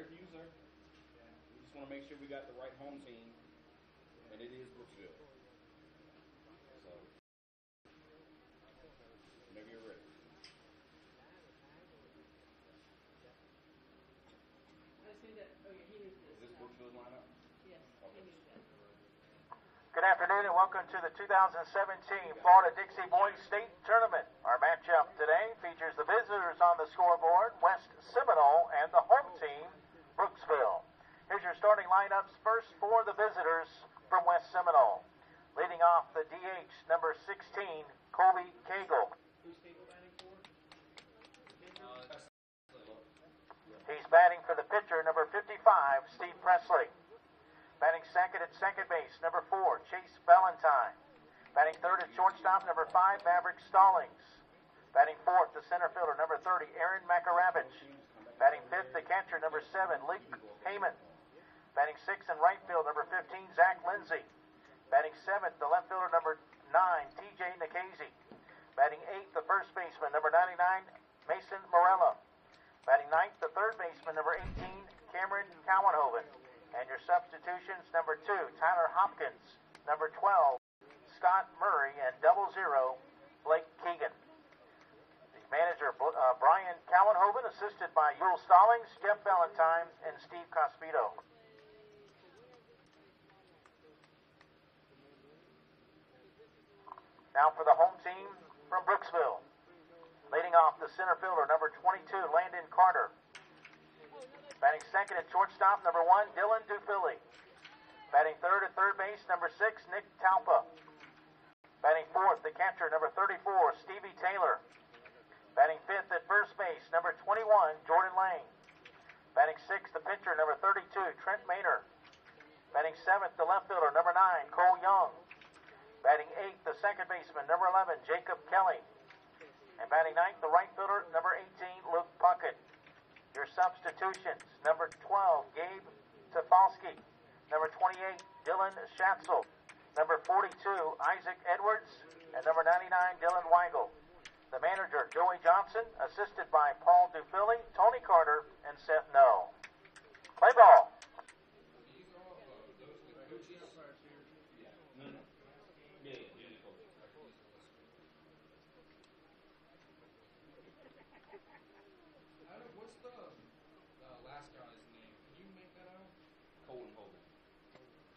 ready for you, sir. We just want to make sure we got the right home team, and it is Brooksville. So, whenever you're ready. Is this Brooksville's lineup? Yes. Okay. Good afternoon and welcome to the 2017 Florida-Dixie Boys State Tournament. Our matchup today features the visitors on the scoreboard, West Seminole, and the home team, Brooksville. Here's your starting lineups. First for the visitors from West Seminole. Leading off the DH, number 16, Colby Cagle. Who's Cagle batting for? He's batting for the pitcher, number 55, Steve Presley. Batting second at second base, number 4, Chase Valentine. Batting third at shortstop, number 5, Maverick Stallings. Batting fourth, the center fielder, number 30, Aaron Makaravich. Batting fifth, the catcher, number 7, Luke Heyman. Batting sixth in right field, number 15, Zach Lindsay. Batting seventh, the left fielder, number 9, TJ Nikhazy. Batting eighth, the first baseman, number 99, Mason Morella. Batting ninth, the third baseman, number 18, Cameron Cowanhoven. And your substitutions, number 2, Tyler Hopkins. Number 12, Scott Murray. And 00, Blake Keegan. The manager, Brian Cowanhoven, assisted by Yul Stallings, Jeff Valentine, and Steve Cospito. Now for the home team from Brooksville. Leading off the center fielder, number 22, Landon Carter. Batting second at shortstop, number 1, Dylan Dufilli. Batting third at third base, number 6, Nick Talpa. Batting fourth, the catcher, number 34, Stevie Taylor. Batting fifth at first base, number 21, Jordan Lane. Batting sixth, the pitcher, number 32, Trent Maynor. Batting seventh, the left fielder, number 9, Cole Young. Batting eighth, the second baseman, number 11, Jacob Kelly. And batting ninth, the right fielder, number 18, Luke Puckett. Your substitutions, number 12, Gabe Tafalski. Number 28, Dylan Schatzel. Number 42, Isaac Edwards. And number 99, Dylan Weigel. The manager, Joey Johnson, assisted by Paul Dufilli, Tony Carter, and Seth No. Play ball.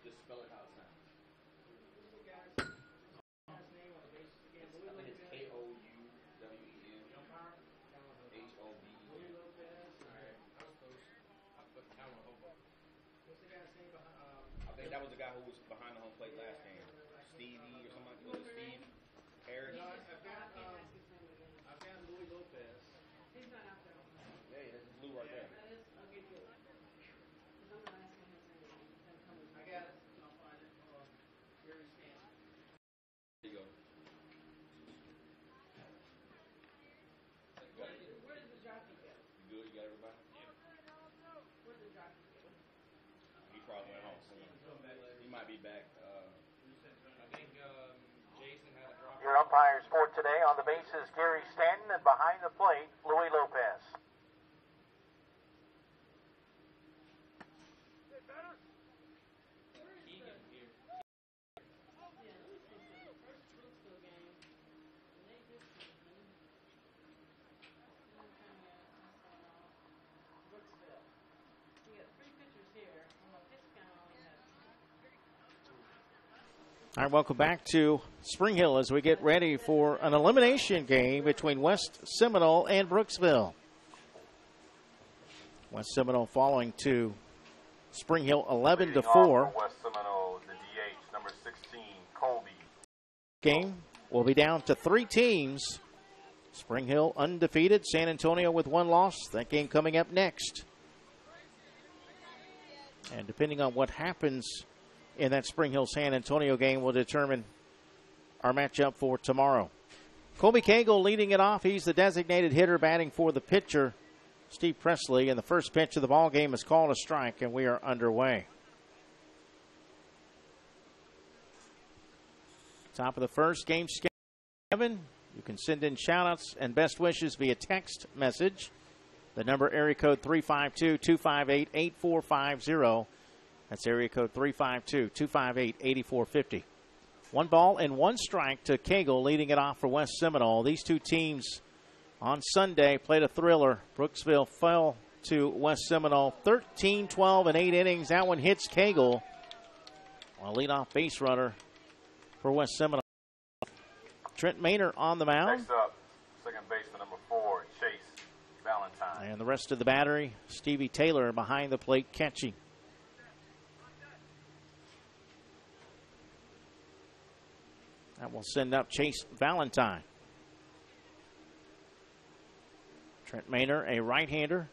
Just spell it how it sounds. I think it's K-O-U-W-E-N H-O-B-E-N. I think that was the guy who was behind the home plate last game. Stevie or something like that. Steve Harris. I've got Louis Lopez. He's not out there. Yeah, that's blue right there. That is, I'll get you it. I got it. I'll find it. Here we stand. There you go. Where did the jockey go? You good? You got everybody? Yeah. Where did the jockey go? He probably went home. He might be back. I think Jason had a drop. Your umpires for today on the bases, Gary Stanton, and behind the plate, Louis Lopez. All right, welcome back to Spring Hill as we get ready for an elimination game between West Seminole and Brooksville. West Seminole falling to Spring Hill 11-4. West Seminole, the DH, number 16, Colby. Game will be down to 3 teams. Spring Hill undefeated, San Antonio with 1 loss. That game coming up next. And depending on what happens in that Spring Hill San Antonio game will determine our matchup for tomorrow. Colby Cagle leading it off. He's the designated hitter batting for the pitcher, Steve Presley. And the first pitch of the ball game is called a strike, and we are underway. Top of the first, game schedule 7. You can send in shout-outs and best wishes via text message The number area code 352-258-8450. That's area code 352-258-8450. 1 ball and 1 strike to Cagle, leading it off for West Seminole. These two teams on Sunday played a thriller. Brooksville fell to West Seminole 13-12 in 8 innings. That one hits Cagle. A leadoff base runner for West Seminole. Trent Maynor on the mound. Next up, second baseman number 4, Chase Valentine. And the rest of the battery, Stevie Taylor behind the plate catching. That will send up Chase Valentine. Trent Maynor, a right-hander.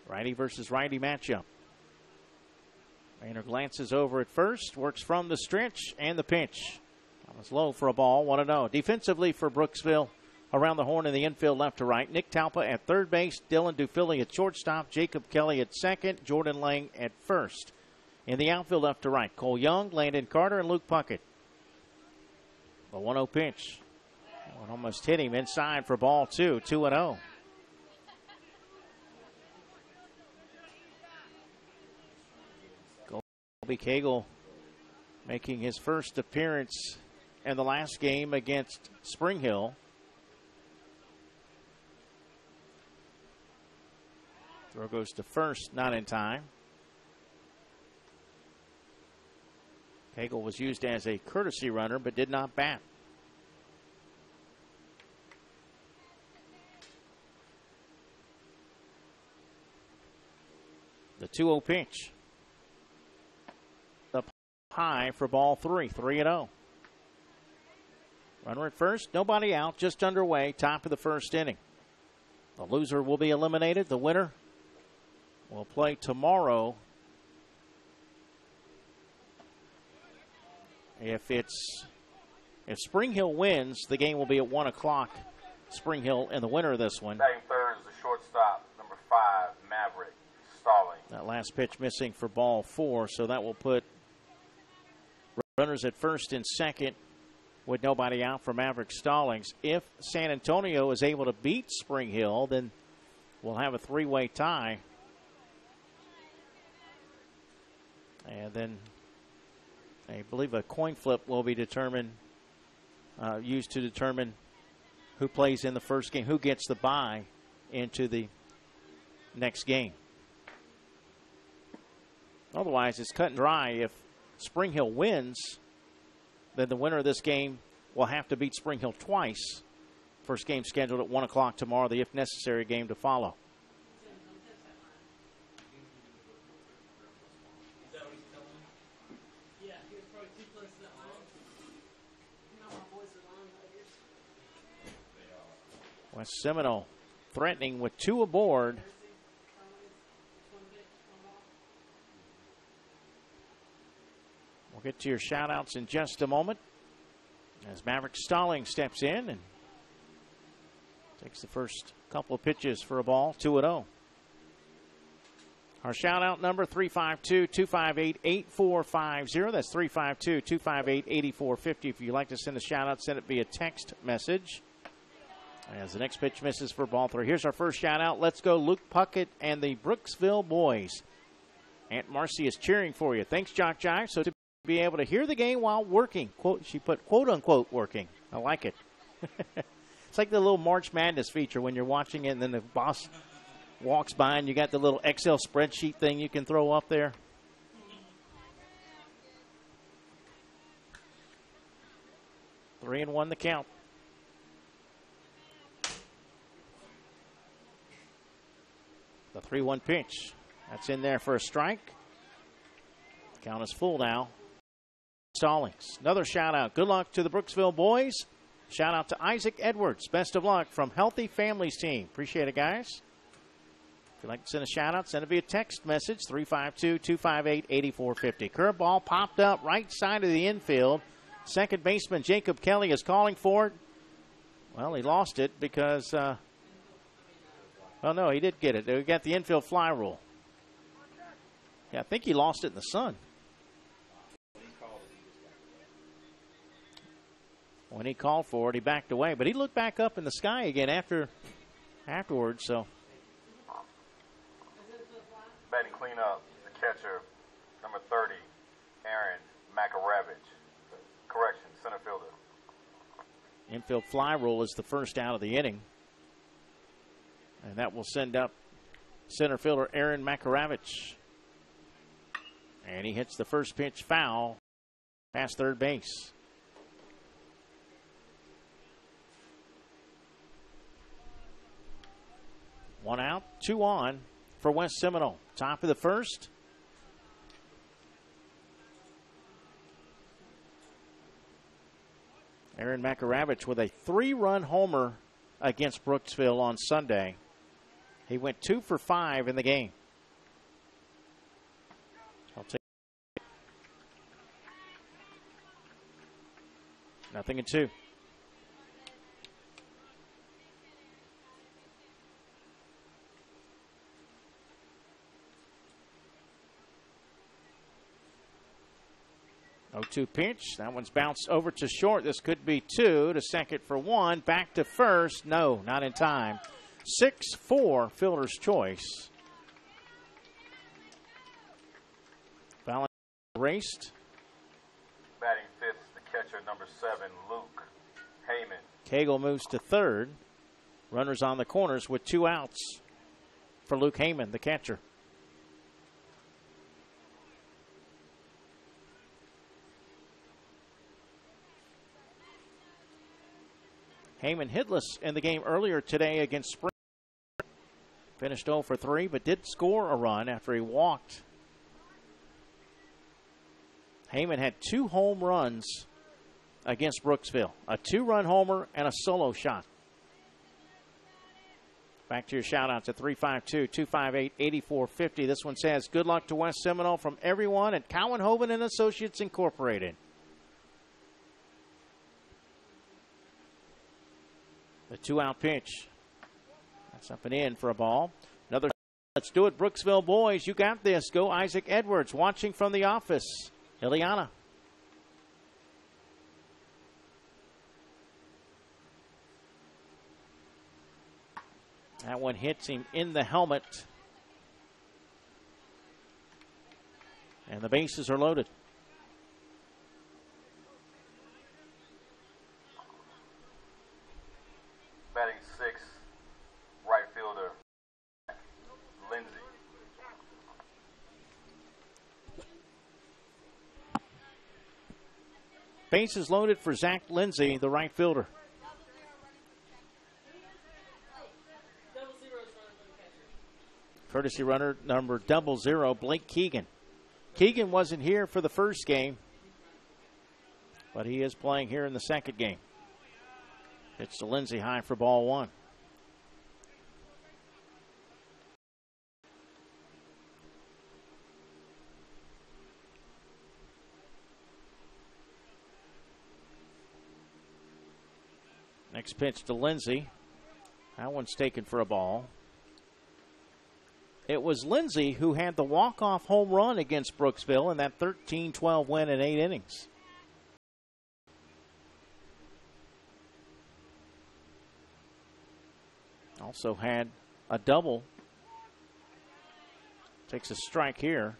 Righty versus righty matchup. Maynor glances over at first, works from the stretch and the pitch. That was low for a ball, 1-0. Defensively for Brooksville, around the horn in the infield left to right. Nick Talpa at third base, Dylan Dufilli at shortstop, Jacob Kelly at second, Jordan Lang at first. In the outfield left to right, Cole Young, Landon Carter, and Luke Puckett. The 1-0 pitch. That one almost hit him inside for ball 2, 2-0. Colby Cagle making his first appearance in the last game against Spring Hill. Throw goes to first, not in time. Cagle was used as a courtesy runner, but did not bat. The 2-0 pitch. Up high for ball 3, 3-0. Runner at first, nobody out, just underway, top of the first inning. The loser will be eliminated. The winner will play tomorrow. If Spring Hill wins, the game will be at 1 o'clock. Spring Hill and the winner of this one. Batting third is the shortstop, number 5, Maverick Stallings. That last pitch missing for ball 4, so that will put runners at first and second with nobody out for Maverick Stallings. If San Antonio is able to beat Spring Hill, then we'll have a 3-way tie. And then I believe a coin flip will be used to determine who plays in the first game, who gets the bye into the next game. Otherwise, it's cut and dry. If Spring Hill wins, then the winner of this game will have to beat Spring Hill twice. First game scheduled at 1 o'clock tomorrow, the if necessary game to follow. West Seminole threatening with 2 aboard. We'll get to your shout-outs in just a moment as Maverick Stallings steps in and takes the first couple of pitches for a ball, 2-0. Our shout-out number, 352-258-8450. That's 352-258-8450. If you'd like to send a shout-out, send it via text message. As the next pitch misses for ball 3. Here's our first shout-out. Let's go Luke Puckett and the Brooksville boys. Aunt Marcy is cheering for you. Thanks, JockJive. So to be able to hear the game while working. She put quote-unquote working. I like it. It's like the little March Madness feature when you're watching it and then the boss walks by and you got the little Excel spreadsheet thing you can throw up there. Three and one the count. The 3-1 pitch. That's in there for a strike. Count is full now. Stallings. Another shout out. Good luck to the Brooksville boys. Shout out to Isaac Edwards. Best of luck from Healthy Families team. Appreciate it, guys. If you'd like to send a shout out, send it via text message 352-258-8450. Curveball popped up right side of the infield. Second baseman Jacob Kelly is calling for it. Well, he lost it because oh, no, he did get it. We got the infield fly rule. Yeah, I think he lost it in the sun. When he called for it, he backed away. But he looked back up in the sky again after afterwards. So Batting cleanup, the catcher, number 30, Aaron Makaravich. Correction, center fielder. infield fly rule is the first out of the inning. And that will send up center fielder Aaron Makaravich. And he hits the first pitch foul past third base. One out, two on for West Seminole. Top of the first. Aaron Makaravich with a 3-run homer against Brooksville on Sunday. He went 2 for 5 in the game. I'll take 0-2. Oh-2 pitch. That one's bounced over to short. This could be 2 to second for 1. Back to first. No, not in time. 6-4 fielder's choice. Valentine raced. Batting fifth, the catcher, number 7, Luke Heyman. Cagle moves to third. Runners on the corners with 2 outs for Luke Heyman, the catcher. Heyman hitless in the game earlier today against Spring. Finished 0 for 3, but did score a run after he walked. Heyman had 2 home runs against Brooksville. A 2-run homer and a solo shot. Back to your shout-out to 352-258-8450. This one says, good luck to West Seminole from everyone at Cowenhoven and Associates Incorporated. The 2-out pitch. That's up and in for a ball. Another. Let's do it, Brooksville boys. You got this. Go Isaac Edwards watching from the office. Ileana. That one hits him in the helmet. And the bases are loaded. Batting sixth, right fielder, Lindsay. Bases loaded for Zach Lindsay, the right fielder. Courtesy runner number 00, Blake Keegan. Keegan wasn't here for the first game, but he is playing here in the second game. It's to Lindsay high for ball 1. Next pitch to Lindsay. That one's taken for a ball. It was Lindsay who had the walk-off home run against Brooksville in that 13-12 win in 8 innings. Also had a double. Takes a strike here.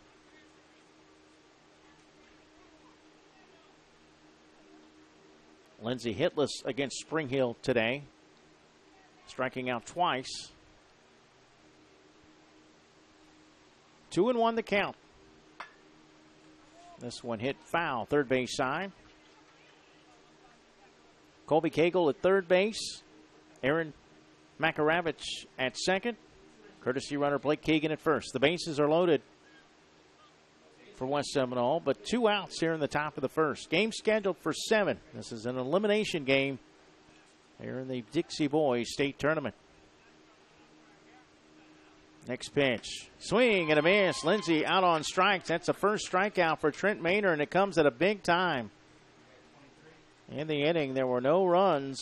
Lindsay hitless against Spring Hill today, striking out twice. 2-1 the count. This one hit foul, third base side. Colby Cagle at third base. Aaron Makaravich at second. Courtesy runner Blake Keegan at first. The bases are loaded for West Seminole, but 2 outs here in the top of the first. Game scheduled for 7. This is an elimination game here in the Dixie Boys State Tournament. Next pitch. Swing and a miss. Lindsay out on strikes. That's the first strikeout for Trent Maynor, and it comes at a big time. In the inning, there were no runs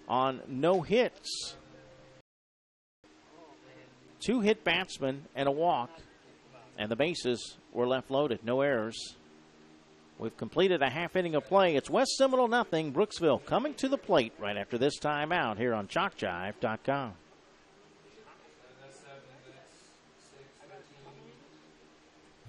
on no hits. 2 hit batsmen and a walk, and the bases were left loaded. No errors. We've completed a half inning of play. It's West Seminole nothing. Brooksville coming to the plate right after this timeout here on JockJive.com.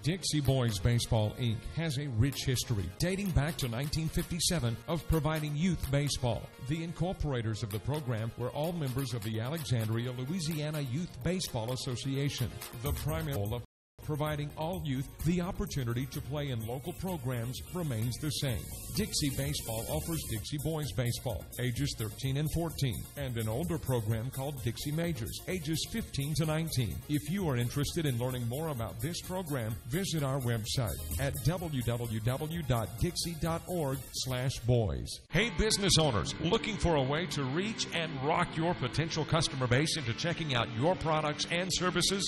Dixie Boys Baseball, Inc. has a rich history dating back to 1957 of providing youth baseball. The incorporators of the program were all members of the Alexandria, Louisiana Youth Baseball Association. The primary goal of providing all youth the opportunity to play in local programs remains the same. Dixie Baseball offers Dixie Boys Baseball, ages 13 and 14, and an older program called Dixie Majors, ages 15 to 19. If you are interested in learning more about this program, visit our website at www.dixie.org/boys. Hey, business owners, looking for a way to reach and rock your potential customer base into checking out your products and services?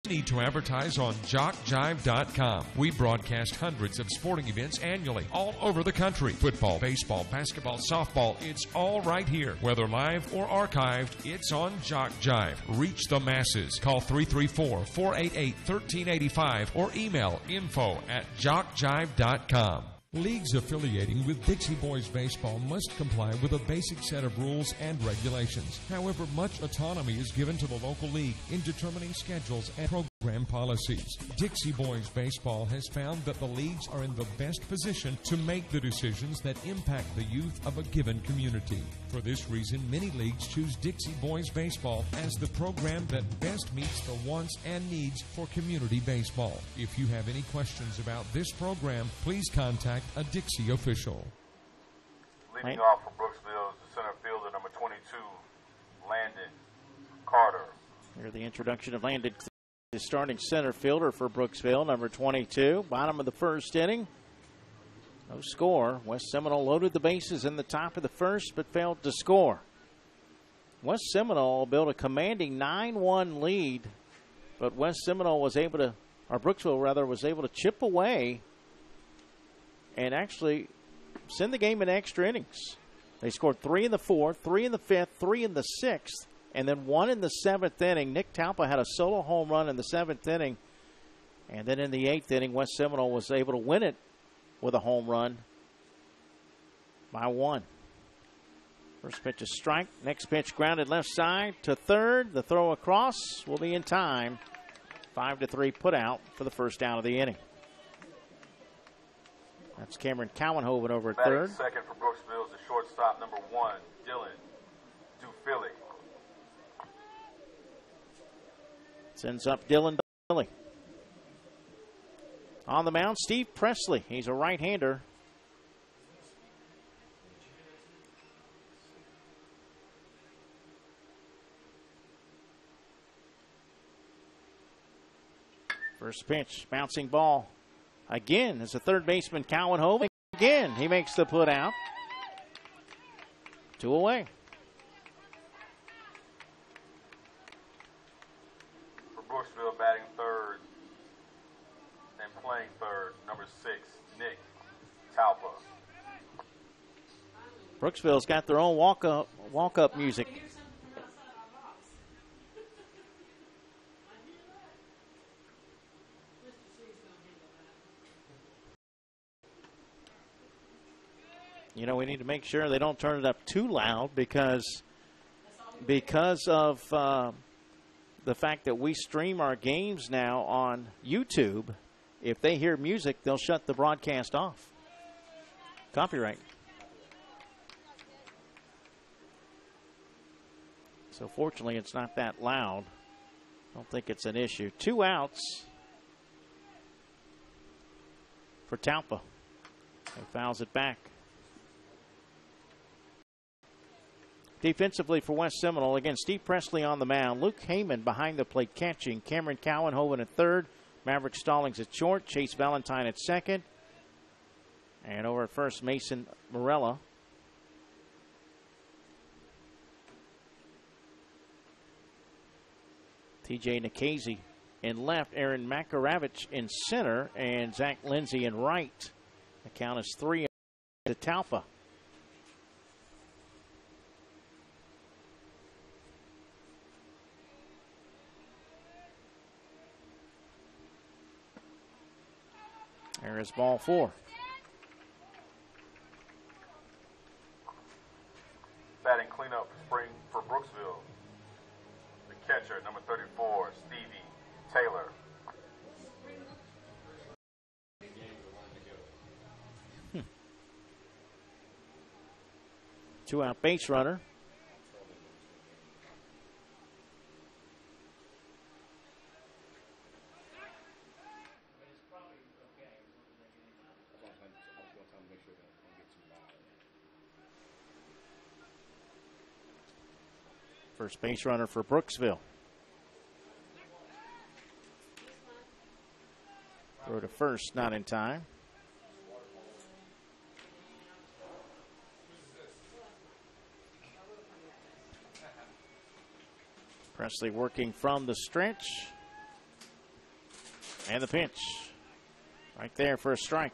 Need to advertise on JockJive.com. We broadcast hundreds of sporting events annually all over the country. Football, baseball, basketball, softball, it's all right here. Whether live or archived, it's on JockJive. Reach the masses. Call 334-488-1385 or email info@JockJive.com. Leagues affiliating with Dixie Boys Baseball must comply with a basic set of rules and regulations. However, much autonomy is given to the local league in determining schedules and program policies. Dixie Boys Baseball has found that the leagues are in the best position to make the decisions that impact the youth of a given community. For this reason, many leagues choose Dixie Boys Baseball as the program that best meets the wants and needs for community baseball. If you have any questions about this program, please contact a Dixie official. Leading off for Brooksville is the center fielder, number 22, Landon Carter. Here's the introduction of Landon, the starting center fielder for Brooksville, number 22. Bottom of the first inning. No score. West Seminole loaded the bases in the top of the first, but failed to score. West Seminole built a commanding 9-1 lead, but Brooksville was able to chip away and actually send the game in extra innings. They scored 3 in the 4th, 3 in the 5th, 3 in the 6th, and then 1 in the 7th inning. Nick Talpa had a solo home run in the 7th inning, and then in the 8th inning, West Seminole was able to win it with a home run by 1. First pitch is strike. Next pitch grounded left side to third. The throw across will be in time. 5-3 put out for the first out of the inning. That's Cameron Cowanhoven over at third. Second for Brooksville is the shortstop, number 1, Dylan Dufilly. Sends up Dylan Dufilly. On the mound, Steve Presley. He's a right-hander. First pitch, bouncing ball. Again, as a third baseman, Cowanhoven. Again, he makes the put out. 2 away. For Brooksville, batting third and playing third, number 6, Nick Talpa. Brooksville's got their own walk-up music. You know, we need to make sure they don't turn it up too loud because of the fact that we stream our games now on YouTube. If they hear music, they'll shut the broadcast off. Copyright. So fortunately, it's not that loud. I don't think it's an issue. 2 outs for Talpa. He fouls it back. Defensively for West Seminole, again, Steve Presley on the mound. Luke Heyman behind the plate catching. Cameron Cowanhoven at third. Maverick Stallings at short. Chase Valentine at second. And over at first, Mason Morella. TJ Nikhazy in left. Aaron Makaravich in center. And Zach Lindsay in right. The count is 3 to Talpa. There is ball 4. Batting cleanup spring for Brooksville. The catcher, number 34, Stevie Taylor. 2-out base runner. First base runner for Brooksville. Throw to first, not in time. Presley working from the stretch. And the pitch. Right there for a strike.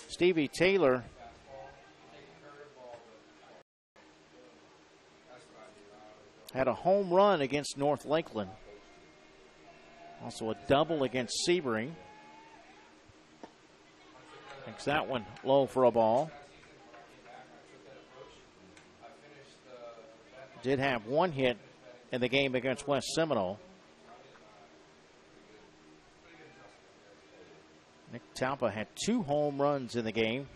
Stevie Taylor had a home run against North Lakeland. Also a double against Sebring. Takes that one low for a ball. Did have one hit in the game against West Seminole. Nick Talpa had 2 home runs in the game,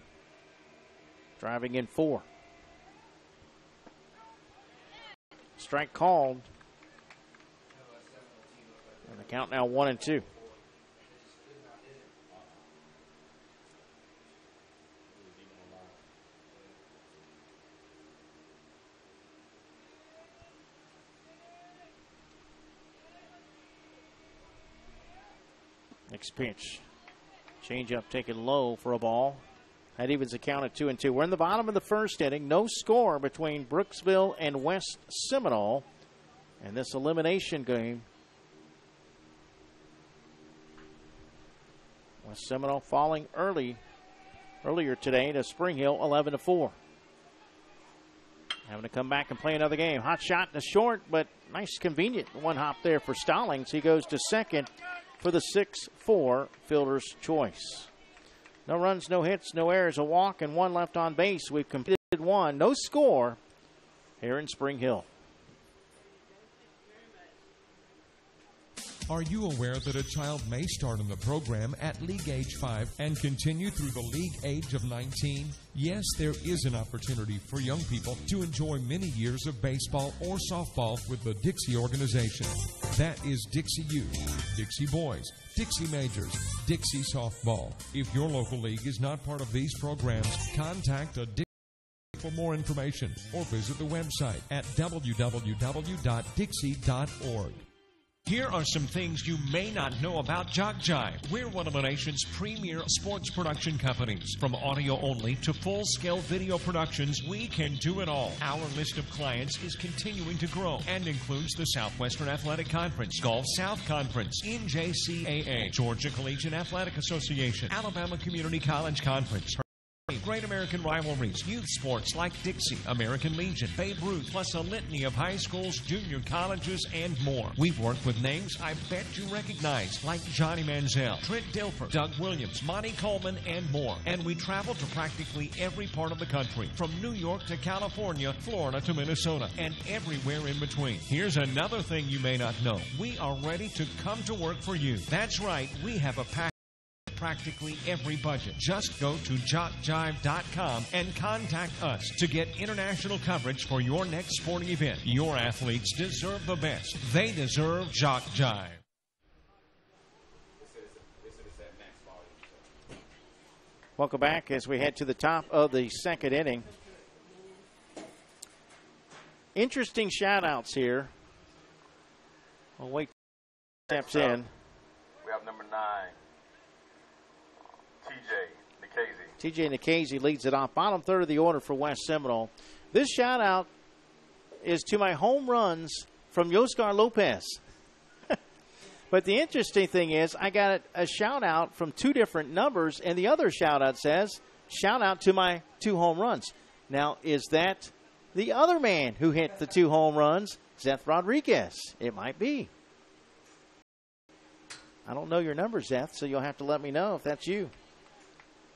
driving in 4. Strike called. And the count now 1-2. Next pitch. Change up taken low for a ball. That evens the count at 2-2. We're in the bottom of the first inning. No score between Brooksville and West Seminole. And this elimination game. West Seminole falling earlier today to Spring Hill 11-4. Having to come back and play another game. Hot shot to short, but nice convenient one hop there for Stallings. He goes to second for the 6-4 fielder's choice. No runs, no hits, no errors, a walk, and 1 left on base. We've completed 1. No score here in Spring Hill. Are you aware that a child may start in the program at league age 5 and continue through the league age of 19? Yes, there is an opportunity for young people to enjoy many years of baseball or softball with the Dixie organization. That is Dixie Youth, Dixie Boys, Dixie Majors, Dixie Softball. If your local league is not part of these programs, contact a Dixie for more information or visit the website at www.dixie.org. Here are some things you may not know about JockJive. We're one of the nation's premier sports production companies. From audio only to full-scale video productions, we can do it all. Our list of clients is continuing to grow and includes the Southwestern Athletic Conference, Gulf South Conference, NJCAA, Georgia Collegiate Athletic Association, Alabama Community College Conference, Great American Rivalries, youth sports like Dixie, American Legion, Babe Ruth, plus a litany of high schools, junior colleges, and more. We've worked with names I bet you recognize, like Johnny Manziel, Trent Dilfer, Doug Williams, Monty Coleman, and more. And we travel to practically every part of the country, from New York to California, Florida to Minnesota, and everywhere in between. Here's another thing you may not know. We are ready to come to work for you. That's right, we have a package practically every budget. Just go to JockJive.com and contact us to get international coverage for your next sporting event. Your athletes deserve the best. They deserve JockJive. Welcome back as we head to the top of the second inning. Interesting shout-outs here. We'll wait. Steps in. We have number 9. TJ Nikhazy leads it off. Bottom third of the order for West Seminole. This shout-out is to my home runs from Yoscar Lopez. But the interesting thing is I got a shout-out from 2 different numbers, and the other shout-out says, shout-out to my 2 home runs. Now, is that the other man who hit the 2 home runs, Zeth Rodriguez? It might be. I don't know your number, Zeth, so you'll have to let me know if that's you.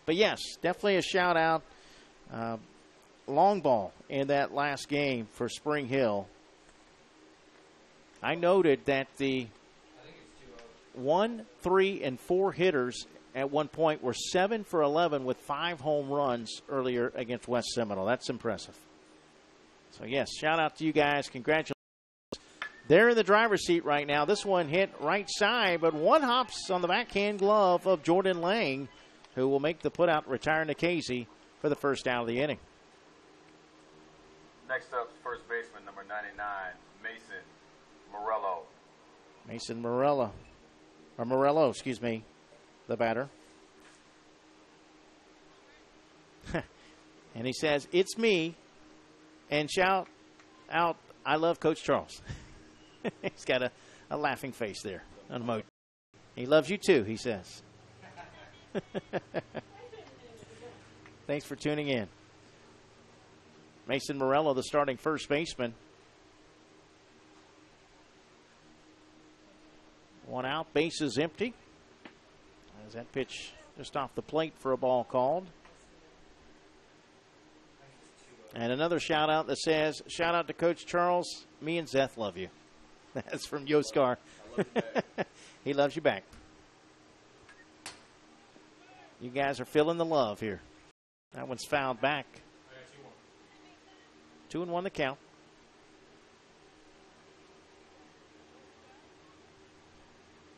But yes, definitely a shout out. Long ball in that last game for Spring Hill. I noted that the 1, 3, and 4 hitters at one point were 7 for 11 with 5 home runs earlier against West Seminole. That's impressive. So, yes, shout out to you guys. Congratulations. They're in the driver's seat right now. This one hit right side, but one hops on the backhand glove of Jordan Lang, who will make the putout, retiring to Casey for the first out of the inning. Next up, first baseman, number 99, Mason Morello. Mason Morello. Or Morello, excuse me, the batter. And he says, "It's me," and shout out, "I love Coach Charles." He's got a laughing face there. An emoji. He loves you too, he says. Thanks for tuning in. Mason Morello, the starting first baseman. One out, bases empty. As that pitch just off the plate for a ball called. And another shout out that says, "Shout out to Coach Charles. Me and Zeth love you." That's from Yoskar. He loves you back. You guys are feeling the love here. That one's fouled back. 2-1 the count.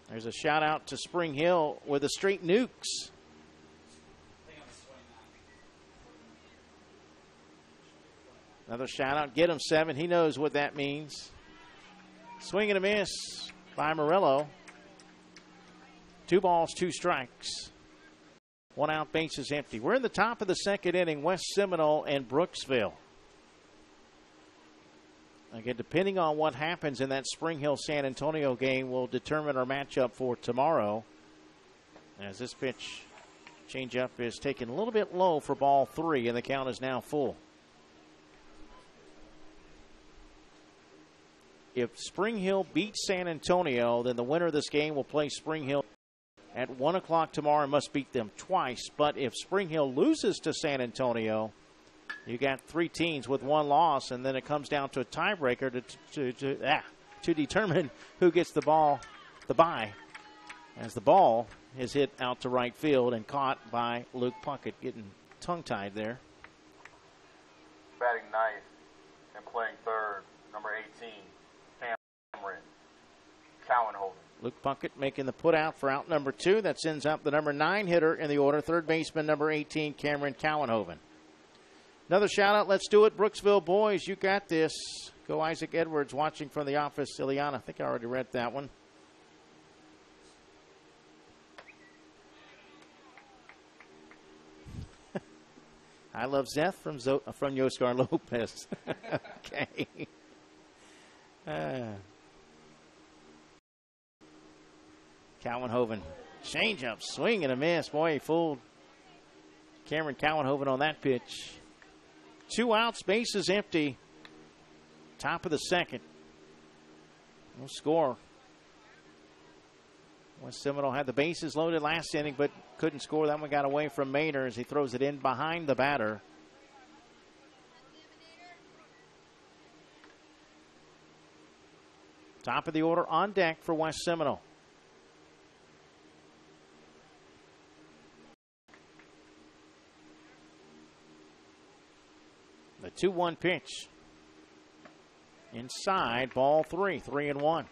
There's a shout out to Spring Hill with the straight nukes. Another shout out. Get him 7. He knows what that means. Swing and a miss by Morello. 2 balls, 2 strikes. 1 out, bases empty. We're in the top of the second inning, West Seminole and Brooksville. Again, depending on what happens in that Spring Hill San Antonio game will determine our matchup for tomorrow. As this pitch changeup is taken a little bit low for ball 3, and the count is now full. If Spring Hill beats San Antonio, then the winner of this game will play Spring Hill at 1 o'clock tomorrow and must beat them twice. But if Spring Hill loses to San Antonio, you got 3 teams with 1 loss, and then it comes down to a tiebreaker to determine who gets the bye, as the ball is hit out to right field and caught by Luke Puckett, getting tongue-tied there. Batting 9th and playing 3rd, number 18, Cameron Cowanhoven. Luke Puckett making the put out for out number 2. That sends up the number 9 hitter in the order, third baseman number 18, Cameron Cowanhoven. Another shout out. Let's do it, Brooksville boys. You got this. Go Isaac Edwards, watching from the office. Ileana, I think I already read that one. I love Zeth from Yoskar Lopez. Okay. Cowanhoven, change-up, swing and a miss. Boy, he fooled Cameron Cowanhoven on that pitch. 2 outs, bases empty. Top of the second. No score. West Seminole had the bases loaded last inning, but couldn't score. That one got away from Maynard as he throws it in behind the batter. Top of the order on deck for West Seminole. The 2-1 pitch. Inside, ball 3, 3-1.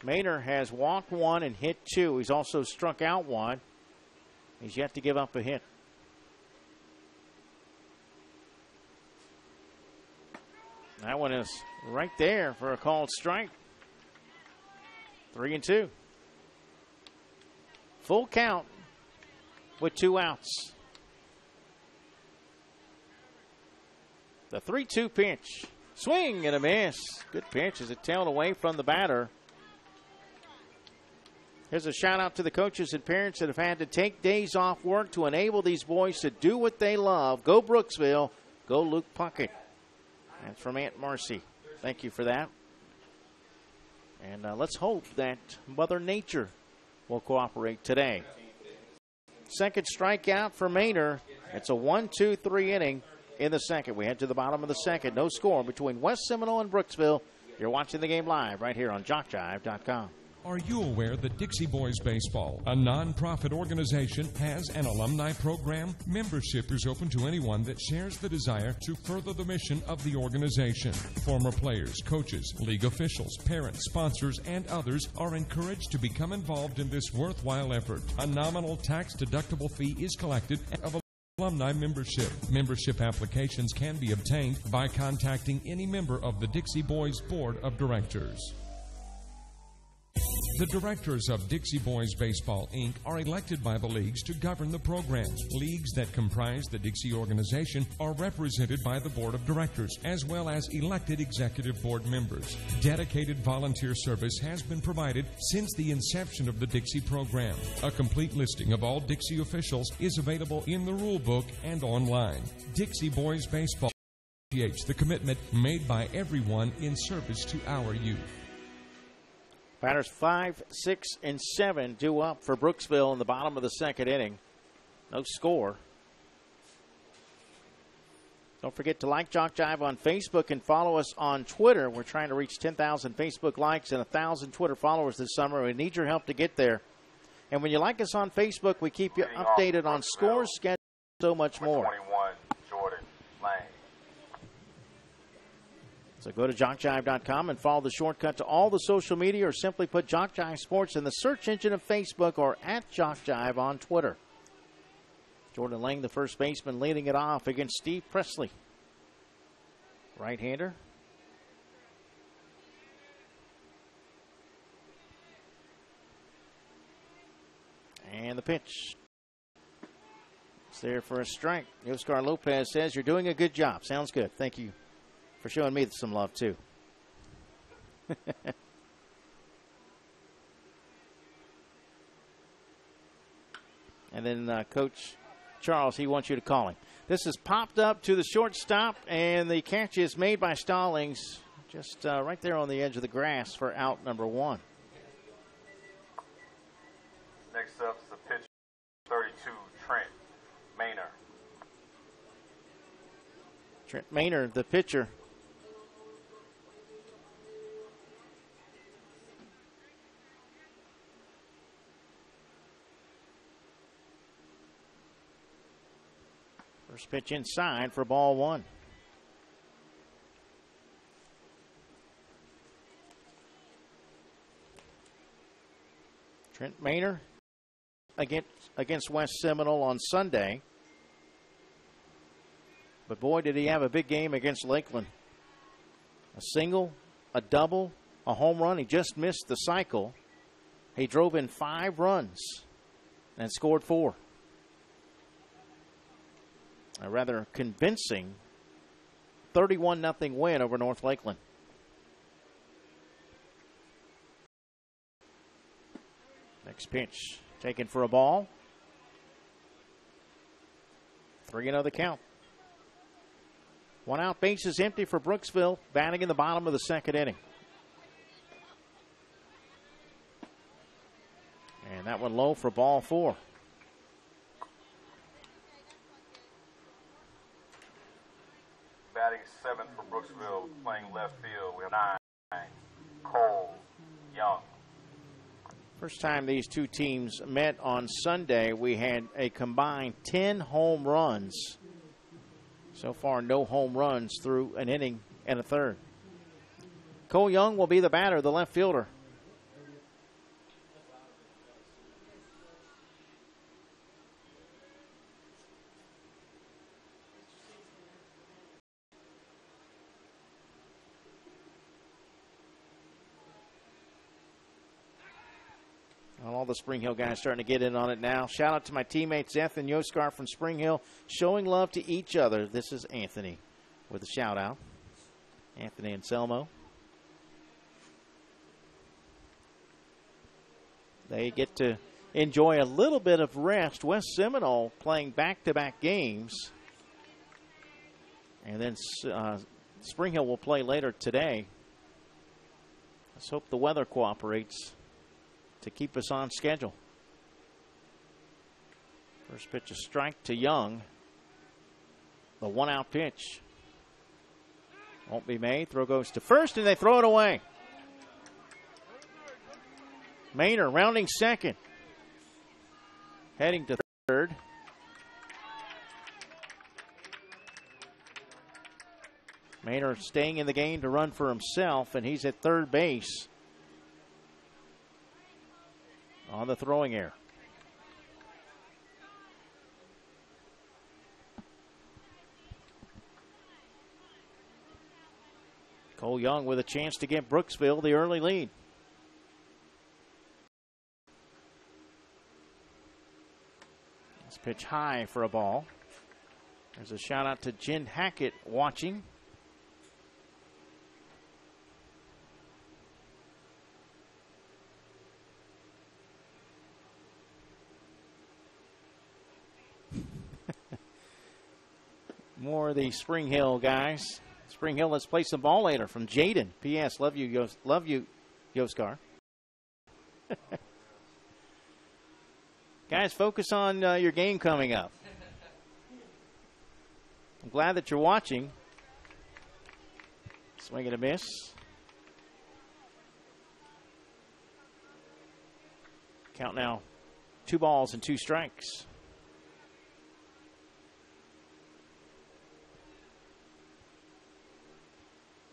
Maynard has walked 1 and hit 2. He's also struck out 1. He's yet to give up a hit. That one is right there for a called strike. 3-2. Full count with 2 outs. The 3-2 pitch. Swing and a miss. Good pitch as it tailed away from the batter. Here's a shout out to the coaches and parents that have had to take days off work to enable these boys to do what they love. Go Brooksville. Go Luke Puckett. That's from Aunt Marcy. Thank you for that. And let's hope that Mother Nature will cooperate today. Second strikeout for Maynard. It's a 1-2-3 inning in the second. We head to the bottom of the second. No score between West Seminole and Brooksville. You're watching the game live right here on JockJive.com. Are you aware that Dixie Boys Baseball, a non-profit organization, has an alumni program? Membership is open to anyone that shares the desire to further the mission of the organization. Former players, coaches, league officials, parents, sponsors, and others are encouraged to become involved in this worthwhile effort. A nominal tax-deductible fee is collected of alumni membership. Membership applications can be obtained by contacting any member of the Dixie Boys Board of Directors. The directors of Dixie Boys Baseball, Inc. are elected by the leagues to govern the program. Leagues that comprise the Dixie organization are represented by the board of directors, as well as elected executive board members. Dedicated volunteer service has been provided since the inception of the Dixie program. A complete listing of all Dixie officials is available in the rule book and online. Dixie Boys Baseball appreciates the commitment made by everyone in service to our youth. Batters 5, 6, and 7 due up for Brooksville in the bottom of the second inning. No score. Don't forget to like JockJive on Facebook and follow us on Twitter. We're trying to reach 10,000 Facebook likes and 1,000 Twitter followers this summer. We need your help to get there. And when you like us on Facebook, we keep you updated on scores, schedules, so much more. 21, Jordan Lane. So go to JockJive.com and follow the shortcut to all the social media, or simply put JockJive Sports in the search engine of Facebook or at JockJive on Twitter. Jordan Lang, the first baseman, leading it off against Steve Presley. Right-hander. And the pitch. It's there for a strike. Oscar Lopez says, "You're doing a good job." Sounds good. Thank you for showing me some love, too. And then Coach Charles, he wants you to call him. This is popped up to the shortstop, and the catch is made by Stallings just right there on the edge of the grass for out number 1. Next up is the pitcher, 32, Trent Maynard. Trent Maynard, the pitcher. First pitch inside for ball 1. Trent Maynard against West Seminole on Sunday. But boy, did he have a big game against Lakeland. A single, a double, a home run. He just missed the cycle. He drove in 5 runs and scored 4. A rather convincing 31-0 win over North Lakeland. Next pitch taken for a ball. 3-0 the count. 1 out, base is empty for Brooksville, batting in the bottom of the second inning. And that one low for ball 4. Batting 7th for Brooksville, playing left field. We have 9, Cole Young. First time these two teams met on Sunday, we had a combined 10 home runs. So far, no home runs through an inning and a third. Cole Young will be the batter, the left fielder. All the Spring Hill guys starting to get in on it now. Shout out to my teammates, Eth and Yoskar from Spring Hill, showing love to each other. This is Anthony with a shout out. Anthony and Selmo. They get to enjoy a little bit of rest. West Seminole playing back-to-back games. And then Spring Hill will play later today. Let's hope the weather cooperates to keep us on schedule. First pitch, a strike to Young. The 1-out pitch won't be made. Throw goes to first, and they throw it away. Maynard rounding second. Heading to third. Maynard staying in the game to run for himself, and he's at third base on the throwing error. Cole Young with a chance to get Brooksville the early lead. This pitch high for a ball. There's a shout out to Jen Hackett watching. More of the Spring Hill guys. Spring Hill, let's play some ball later from Jaden. P.S. Love you, Yoskar. Guys, focus on your game coming up. I'm glad that you're watching. Swing and a miss. Count now 2 balls and 2 strikes.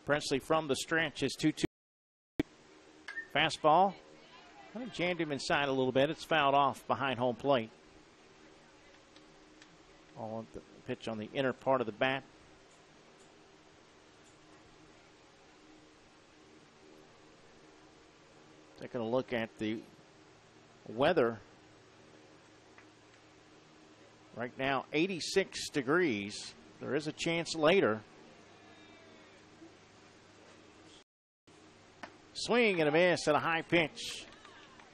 Presley from the stretch is 2-2. Fastball. I think jammed him inside a little bit. It's fouled off behind home plate. All of the pitch on the inner part of the bat. Taking a look at the weather. Right now, 86 degrees. There is a chance later. Swing and a miss at a high pitch.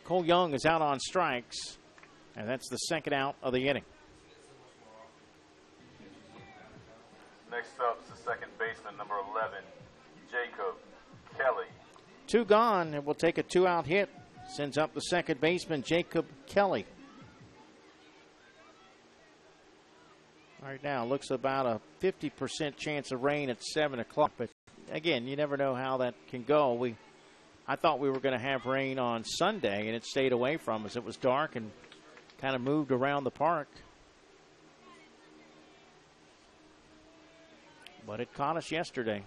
Cole Young is out on strikes, and that's the second out of the inning. Next up is the second baseman, number 11, Jacob Kelly. 2 gone, and we'll take a 2-out hit. Sends up the second baseman, Jacob Kelly. Right now, looks about a 50% chance of rain at 7 o'clock, but again, you never know how that can go. I thought we were going to have rain on Sunday, and it stayed away from us. It was dark and kind of moved around the park. But it caught us yesterday.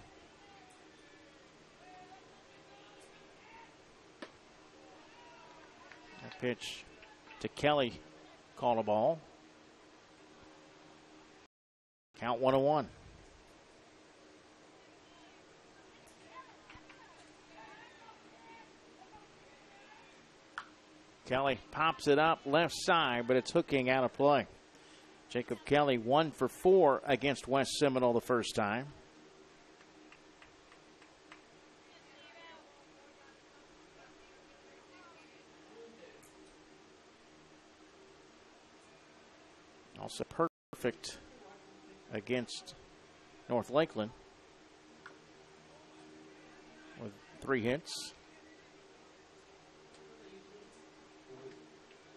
That pitch to Kelly, called a ball. Count 1-1. Kelly pops it up left side, but it's hooking out of play. Jacob Kelly 1 for 4 against West Seminole the first time. Also perfect against North Lakeland with 3 hits.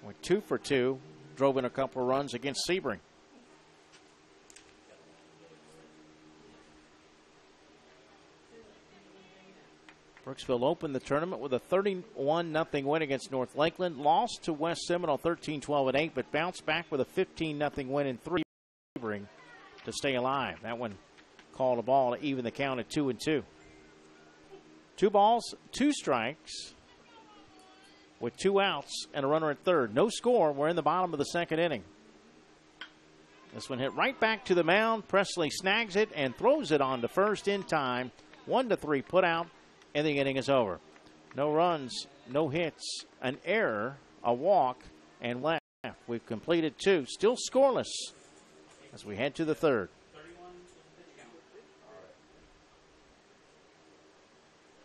Went 2 for 2, drove in a couple of runs against Sebring. Brooksville opened the tournament with a 31-0 win against North Lakeland. Lost to West Seminole 13-12-8, but bounced back with a 15-0 win in 3 to stay alive. That one called a ball to even the count at 2-2. 2 balls, 2 strikes, with 2 outs and a runner at third. No score. We're in the bottom of the second inning. This one hit right back to the mound. Presley snags it and throws it on to first in time. 1-3 put out, and the inning is over. No runs, no hits, an error, a walk, and left. We've completed 2. Still scoreless as we head to the third.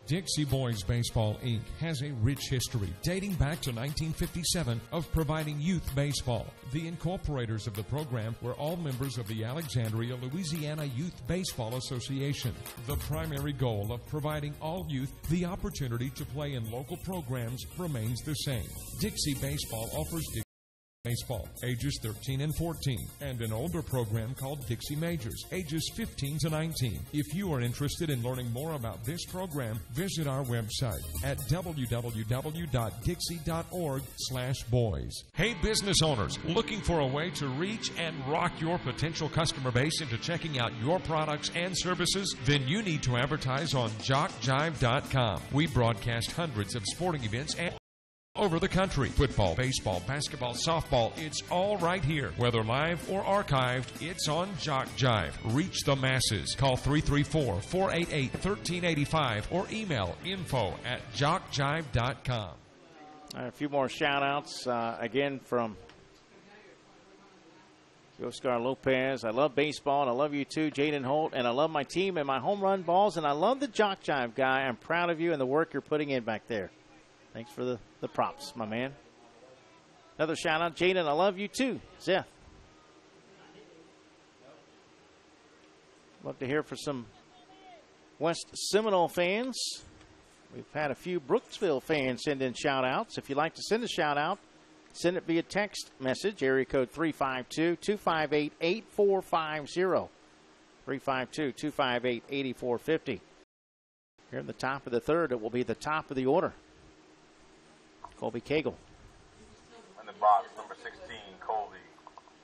Dixie Boys Baseball, Inc. has a rich history dating back to 1957 of providing youth baseball. The incorporators of the program were all members of the Alexandria, Louisiana Youth Baseball Association. The primary goal of providing all youth the opportunity to play in local programs remains the same. Dixie Baseball offers Baseball, ages 13 and 14, and an older program called Dixie Majors, ages 15 to 19. If you are interested in learning more about this program, visit our website at www.dixie.org/boys. Hey, business owners, looking for a way to reach and rock your potential customer base into checking out your products and services? Then you need to advertise on JockJive.com. We broadcast hundreds of sporting events and over the country. Football, baseball, basketball, softball, it's all right here. Whether live or archived, it's on JockJive. Reach the masses. Call 334-488-1385 or email info@jockjive.com. A few more shout-outs, again, from Oscar Lopez. I love baseball, and I love you too, Jaden Holt, and I love my team and my home run balls, and I love the JockJive guy. I'm proud of you and the work you're putting in back there. Thanks for the props, my man. Another shout out, Jaden. I love you too, Zeth. Love to hear from some West Seminole fans. We've had a few Brooksville fans send in shout outs. If you'd like to send a shout out, send it via text message, area code 352-258-8450. 352-258-8450. Here in the top of the third, it will be the top of the order. Colby Cagle. In the box, number 16, Colby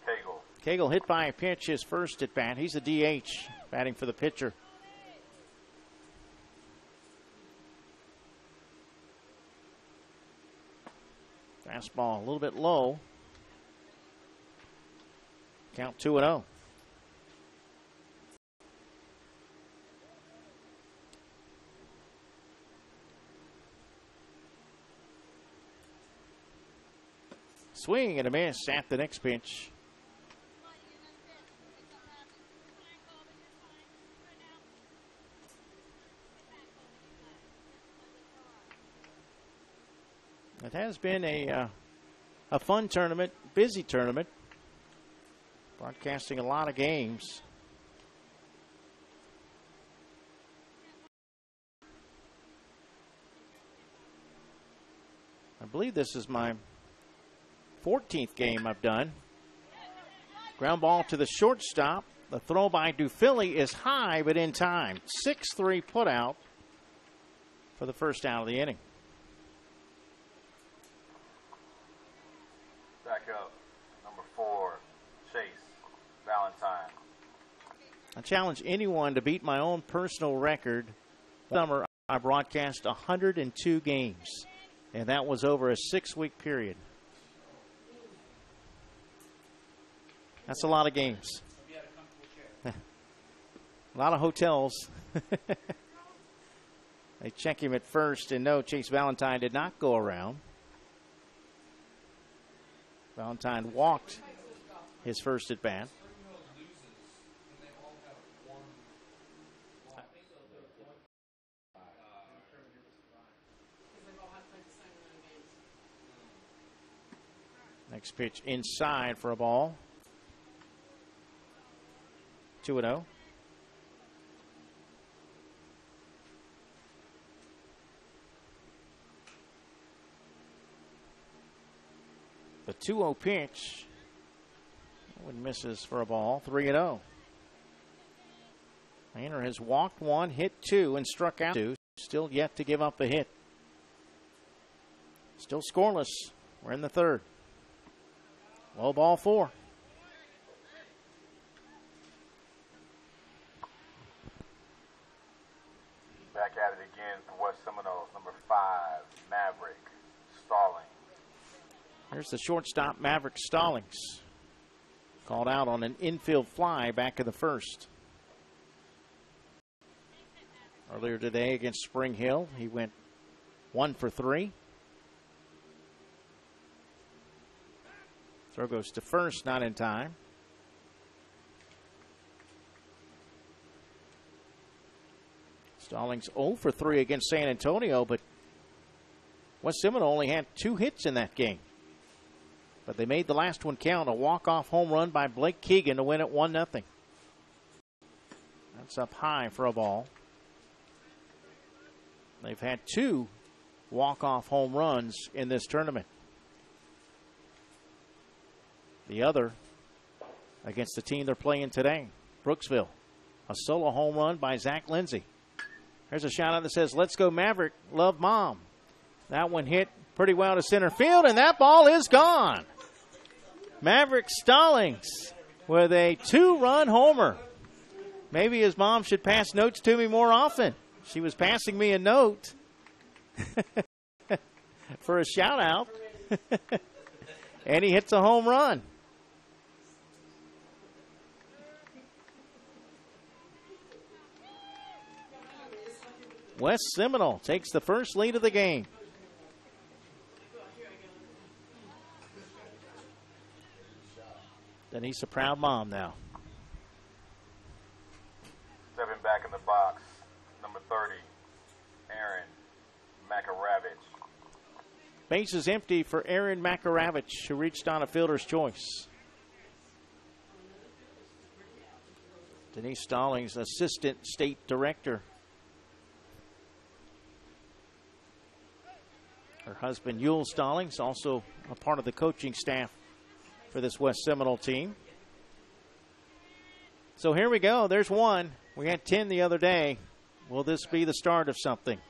Cagle. Cagle hit by a pitch, his first at bat. He's the DH, batting for the pitcher. Fastball a little bit low. Count 2-0. Swing and a miss at the next pitch. It has been a fun tournament, busy tournament. Broadcasting a lot of games. I believe this is my 14th game I've done. Ground ball to the shortstop. The throw by Dufilli is high, but in time. 6-3 put out for the first out of the inning. Back up, number 4, Chase Valentine. I challenge anyone to beat my own personal record. Summer, I broadcast 102 games, and that was over a 6-week period. That's a lot of games. A lot of hotels. They check him at first, and no, Chase Valentine did not go around. Valentine walked his first at bat. Next pitch inside for a ball. 2-0. The 2-0 pitch. One misses for a ball. 3-0. Manor has walked one, hit two, and struck out two. Still yet to give up a hit. Still scoreless. We're in the third. Low ball 4. Back at it again for West Seminoles, number 5, Maverick Stallings. Here's the shortstop, Maverick Stallings. Called out on an infield fly back in the first. Earlier today against Spring Hill, he went 1 for 3. Throw goes to first, not in time. Stallings 0 for 3 against San Antonio, but West Seminole only had 2 hits in that game. But they made the last one count, a walk-off home run by Blake Keegan to win it 1-0. That's up high for a ball. They've had 2 walk-off home runs in this tournament. the other against the team they're playing today, Brooksville. A solo home run by Zach Lindsay. There's a shout out that says, "Let's go Maverick, love mom." That one hit pretty well to center field, and that ball is gone. Maverick Stallings with a 2-run homer. Maybe his mom should pass notes to me more often. She was passing me a note for a shout out. And he hits a home run. West Seminole takes the first lead of the game. Denise a proud mom now. Stepping back in the box, number 30, Aaron Makaravich. Base is empty for Aaron Makaravich, who reached on a fielder's choice. Denise Stallings, assistant state director. Her husband, Yule Stallings, also a part of the coaching staff for this West Seminole team. So here we go. There's one. We had 10 the other day. Will this be the start of something?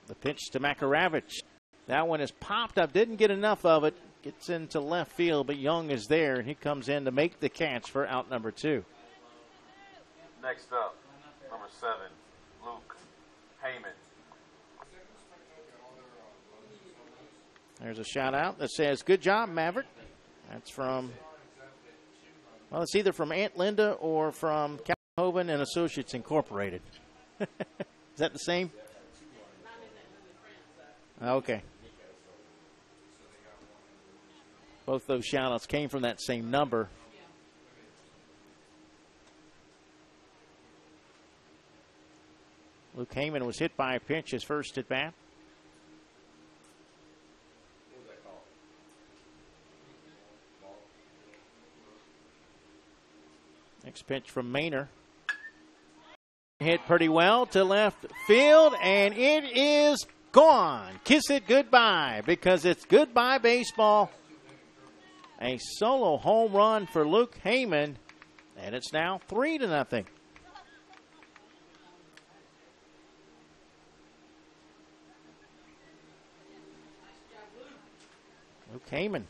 The pitch to Makaravich. That one is popped up. Didn't get enough of it. Gets into left field, but Young is there, and he comes in to make the catch for out number 2. Next up, number 7, Luke Heyman. There's a shout out that says, "Good job, Maverick." That's from, well, it's either from Aunt Linda or from Calhoun and Associates Incorporated. Is that the same? Okay. Both those shout outs came from that same number. Luke Heyman was hit by a pitch his first at bat. Next pitch from Maynor. Hit pretty well to left field, and it is gone. Kiss it goodbye, because it's goodbye baseball. A solo home run for Luke Heyman, and it's now 3-0. Luke Heyman.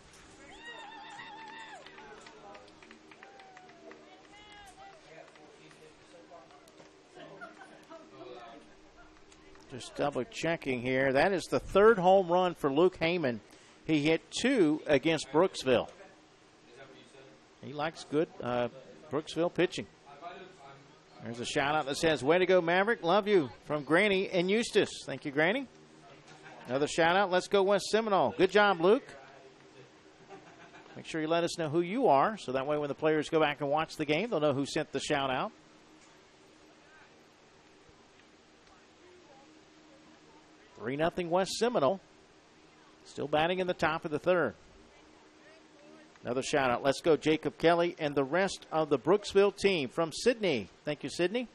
Just double checking here. That is the 3rd home run for Luke Heyman. He hit 2 against Brooksville. He likes good Brooksville pitching. There's a shout out that says, "Way to go, Maverick. Love you," from Granny and Eustis. Thank you, Granny. Another shout out. "Let's go West Seminole." Good job, Luke. Make sure you let us know who you are, so that way when the players go back and watch the game, they'll know who sent the shout out. 3-0 West Seminole. Still batting in the top of the 3rd. Another shout out. Let's go Jacob Kelly and the rest of the Brooksville team from Sydney. Thank you, Sydney.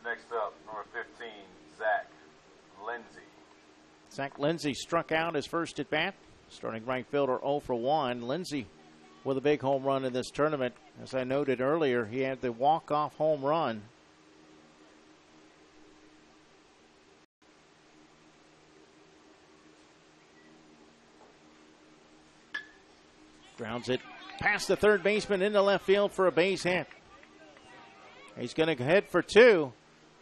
Next up, number 15, Zach Lindsay. Zach Lindsay struck out his first at bat. Starting right fielder 0 for 1. Lindsay with a big home run in this tournament. As I noted earlier, he had the walk-off home run. Grounds it past the third baseman into left field for a base hit. He's going to head for 2.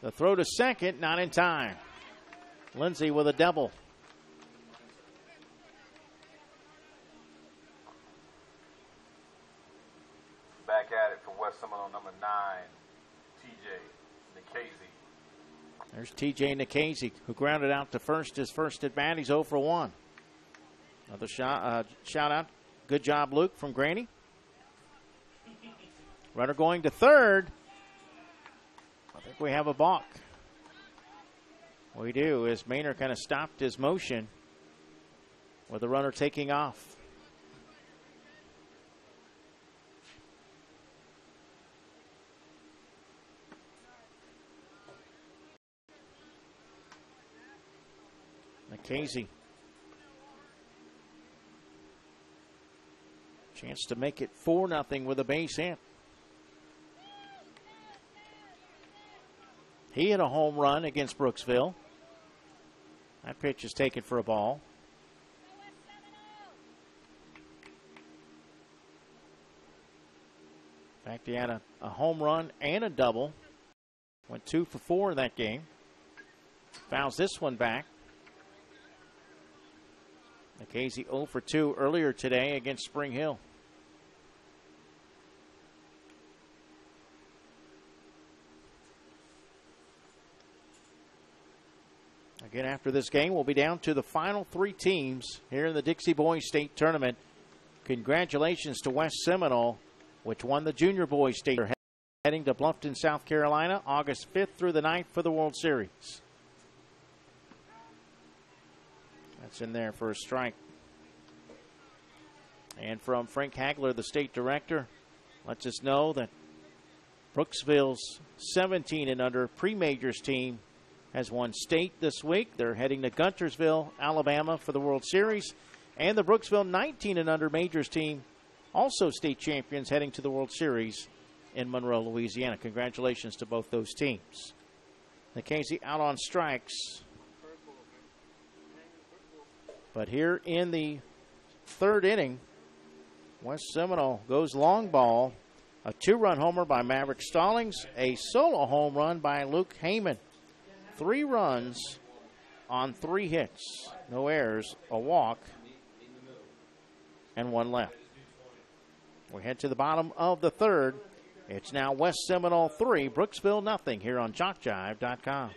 The throw to second, not in time. Lindsay with a double. Back at it for West Seminole, number 9, TJ Nikhazy. There's TJ Nikhazy, who grounded out to first his first at bat. He's 0 for 1. Another shout out. Good job, Luke, from Granny. Runner going to third. I think we have a balk. We do, as Maynor kind of stopped his motion with the runner taking off. Casey. Chance to make it 4-0 with a base hit. He hit a home run against Brooksville. That pitch is taken for a ball. In fact, he had a home run and a double. Went 2 for 4 in that game. Fouls this one back. Casey 0 for 2 earlier today against Spring Hill. Again, after this game, we'll be down to the final 3 teams here in the Dixie Boys State Tournament. Congratulations to West Seminole, which won the Junior Boys State. They're heading to Bluffton, South Carolina, August 5th through the 9th for the World Series. That's in there for a strike. And from Frank Hagler, the state director, lets us know that Brooksville's 17 and under pre-majors team has won state this week. They're heading to Guntersville, Alabama for the World Series. And the Brooksville 19 and under majors team, also state champions, heading to the World Series in Monroe, Louisiana. Congratulations to both those teams. Casey out on strikes. But here in the 3rd inning, West Seminole goes long ball. A 2-run homer by Maverick Stallings. A solo home run by Luke Heyman. 3 runs on 3 hits. No errors, a walk, and 1 left. We head to the bottom of the 3rd. It's now West Seminole 3, Brooksville nothing here on JockJive.com.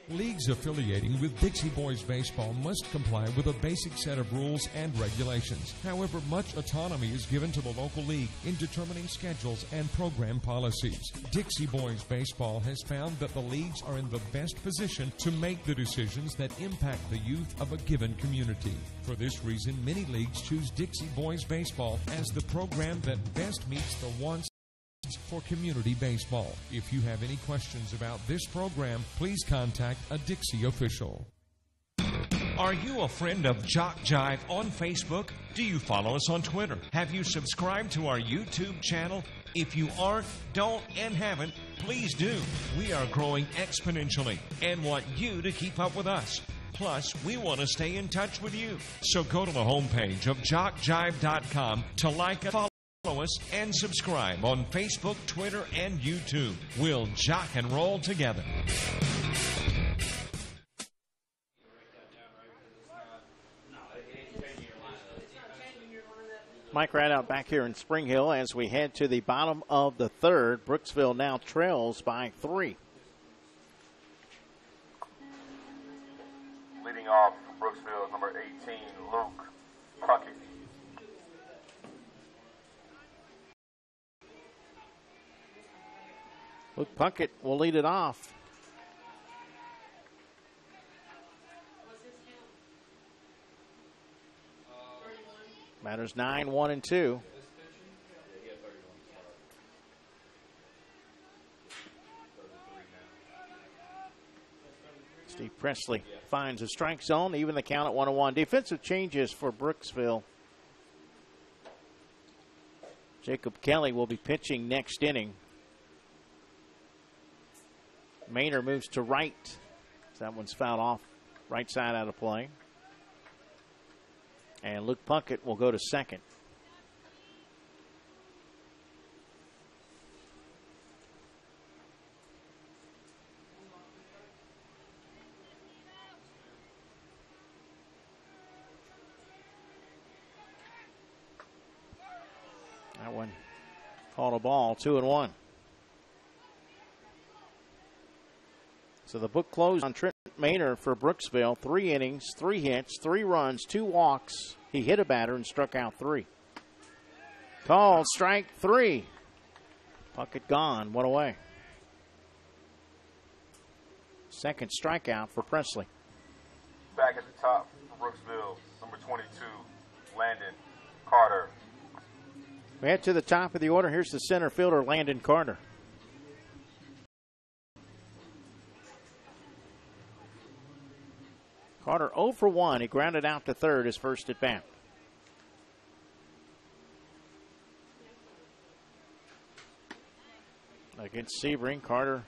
Leagues affiliating with Dixie Boys Baseball must comply with a basic set of rules and regulations. However, much autonomy is given to the local league in determining schedules and program policies. Dixie Boys Baseball has found that the leagues are in the best position to make the decisions that impact the youth of a given community. For this reason, many leagues choose Dixie Boys Baseball as the program that best meets the wants for community baseball. If you have any questions about this program, please contact a Dixie official. Are you a friend of JockJive on Facebook? Do you follow us on Twitter? Have you subscribed to our YouTube channel? If you aren't, don't, and haven't, please do. We are growing exponentially and want you to keep up with us. Plus, we want to stay in touch with you. So go to the homepage of JockJive.com to like and follow us and subscribe on Facebook, Twitter, and YouTube. We'll jock and roll together. Mike Rideout back here in Spring Hill as we head to the bottom of the 3rd. Brooksville now trails by 3. Leading off for Brooksville is number 18, Luke Puckett. Luke Puckett will lead it off. Matters 9, 1, and 2. Steve Presley finds a strike zone, even the count at 1-1. Defensive changes for Brooksville. Jacob Kelly will be pitching next inning. Maynard moves to right. That one's fouled off. Right side out of play. And Luke Puckett will go to second. That one called a ball, 2-1. So the book closed on Trent Maynard for Brooksville. 3 innings, 3 hits, 3 runs, 2 walks. He hit a batter and struck out 3. Called strike 3. Puckett gone, 1 away. Second strikeout for Presley. Back at the top for Brooksville, number 22, Landon Carter. We head to the top of the order. Here's the center fielder, Landon Carter. Carter 0 for 1. He grounded out to third his first at bat. Against Sebring, Carter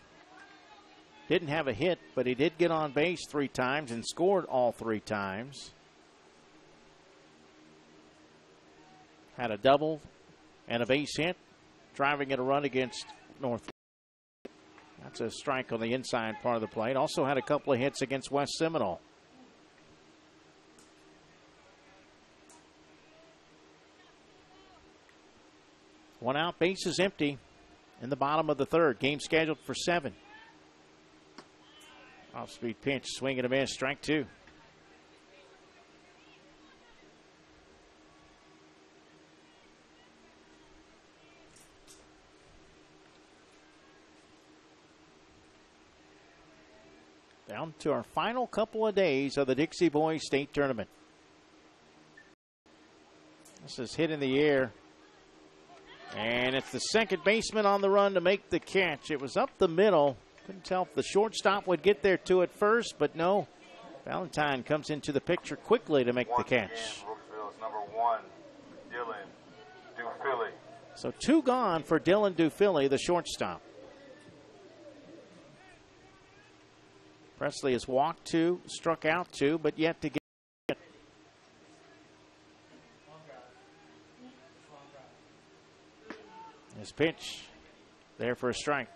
didn't have a hit, but he did get on base 3 times and scored all 3 times. Had a double and a base hit, driving in a run against North. That's a strike on the inside part of the plate. Also had a couple of hits against West Seminole. One out, bases empty in the bottom of the third. Game scheduled for 7. Off-speed pitch, swing and a miss, strike 2. Down to our final couple of days of the Dixie Boys State Tournament. This is hit in the air. And it's the second baseman on the run to make the catch. It was up the middle. Couldn't tell if the shortstop would get there to it first, but no. Valentine comes into the picture quickly to make the catch. Brooksville's number 1, Dylan Dufilly. So 2 gone for Dylan Dufilly, the shortstop. Presley has walked 2, struck out 2, but yet to get. His pitch there for a strike.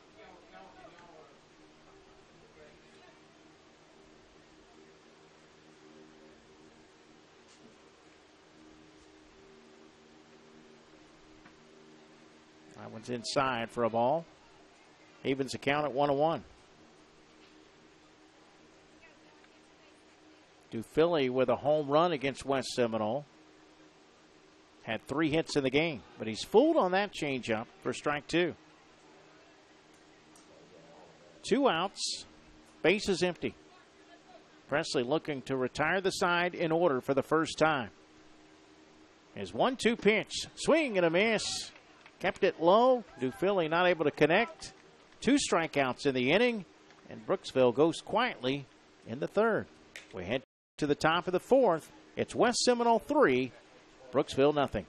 That one's inside for a ball. Evens the count at 1-1. Dufilly with a home run against West Seminole. Had 3 hits in the game, but he's fooled on that changeup for strike 2. 2 outs, bases empty. Presley looking to retire the side in order for the first time. His 1-2 pitch, swing and a miss. Kept it low. Dufilly not able to connect. 2 strikeouts in the inning, and Brooksville goes quietly in the third. We head to the top of the 4th. It's West Seminole 3. Brooksville nothing.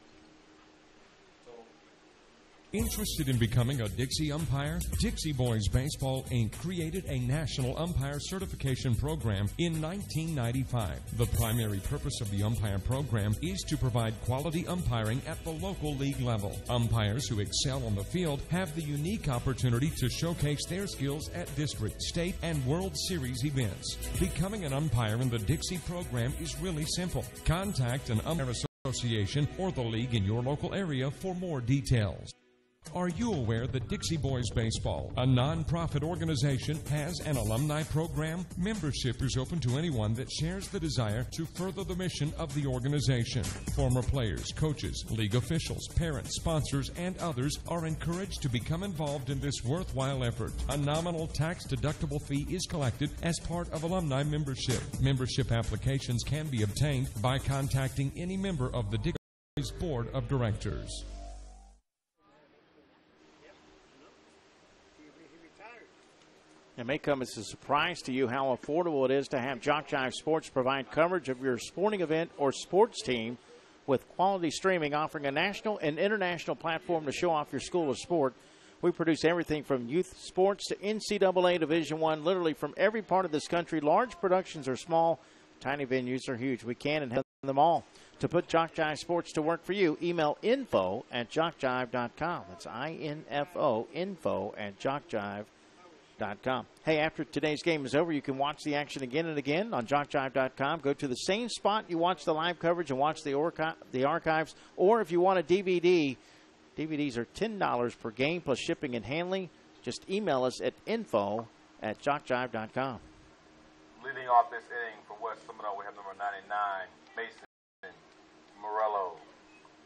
Interested in becoming a Dixie umpire? Dixie Boys Baseball, Inc. created a national umpire certification program in 1995. The primary purpose of the umpire program is to provide quality umpiring at the local league level. Umpires who excel on the field have the unique opportunity to showcase their skills at district, state, and World Series events. Becoming an umpire in the Dixie program is really simple. Contact an umpire association or the league in your local area for more details. Are you aware that Dixie Boys Baseball, a non-profit organization, has an alumni program? Membership is open to anyone that shares the desire to further the mission of the organization. Former players, coaches, league officials, parents, sponsors, and others are encouraged to become involved in this worthwhile effort. A nominal tax-deductible fee is collected as part of alumni membership. Membership applications can be obtained by contacting any member of the Dixie Boys Board of Directors. It may come as a surprise to you how affordable it is to have JockJive Sports provide coverage of your sporting event or sports team with quality streaming, offering a national and international platform to show off your school or sport. We produce everything from youth sports to NCAA Division I, literally from every part of this country. Large productions are small, tiny venues are huge. We can and have them all. To put JockJive Sports to work for you, email info@jockjive.com. That's info, info@jockjive.com. Hey, after today's game is over, you can watch the action again and again on JockJive.com. Go to the same spot you watch the live coverage and watch the archives. Or if you want a DVD, DVDs are $10 per game plus shipping and handling. Just email us at info@jockjive.com. Leading off this inning for West Seminole, we have number 99, Mason Morello.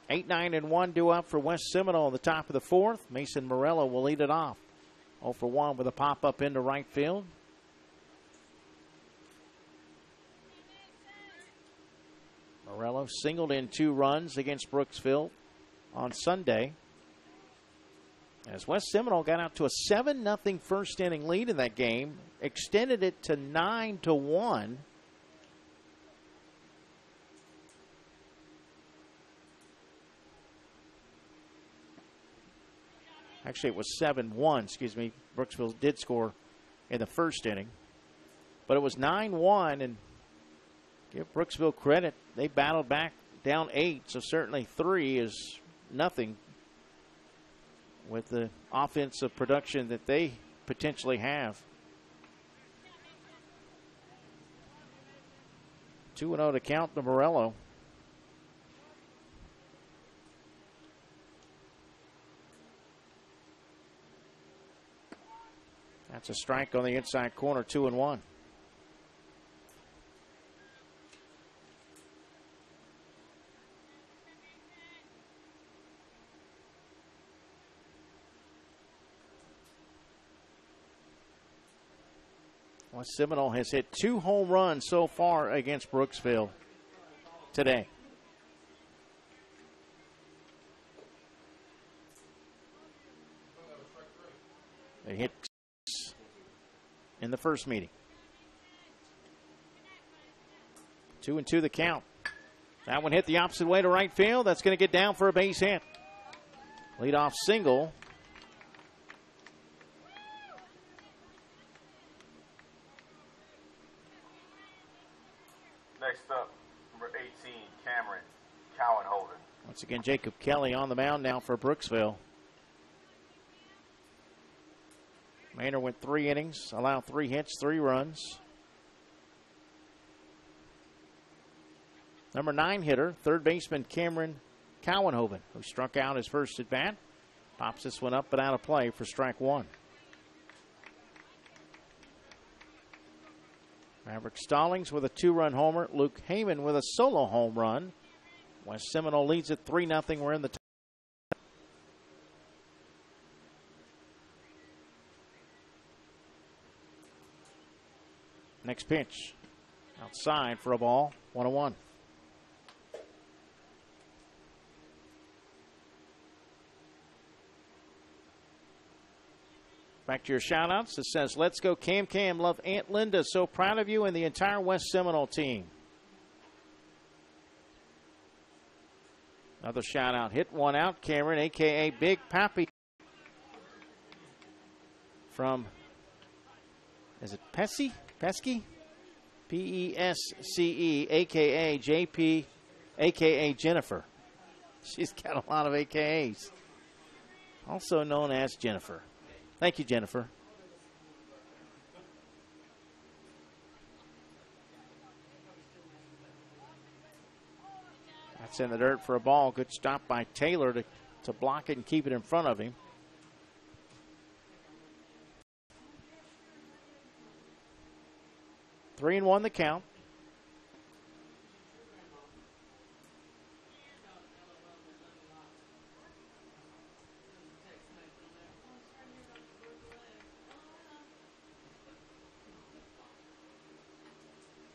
8, 9, and 1 due up for West Seminole in the top of the 4th. Mason Morello will lead it off. 0 for 1 with a pop-up into right field. Morello singled in 2 runs against Brooksville on Sunday. As West Seminole got out to a 7-0 first inning lead in that game, extended it to 9-1. Actually, it was 7-1, excuse me. Brooksville did score in the first inning. But it was 9-1, and give Brooksville credit. They battled back down 8, so certainly 3 is nothing with the offensive production that they potentially have. 2-0 to count to Morello. That's a strike on the inside corner, 2-1. Well, Seminole has hit 2 home runs so far against Brooksville today. They hit in the first meeting. 2-2 the count. That one hit the opposite way to right field. That's going to get down for a base hit. Leadoff single. Next up, number 18, Cameron Cowanhoven. Once again, Jacob Kelly on the mound now for Brooksville. Maynard went 3 innings, allowed 3 hits, 3 runs. Number 9 hitter, third baseman Cameron Cowanhoven, who struck out his first at bat. Pops this one up but out of play for strike 1. Maverick Stallings with a 2-run homer. Luke Heyman with a solo home run. West Seminole leads it 3-0. We're in the top. Next pitch. Outside for a ball. 1-1. Back to your shout-outs. It says, let's go Cam Cam. Love Aunt Linda. So proud of you and the entire West Seminole team. Another shout-out. Hit one out. Cameron, a.k.a. Big Pappy. From, is it Pesce? Pesce? P-E-S-C-E, a.k.a. J.P., a.k.a. Jennifer. She's got a lot of a.k.a.s. Also known as Jennifer. Thank you, Jennifer. That's in the dirt for a ball. Good stop by Taylor to block it and keep it in front of him. Three and 1 the count.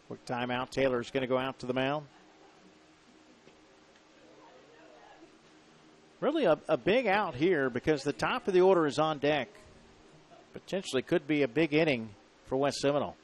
Quick timeout. Taylor's going to go out to the mound. Really a big out here because the top of the order is on deck. Potentially could be a big inning for West Seminole.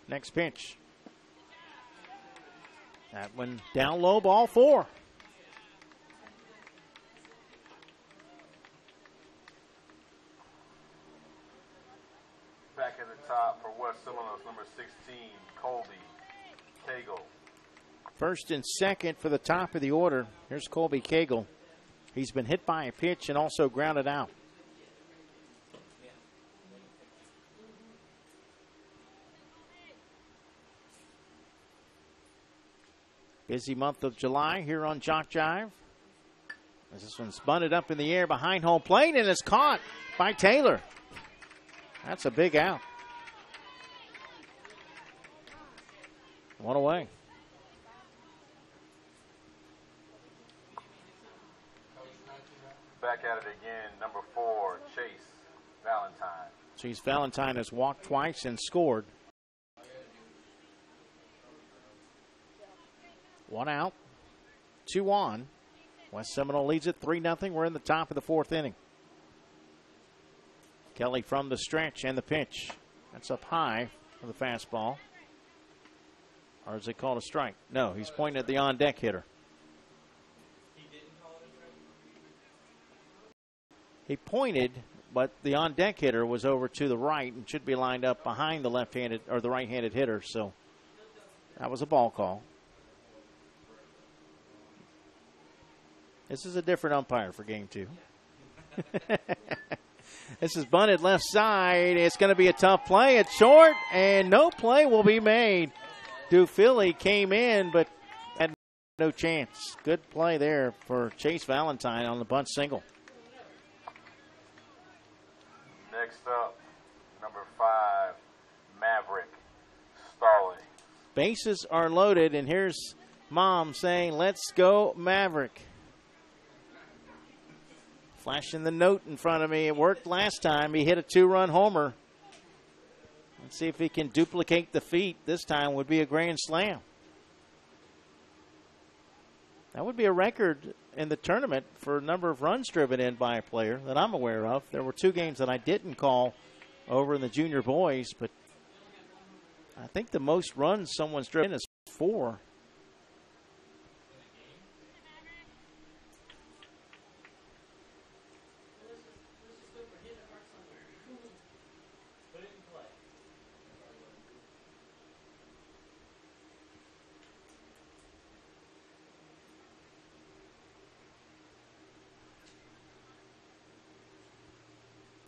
Next pitch. That one down low, ball 4. Back at the top for West Seminole, number 16, Colby Cagle. First and second for the top of the order. Here's Colby Cagle. He's been hit by a pitch and also grounded out. Busy month of July here on JockJive. As this one's bunted up in the air behind home plate and is caught by Taylor. That's a big out. One away. Back at it again, number 4, Chase Valentine. Chase Valentine has walked twice and scored. 1 out, 2 on. West Seminole leads it 3-0. We're in the top of the 4th inning. Kelly from the stretch and the pitch. That's up high for the fastball. Or is it called a strike? No, he's pointing at the on-deck hitter. He pointed, but the on-deck hitter was over to the right and should be lined up behind the left-handed or the right-handed hitter. So that was a ball call. This is a different umpire for game 2. This is bunted left side. It's going to be a tough play. It's short, and no play will be made. Dufilli came in, but had no chance. Good play there for Chase Valentine on the bunt single. Next up, number 5, Maverick Stalling. Bases are loaded, and here's Mom saying, "Let's go, Maverick." Flashing the note in front of me. It worked last time. He hit a 2-run homer. Let's see if he can duplicate the feat. This time would be a grand slam. That would be a record in the tournament for a number of runs driven in by a player that I'm aware of. There were 2 games that I didn't call over in the junior boys, but I think the most runs someone's driven is 4.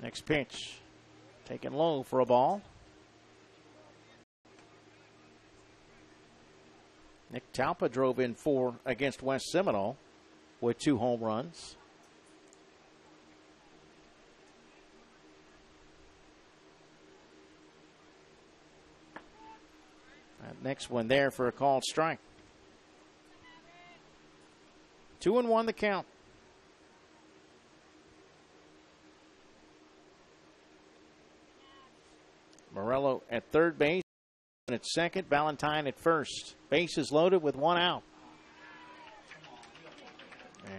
Next pitch, taken low for a ball. Nick Talpa drove in 4 against West Seminole with 2 home runs. That next one there for a called strike. 2-1 the count. Morello at third base, and at second, Valentine at first. Bases loaded with 1 out.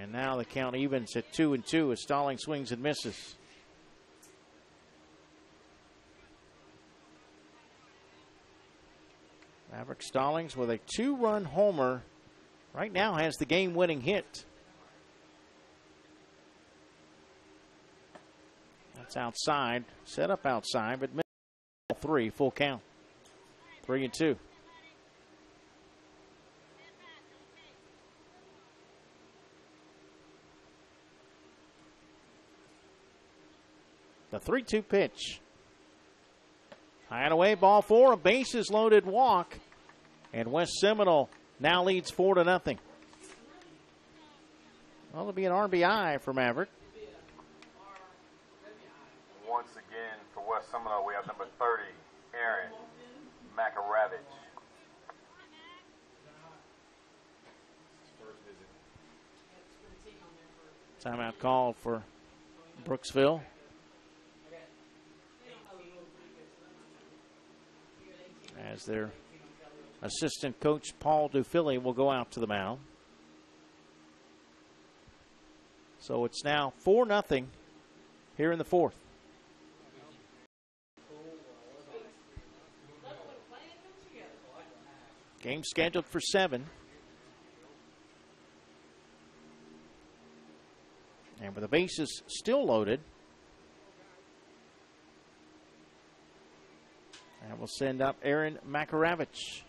And now the count evens at 2-2 as Stalling swings and misses. Maverick Stallings with a 2-run homer right now has the game-winning hit. That's outside, set up outside, but 3, full count. 3-2. The 3-2 pitch. High and away, ball 4, a bases loaded walk. And West Seminole now leads 4-0. Well, it'll be an RBI for Maverick. Once again, for West Seminole, we have number 30, Aaron Makaravich. Timeout called for Brooksville. As their assistant coach, Paul Dufilli, will go out to the mound. So it's now 4-0 here in the 4th. Game scheduled for 7. And with the bases still loaded, that will send up Aaron Makaravich.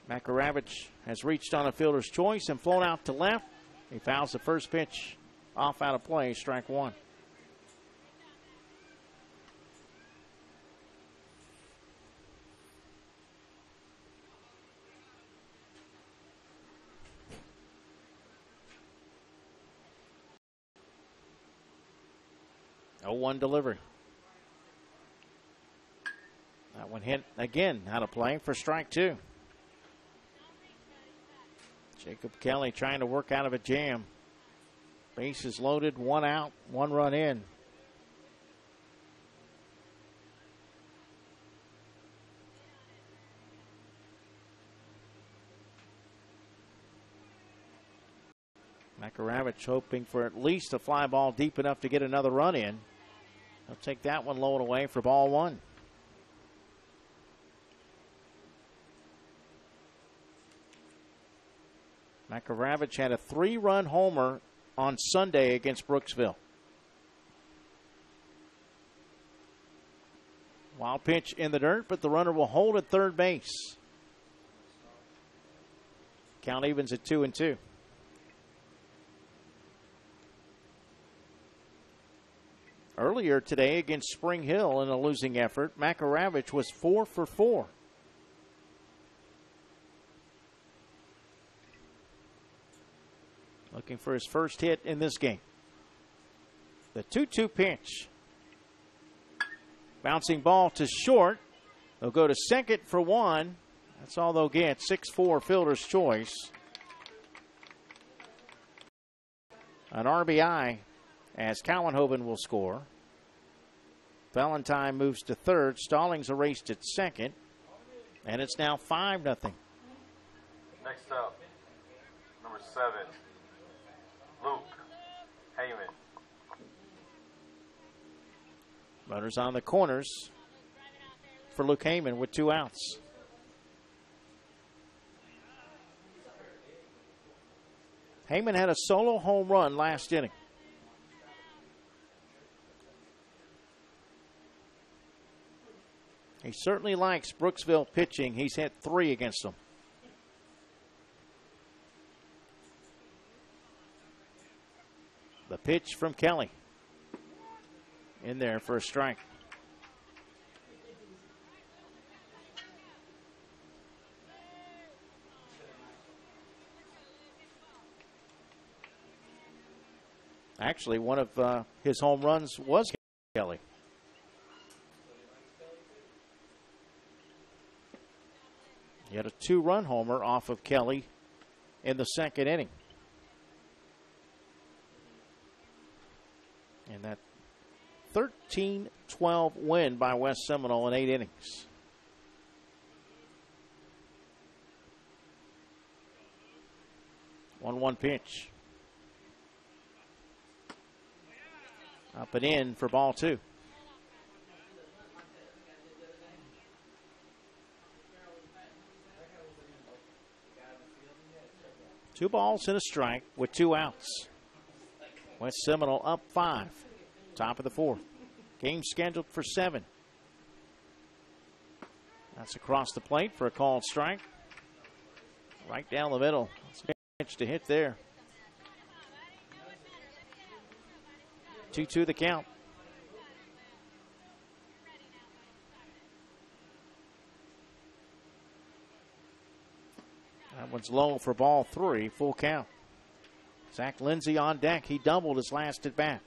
Makaravich has reached on a fielder's choice and flown out to left. He fouls the first pitch off out of play, strike 1. Oh, 1 delivery. That one hit again out of play for strike two. Jacob Kelly trying to work out of a jam. Bases loaded, one out, one run in. Makaravich hoping for at least a fly ball deep enough to get another run in. He'll take that one low and away for ball one. Makaravich had a 3-run homer on Sunday against Brooksville. Wild pitch in the dirt, but the runner will hold at third base. Count evens at 2-2. Earlier today against Spring Hill in a losing effort, Makaravich was 4 for 4. Looking for his first hit in this game. The 2-2 pitch. Bouncing ball to short. They'll go to second for one. That's all they'll get. 6-4 fielder's choice. An RBI as Cowenhoven will score. Valentine moves to third. Stallings erased at second. And it's now 5-0. Next up, number 7, Luke Heyman. Runners on the corners for Luke Heyman with 2 outs. Heyman had a solo home run last inning. He certainly likes Brooksville pitching. He's hit 3 against them. The pitch from Kelly. In there for a strike. Actually, one of his home runs was Kelly. He had a 2-run homer off of Kelly in the second inning. And that 13-12 win by West Seminole in 8 innings. One pitch. Up and in for ball 2. Two balls and a strike with 2 outs. West Seminole up 5. Top of the 4th. Game scheduled for 7. That's across the plate for a called strike. Right down the middle. That's a pitch to hit there. 2-2 the count. That one's low for ball 3, full count. Zach Lindsay on deck. He doubled his last at bat.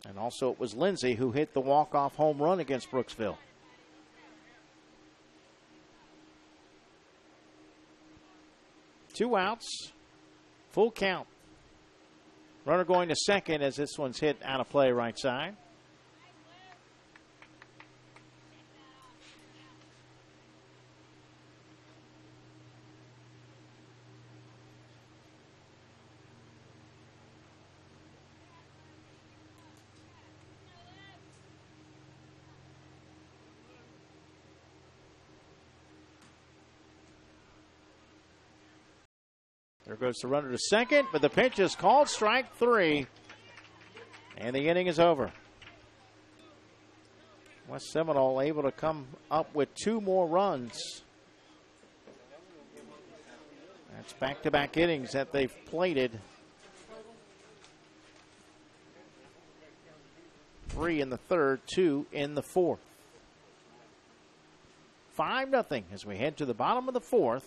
And also it was Lindsay who hit the walk-off home run against Brooksville. Two outs, full count. Runner going to second as this one's hit out of play right side. There goes the runner to second, but the pitch is called strike 3, and the inning is over. West Seminole able to come up with 2 more runs. That's back-to-back innings that they've plated. 3 in the 3rd, 2 in the 4th. 5-0 as we head to the bottom of the 4th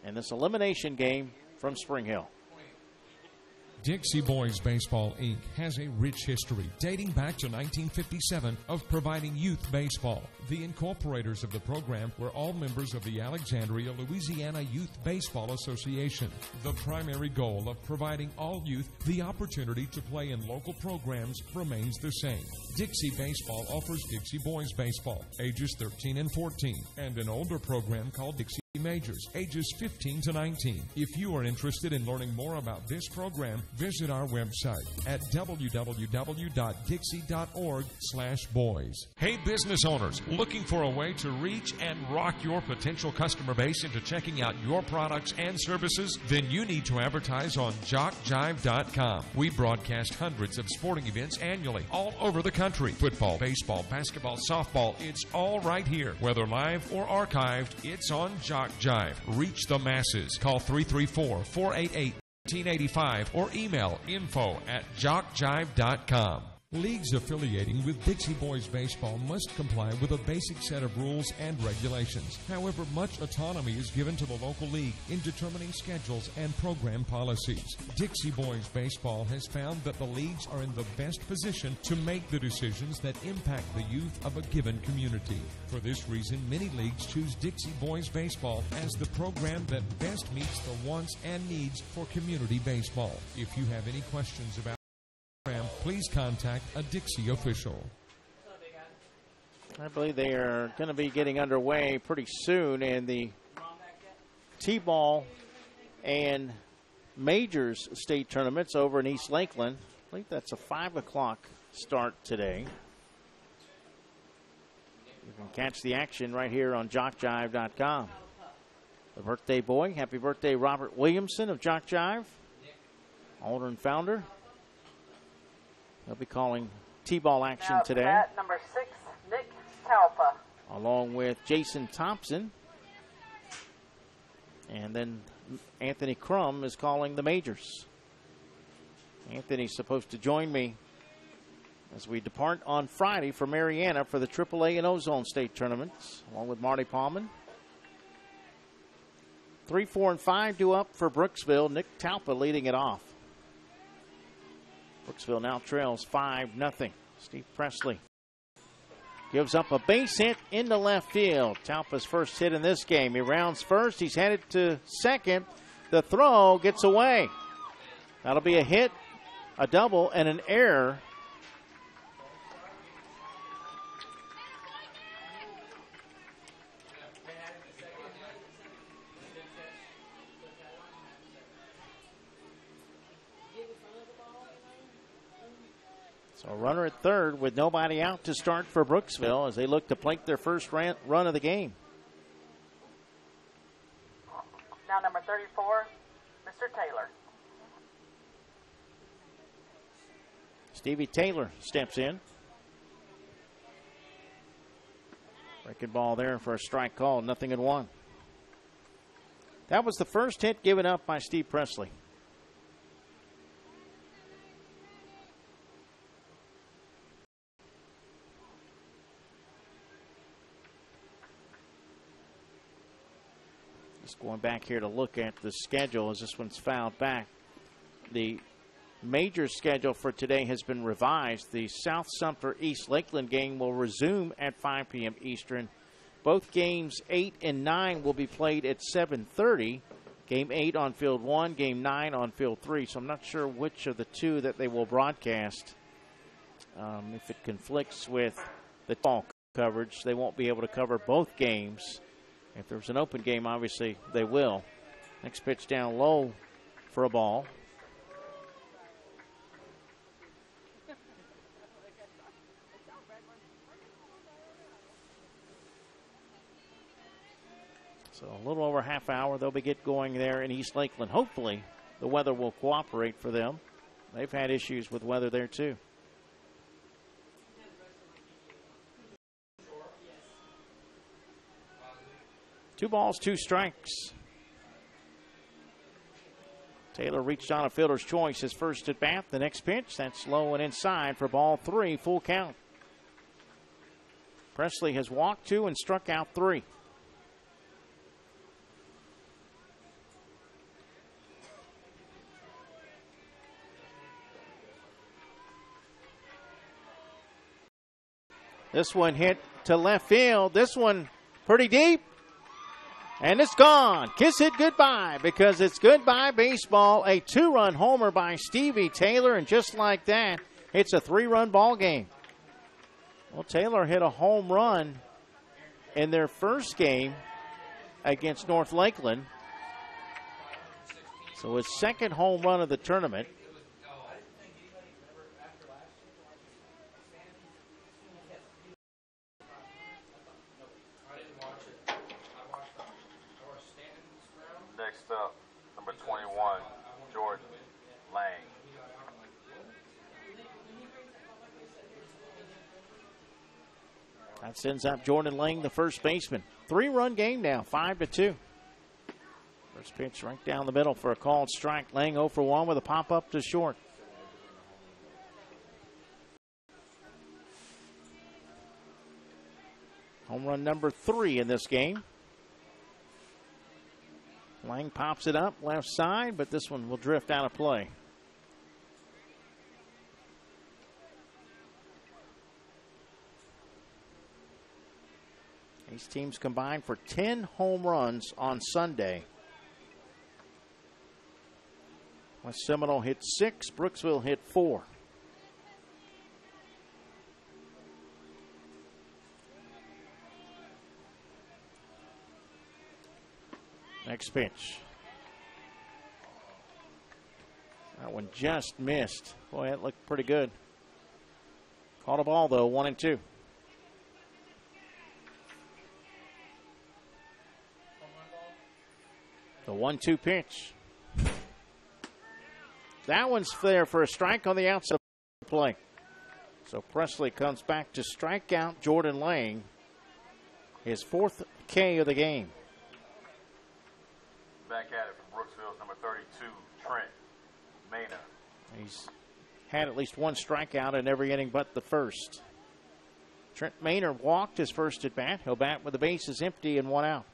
in this elimination game from Spring Hill. Dixie Boys Baseball, Inc. has a rich history dating back to 1957 of providing youth baseball. The incorporators of the program were all members of the Alexandria, Louisiana Youth Baseball Association. The primary goal of providing all youth the opportunity to play in local programs remains the same. Dixie Baseball offers Dixie Boys Baseball, ages 13 and 14, and an older program called Dixie Majors, ages 15 to 19. If you are interested in learning more about this program, visit our website at www.dixie.org/boys. Hey, business owners, looking for a way to reach and rock your potential customer base into checking out your products and services? Then you need to advertise on JockJive.com. We broadcast hundreds of sporting events annually all over the country. Football, baseball, basketball, softball, it's all right here. Whether live or archived, it's on JockJive. Reach the masses. Call 334-488-1885 or email info@jockjive.com. Leagues affiliating with Dixie Boys Baseball must comply with a basic set of rules and regulations. However, much autonomy is given to the local league in determining schedules and program policies. Dixie Boys Baseball has found that the leagues are in the best position to make the decisions that impact the youth of a given community. For this reason, many leagues choose Dixie Boys Baseball as the program that best meets the wants and needs for community baseball. If you have any questions about please contact a Dixie official. I believe they are going to be getting underway pretty soon in the T-ball and majors state tournaments over in East Lakeland. I believe that's a 5 o'clock start today. You can catch the action right here on JockJive.com. The birthday boy, happy birthday, Robert Williamson of JockJive, owner and founder. They'll be calling T-ball action today. At number 6, Nick Talpa. Along with Jason Thompson. And then Anthony Crum is calling the majors. Anthony's supposed to join me as we depart on Friday for Mariana for the AAA and Ozone State tournaments, along with Marty Palman. 3, 4, and 5 due up for Brooksville. Nick Talpa leading it off. Brooksville now trails 5-0. Steve Presley gives up a base hit into left field. Talpa's first hit in this game. He rounds first. He's headed to second. The throw gets away. That'll be a hit, a double, and an error. So a runner at third with nobody out to start for Brooksville as they look to plate their first run of the game. Now number 34, Mr. Taylor. Stevie Taylor steps in. Breaking ball there for a strike call, 0-1. That was the first hit given up by Steve Presley. Just going back here to look at the schedule as this one's fouled back. The major schedule for today has been revised. The South Sumter East Lakeland game will resume at 5 p.m. Eastern. Both games 8 and 9 will be played at 7:30. Game 8 on field 1, game 9 on field 3. So I'm not sure which of the two that they will broadcast. If it conflicts with the ball coverage, they won't be able to cover both games. If there's an open game, obviously they will. Next pitch down low for a ball. So a little over a half hour, they'll be get going there in East Lakeland. Hopefully the weather will cooperate for them. They've had issues with weather there too. Two balls, two strikes. Taylor reached on a fielder's choice his first at bat. The next pitch, that's low and inside for ball 3, full count. Presley has walked 2 and struck out 3. This one hit to left field. This one pretty deep. And it's gone. Kiss it goodbye, because it's goodbye baseball. A 2-run homer by Stevie Taylor, and just like that, it's a 3-run ball game. Well, Taylor hit a home run in their first game against North Lakeland. So his second home run of the tournament. Next up, number 21, Jordan Lang. That sends up Jordan Lang, the first baseman. 3-run game now, 5-2. First pitch right down the middle for a called strike. Lang 0 for 1 with a pop-up to short. Home run number 3 in this game. Lang pops it up left side, but this one will drift out of play. These teams combined for 10 home runs on Sunday. West Seminole hit 6, Brooksville hit 4. Next pitch. That one just missed. Boy, that looked pretty good. Caught a ball, though, 1-2. The 1-2 pitch. That one's there for a strike on the outside of the play. So Presley comes back to strike out Jordan Lang, his 4th K of the game. Back at it from Brooksville's number 32, Trent Maynard. He's had at least one strikeout in every inning but the first. Trent Maynard walked his first at bat. He'll bat with the bases empty and 1 out.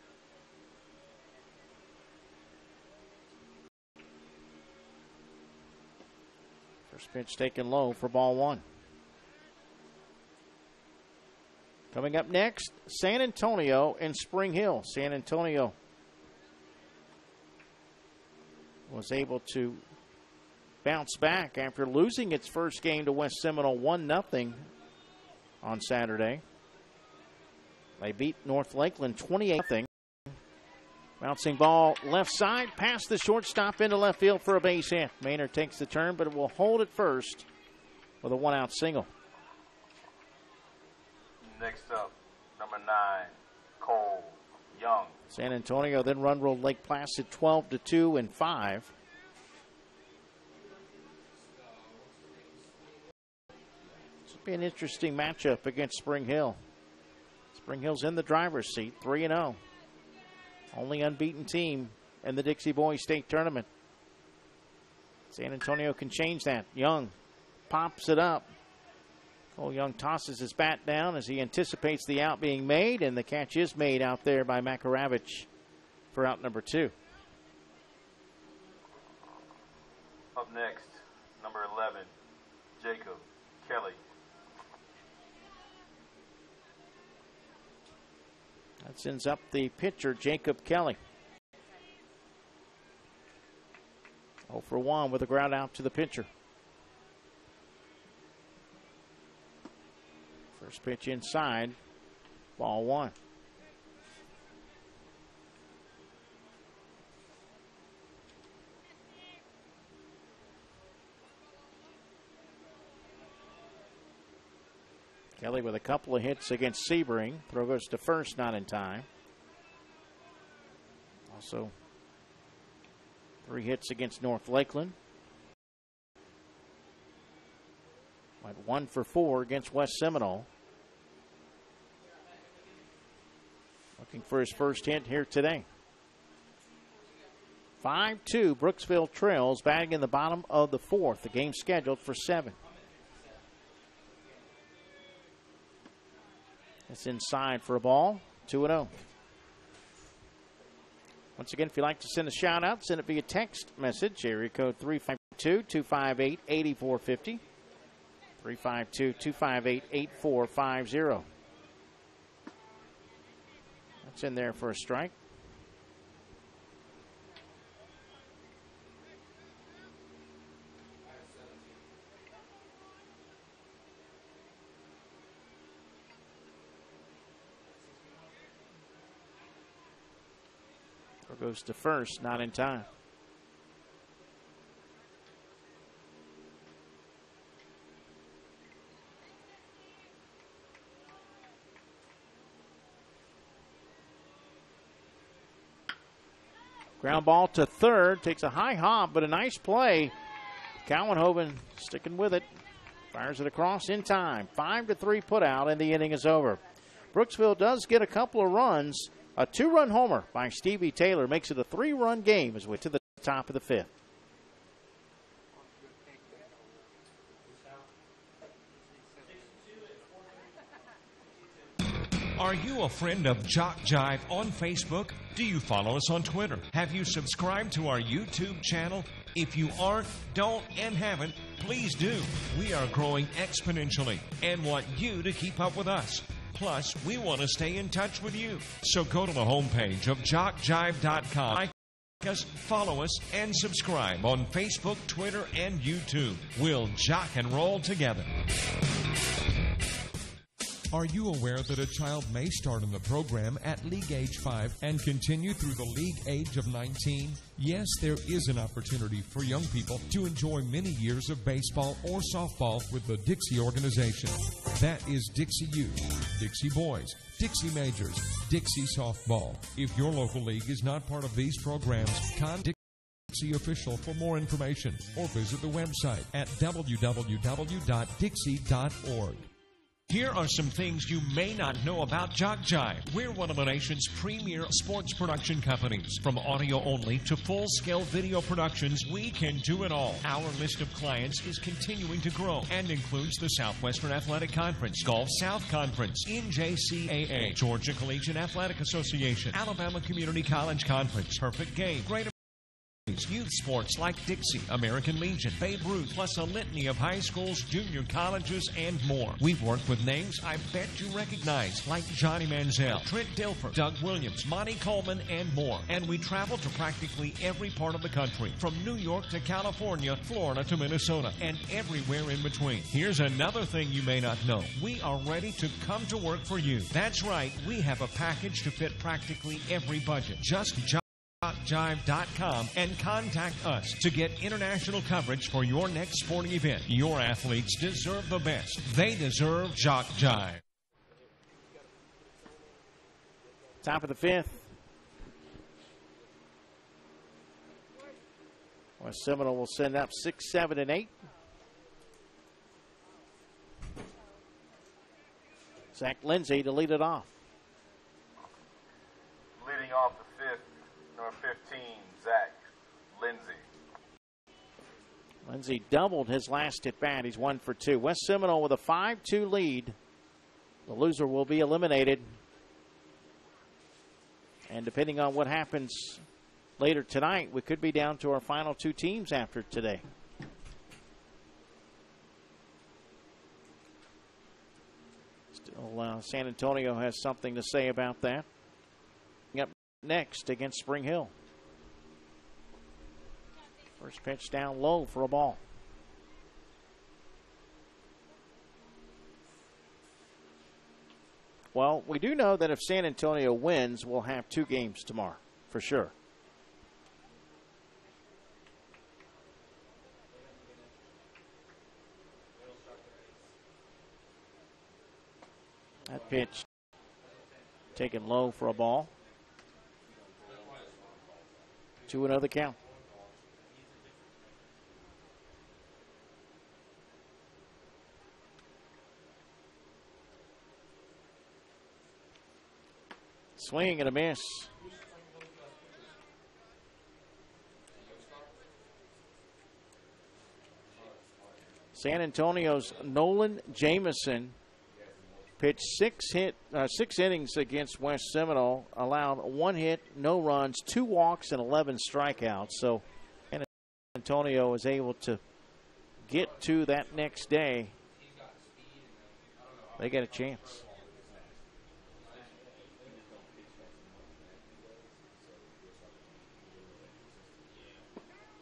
First pitch taken low for ball 1. Coming up next, San Antonio and Spring Hill. San Antonio was able to bounce back after losing its first game to West Seminole 1-0 on Saturday. They beat North Lakeland 28-0. Bouncing ball left side, past the shortstop into left field for a base hit. Maynard takes the turn, but it will hold at first with a 1-out single. Next up, number 9, Cole Young. San Antonio then run ruled Lake Placid 12-2 in 5. This will be an interesting matchup against Spring Hill. Spring Hill's in the driver's seat, 3-0. Only unbeaten team in the Dixie Boys State Tournament. San Antonio can change that. Young pops it up. Cole Young tosses his bat down as he anticipates the out being made, and the catch is made out there by Makaravich for out number 2. Up next, number 11, Jacob Kelly. That sends up the pitcher, Jacob Kelly. 0 for 1 with a ground out to the pitcher. First pitch inside, ball 1. Kelly with a couple of hits against Sebring. Throw goes to first, not in time. Also, 3 hits against North Lakeland. Went 1 for 4 against West Seminole. Looking for his first hit here today. 5-2, Brooksville trails, batting in the bottom of the 4th. The game scheduled for 7. It's inside for a ball, 2-0. Once again, if you'd like to send a shout-out, send it via text message, area code 352-258-8450. 352-258-8450. That's in there for a strike. Goes to first, not in time. Ground ball to third, takes a high hop, but a nice play. Cowenhoven sticking with it, fires it across in time. 5-3 put out, and the inning is over. Brooksville does get a couple of runs. A 2-run homer by Stevie Taylor makes it a 3-run game as we're to the top of the fifth. Are you a friend of JockJive on Facebook? Do you follow us on Twitter? Have you subscribed to our YouTube channel? If you aren't, don't, and haven't, please do. We are growing exponentially and want you to keep up with us. Plus, we want to stay in touch with you. So go to the homepage of JockJive.com. Like us, follow us, and subscribe on Facebook, Twitter, and YouTube. We'll jock and roll together. Are you aware that a child may start in the program at league age 5 and continue through the league age of 19? Yes, there is an opportunity for young people to enjoy many years of baseball or softball with the Dixie organization. That is Dixie Youth, Dixie Boys, Dixie Majors, Dixie Softball. If your local league is not part of these programs, contact Dixie Official for more information or visit the website at www.dixie.org. Here are some things you may not know about JockJive. We're one of the nation's premier sports production companies. From audio only to full-scale video productions, we can do it all. Our list of clients is continuing to grow and includes the Southwestern Athletic Conference, Gulf South Conference, NJCAA, Georgia Collegiate Athletic Association, Alabama Community College Conference, Perfect Game, Greater youth sports like Dixie, American Legion, Babe Ruth, plus a litany of high schools, junior colleges, and more. We've worked with names I bet you recognize, like Johnny Manziel, Trent Dilfer, Doug Williams, Monty Coleman, and more. And we travel to practically every part of the country, from New York to California, Florida to Minnesota, and everywhere in between. Here's another thing you may not know. We are ready to come to work for you. That's right, we have a package to fit practically every budget. Just JockJive.com and contact us to get international coverage for your next sporting event. Your athletes deserve the best. They deserve JockJive. Top of the fifth. West Seminole will send up 6, 7, and 8. Zach Lindsay to lead it off. Leading off the fifth, number 15, Zach Lindsay. Lindsay doubled his last at bat. He's 1 for 2. West Seminole with a 5-2 lead. The loser will be eliminated. And depending on what happens later tonight, we could be down to our final 2 teams after today. Still, San Antonio has something to say about that. Up next against Spring Hill. First pitch down low for a ball. Well, we do know that if San Antonio wins, we'll have 2 games tomorrow, for sure. That pitch taken low for a ball. 2-0 the count. Swing and a miss. San Antonio's Nolan Jamison pitched 6 innings against West Seminole, allowed 1 hit, no runs, 2 walks, and 11 strikeouts. So San Antonio is able to get to that next day they get a chance.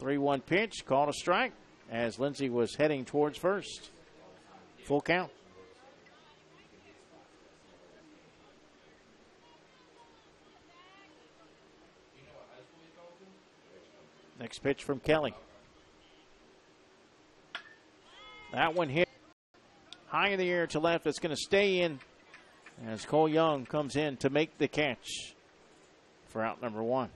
3-1 pitch, called a strike as Lindsey was heading towards first. Full count. Next pitch from Kelly. That one hit high in the air to left. It's going to stay in as Cole Young comes in to make the catch for out number 1.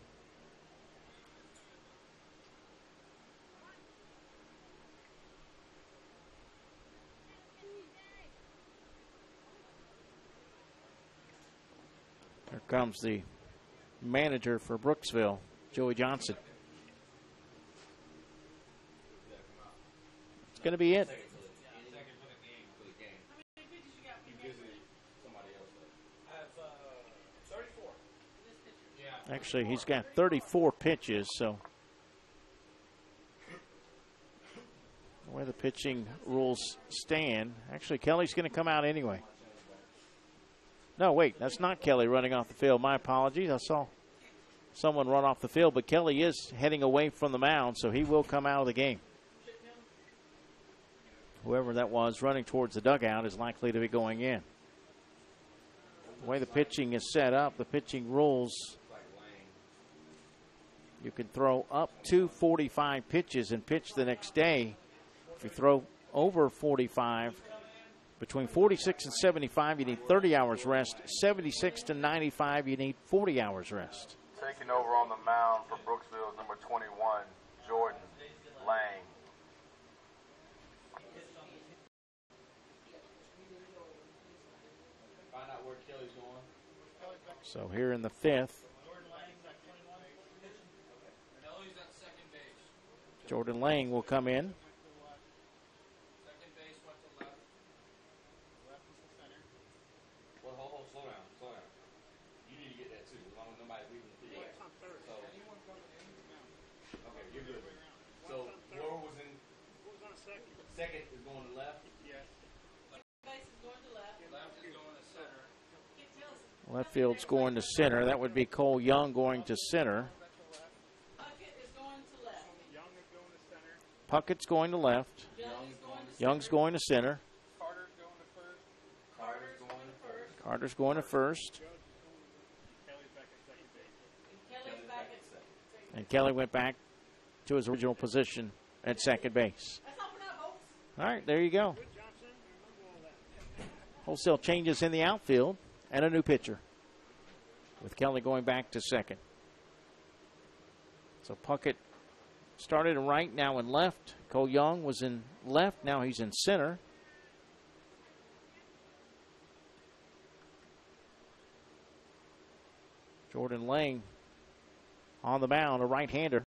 Here comes the manager for Brooksville, Joey Johnson. It's going to be it. Actually, he's got 34 pitches, so the way the pitching rules stand, actually, Kelly's going to come out anyway. No, wait, that's not Kelly running off the field. My apologies. I saw someone run off the field, but Kelly is heading away from the mound, so he will come out of the game. Whoever that was running towards the dugout is likely to be going in. The way the pitching is set up, the pitching rules, you can throw up to 45 pitches and pitch the next day. If you throw over 45, between 46 and 75, you need 30 hours rest. 76 to 95, you need 40 hours rest. Taking over on the mound for Brooksville, number 21, Jordan Lang. Find out where Kelly's going. So here in the 5th, Jordan Lang will come in. Second base went to left. Left is the center. Well, hold, slow down. You need to get that too, as long as nobody's leaving the field. Yeah, it's on third. So, anyone coming in? Okay, you're good. So, whoever was in. Who was on second? Second is going to left? Yes. Base is going to left. Left is going to center. Left field's going to center. That would be Cole Young going to center. Puckett's going to left. Young's going to center. Carter's going to first. And Kelly went back to his original position at second base. All right, there you go. Wholesale changes in the outfield and a new pitcher, with Kelly going back to second. So Puckett started in right, now in left. Cole Young was in left, now he's in center. Jordan Lang on the mound, a right-hander.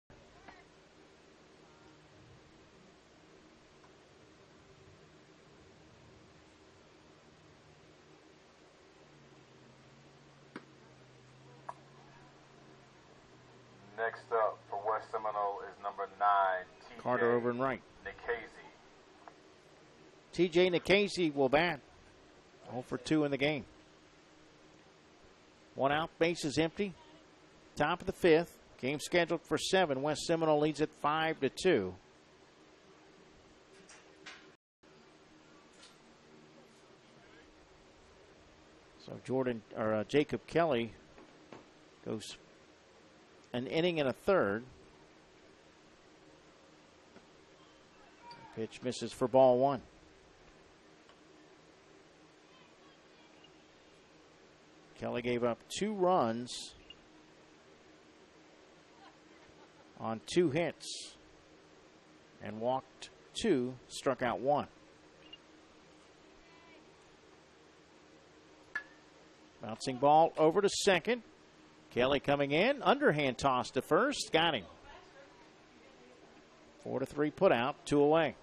Next up for West Seminole is number 9, TJ Carter over and right. Nikhazy. TJ Nikhazy will bat. 0 for 2 in the game. 1 out, base is empty. Top of the 5th. Game scheduled for 7. West Seminole leads it 5-2. So Jacob Kelly goes an inning and a third. Pitch misses for ball 1. Kelly gave up 2 runs on 2 hits and walked 2, struck out 1. Bouncing ball over to second. Kelly coming in, underhand toss to first, got him. 4-3 put out, 2 away.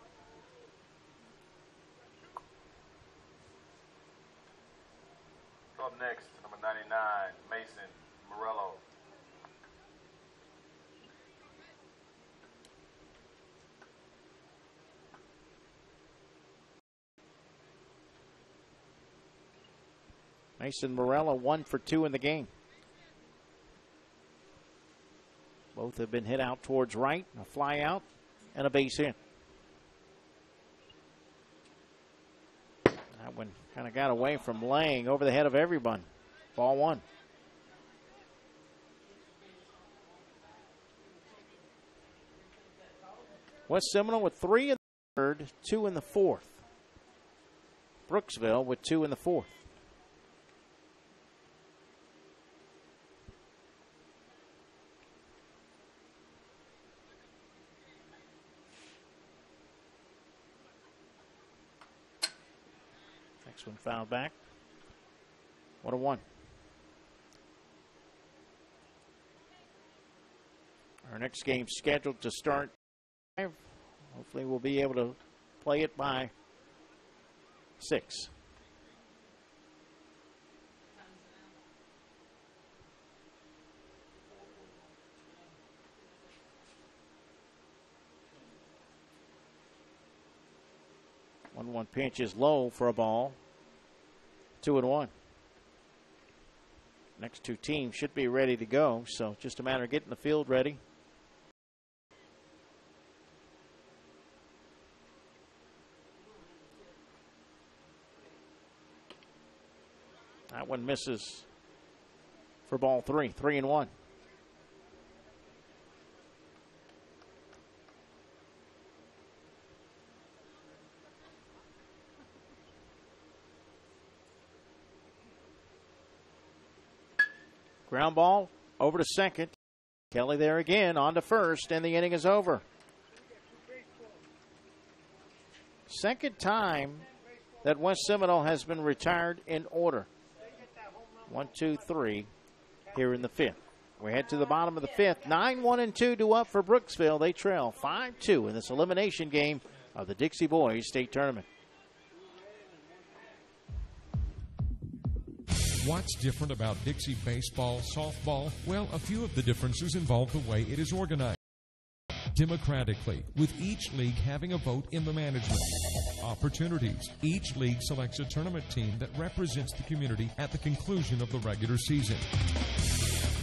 Up next, number 99, Mason Morello. Mason Morella 1 for 2 in the game. Both have been hit out towards right, a fly out, and a base hit. That one kind of got away from Lang over the head of everyone. Ball 1. West Seminole with 3 in the third, 2 in the fourth. Brooksville with 2 in the fourth. Next one fouled back. 1-1. Our next game scheduled to start. Hopefully we'll be able to play it by 6. One pitch is low for a ball. 2-1. Next two teams should be ready to go, so just a matter of getting the field ready. That one misses for ball 3. 3-1. Ground ball over to second. Kelly there again, on to first, and the inning is over. Second time that West Seminole has been retired in order. 1, 2, 3 here in the fifth. We head to the bottom of the fifth. 9-1-2 to up for Brooksville. They trail 5-2 in this elimination game of the Dixie Boys State Tournament. What's different about Dixie baseball, softball? Well, a few of the differences involve the way it is organized. Democratically, with each league having a vote in the management. Opportunities. Each league selects a tournament team that represents the community at the conclusion of the regular season.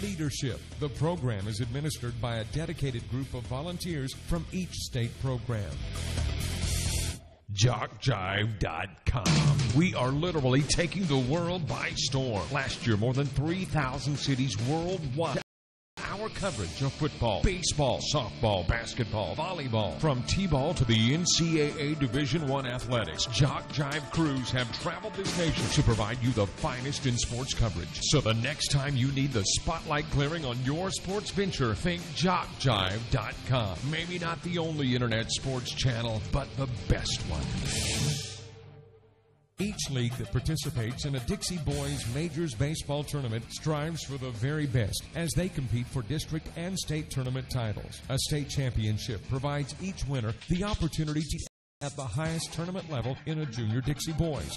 Leadership. The program is administered by a dedicated group of volunteers from each state program. JockJive.com. We are literally taking the world by storm. Last year, more than 3,000 cities worldwide. Our coverage of football, baseball, softball, basketball, volleyball, from T-ball to the NCAA Division I athletics, JockJive crews have traveled this nation to provide you the finest in sports coverage. So the next time you need the spotlight clearing on your sports venture, think JockJive.com. Maybe not the only internet sports channel, but the best one. Each league that participates in a Dixie Boys Majors baseball tournament strives for the very best as they compete for district and state tournament titles. A state championship provides each winner the opportunity to at the highest tournament level in a Junior Dixie Boys,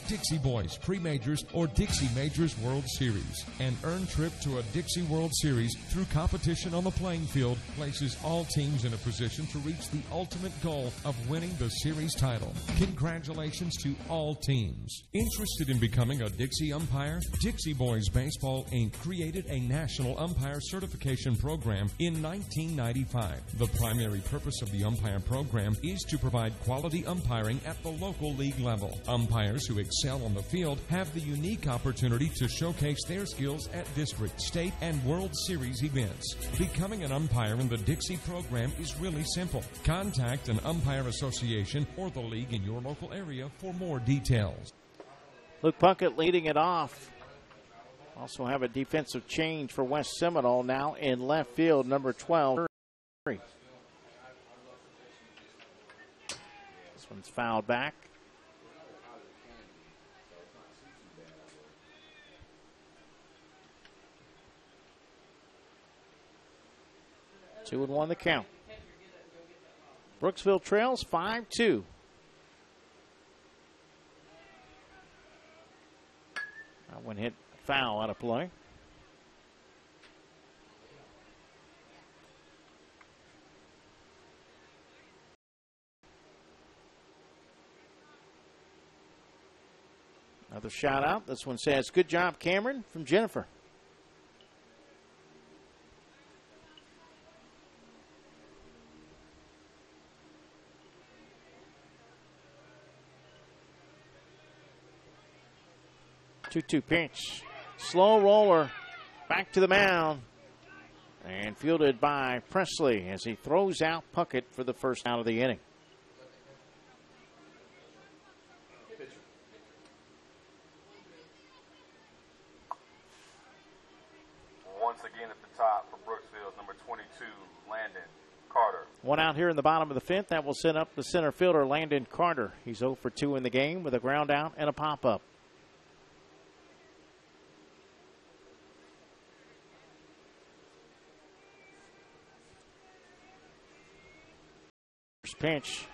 Pre-Majors, or Dixie Majors World Series. An earned trip to a Dixie World Series through competition on the playing field places all teams in a position to reach the ultimate goal of winning the series title. Congratulations to all teams. Interested in becoming a Dixie umpire? Dixie Boys Baseball, Inc. created a national umpire certification program in 1995. The primary purpose of the umpire program is to provide quality umpiring at the local league level. Umpires who excel on the field have the unique opportunity to showcase their skills at district, state, and World Series events. Becoming an umpire in the Dixie program is really simple. Contact an umpire association or the league in your local area for more details. Luke Puckett leading it off. Also have a defensive change for West Seminole now in left field, number 12. This one's fouled back. Two and one the count. Brooksville trails 5-2. That one hit foul out of play. Another shout out. This one says, "Good job, Cameron," from Jennifer. Two-two pitch. Slow roller. Back to the mound. And fielded by Presley as he throws out Puckett for the first out of the inning. Once again at the top for Brooksville, number 22, Landon Carter. One out here in the bottom of the fifth. That will send up the center fielder, Landon Carter. He's 0 for 2 in the game with a ground out and a pop-up. Pitch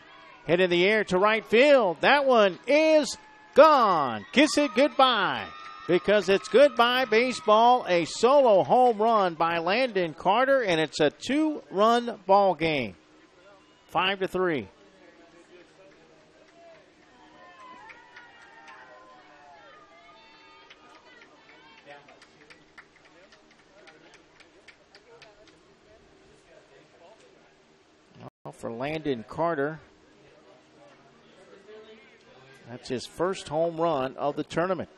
hit in the air to right field. That one is gone. Kiss it goodbye, because it's goodbye baseball. A solo home run by Landon Carter, and it's a 2-run ball game. 5-3. For Landon Carter, that's his first home run of the tournament.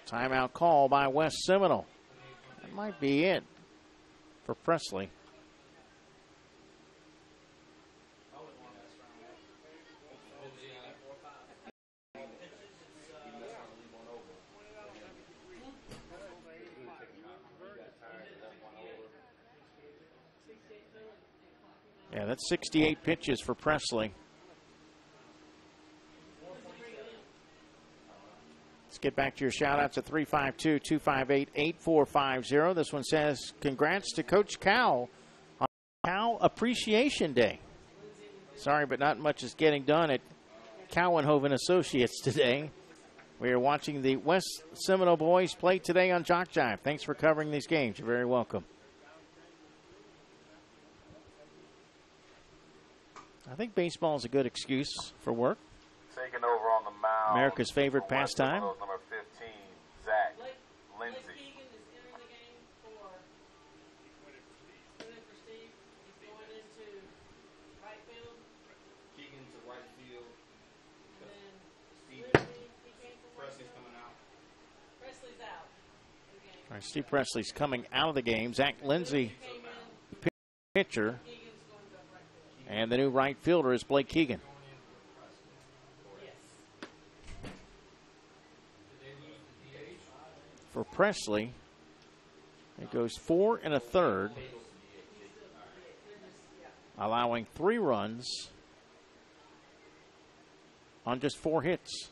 Timeout call by West Seminole. That might be it for Presley. Yeah, that's 68 pitches for Presley. Let's get back to your shout-outs at 352-258-8450. This one says, "Congrats to Coach Cowell on Cow Appreciation Day." Sorry, but not much is getting done at Cowenhoven Associates today. We are watching the West Seminole boys play today on JockJive. Thanks for covering these games. You're very welcome. I think baseball is a good excuse for work. Taking over on the mound. America's favorite pastime. Number 15, Zach Lindsay. Keegan is entering the game for Steve. He's going into right field. Keegan to right field. And then Steve Presley's coming out. Presley's out of the game. All right, Steve Presley's coming out of the game. Zach Lindsay, pitcher. And the new right fielder is Blake Keegan. For Presley, it goes 4 1/3, allowing 3 runs on just 4 hits.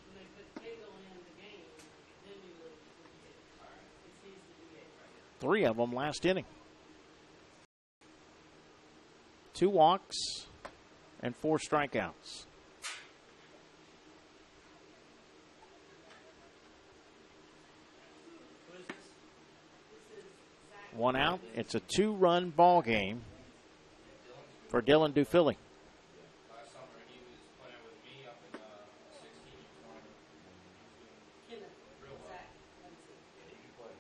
3 of them last inning. 2 walks and 4 strikeouts. One out. It's a 2-run ball game for Dylan Dufilly. Last summer, he was playing with me up in 16. Real well. And he can play.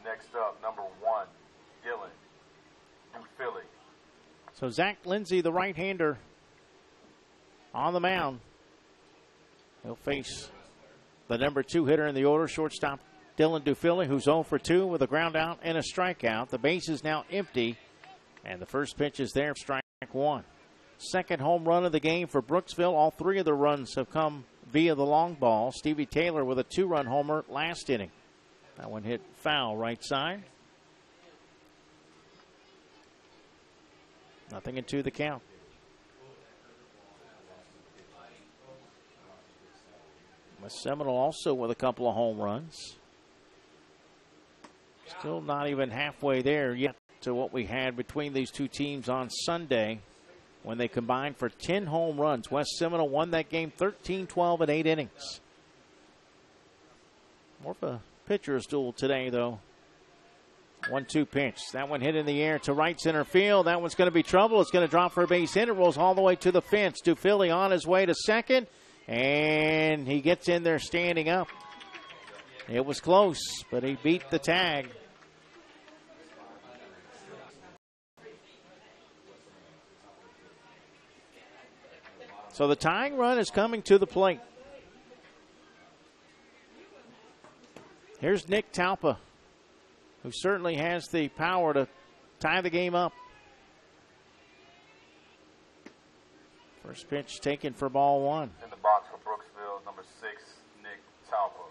Next up, number 1, Dylan Dufilly. So Zach Lindsay, the right-hander, on the mound. He'll face the number 2 hitter in the order, shortstop Dylan Dufilly, who's 0 for 2 with a ground out and a strikeout. The base is now empty, and the first pitch is there, strike 1. Second home run of the game for Brooksville. All 3 of the runs have come via the long ball. Stevie Taylor with a 2-run homer last inning. That one hit foul right side. 0-2 the count. West Seminole also with a couple of home runs. Still not even halfway there yet to what we had between these two teams on Sunday when they combined for 10 home runs. West Seminole won that game 13-12 in 8 innings. More of a pitcher's duel today, though. 1-2 pitch. That one hit in the air to right center field. That one's going to be trouble. It's going to drop for a base hit. It rolls all the way to the fence. Dufilli on his way to second, and he gets in there standing up. It was close, but he beat the tag. So the tying run is coming to the plate. Here's Nick Talpa, who certainly has the power to tie the game up. First pitch taken for ball one. In the box for Brooksville, number 6, Nick Talpa.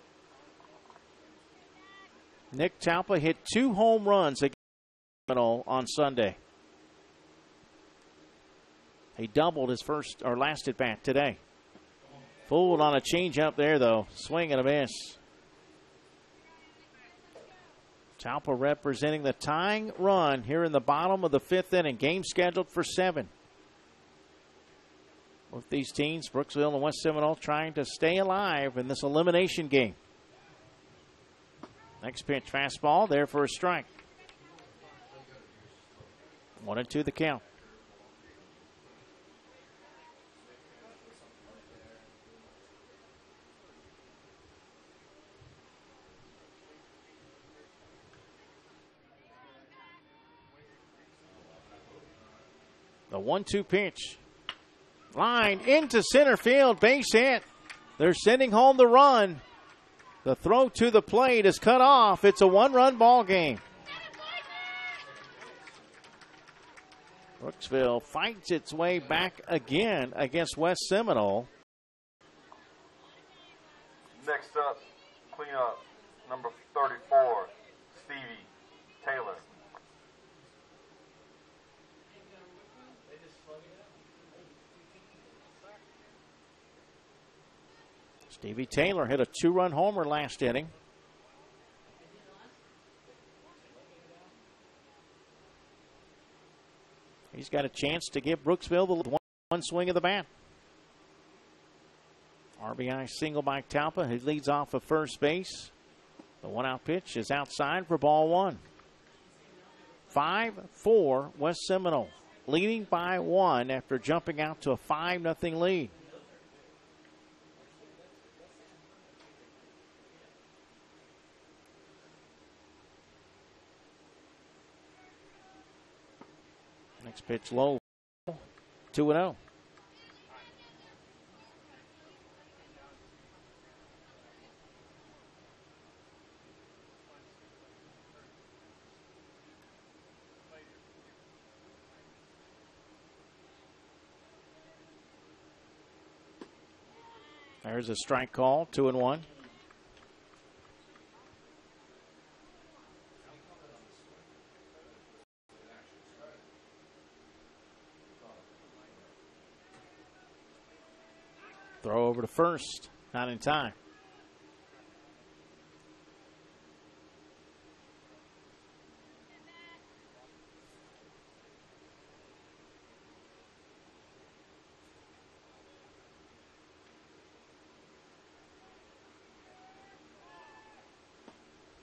Nick Talpa hit 2 home runs against Seminole on Sunday. He doubled his first or last at bat today. Fooled on a changeup there, though. Swing and a miss. Talpa representing the tying run here in the bottom of the 5th inning. Game scheduled for 7. Both these teams, Brooksville and West Seminole, trying to stay alive in this elimination game. Next pitch, fastball, there for a strike. 1-2 the count. The 1-2 pitch. Line into center field. Base hit. They're sending home the run. The throw to the plate is cut off. It's a 1-run ball game. Brooksville fights its way back again against West Seminole. Next up, cleanup, number 34, Stevie Taylor. Stevie Taylor hit a 2-run homer last inning. He's got a chance to give Brooksville the one swing of the bat. RBI single by Talpa. He leads off of first base. The 1-out pitch is outside for ball one. 5-4 West Seminole, leading by 1 after jumping out to a 5-0 lead. Next pitch low, 2-0. There's a strike call, 2-1. Throw over to first, not in time.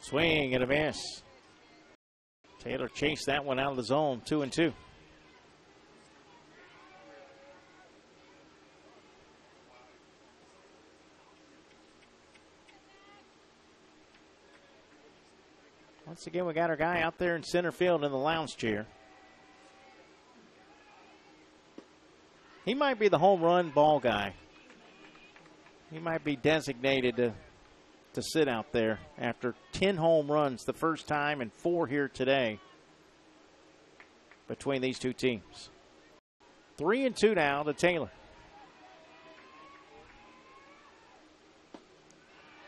Swing and a miss. Taylor chased that one out of the zone, 2-2. Once again, we got our guy out there in center field in the lounge chair. He might be the home run ball guy. He might be designated to sit out there after 10 home runs the first time and 4 here today between these two teams. 3-2 now to Taylor.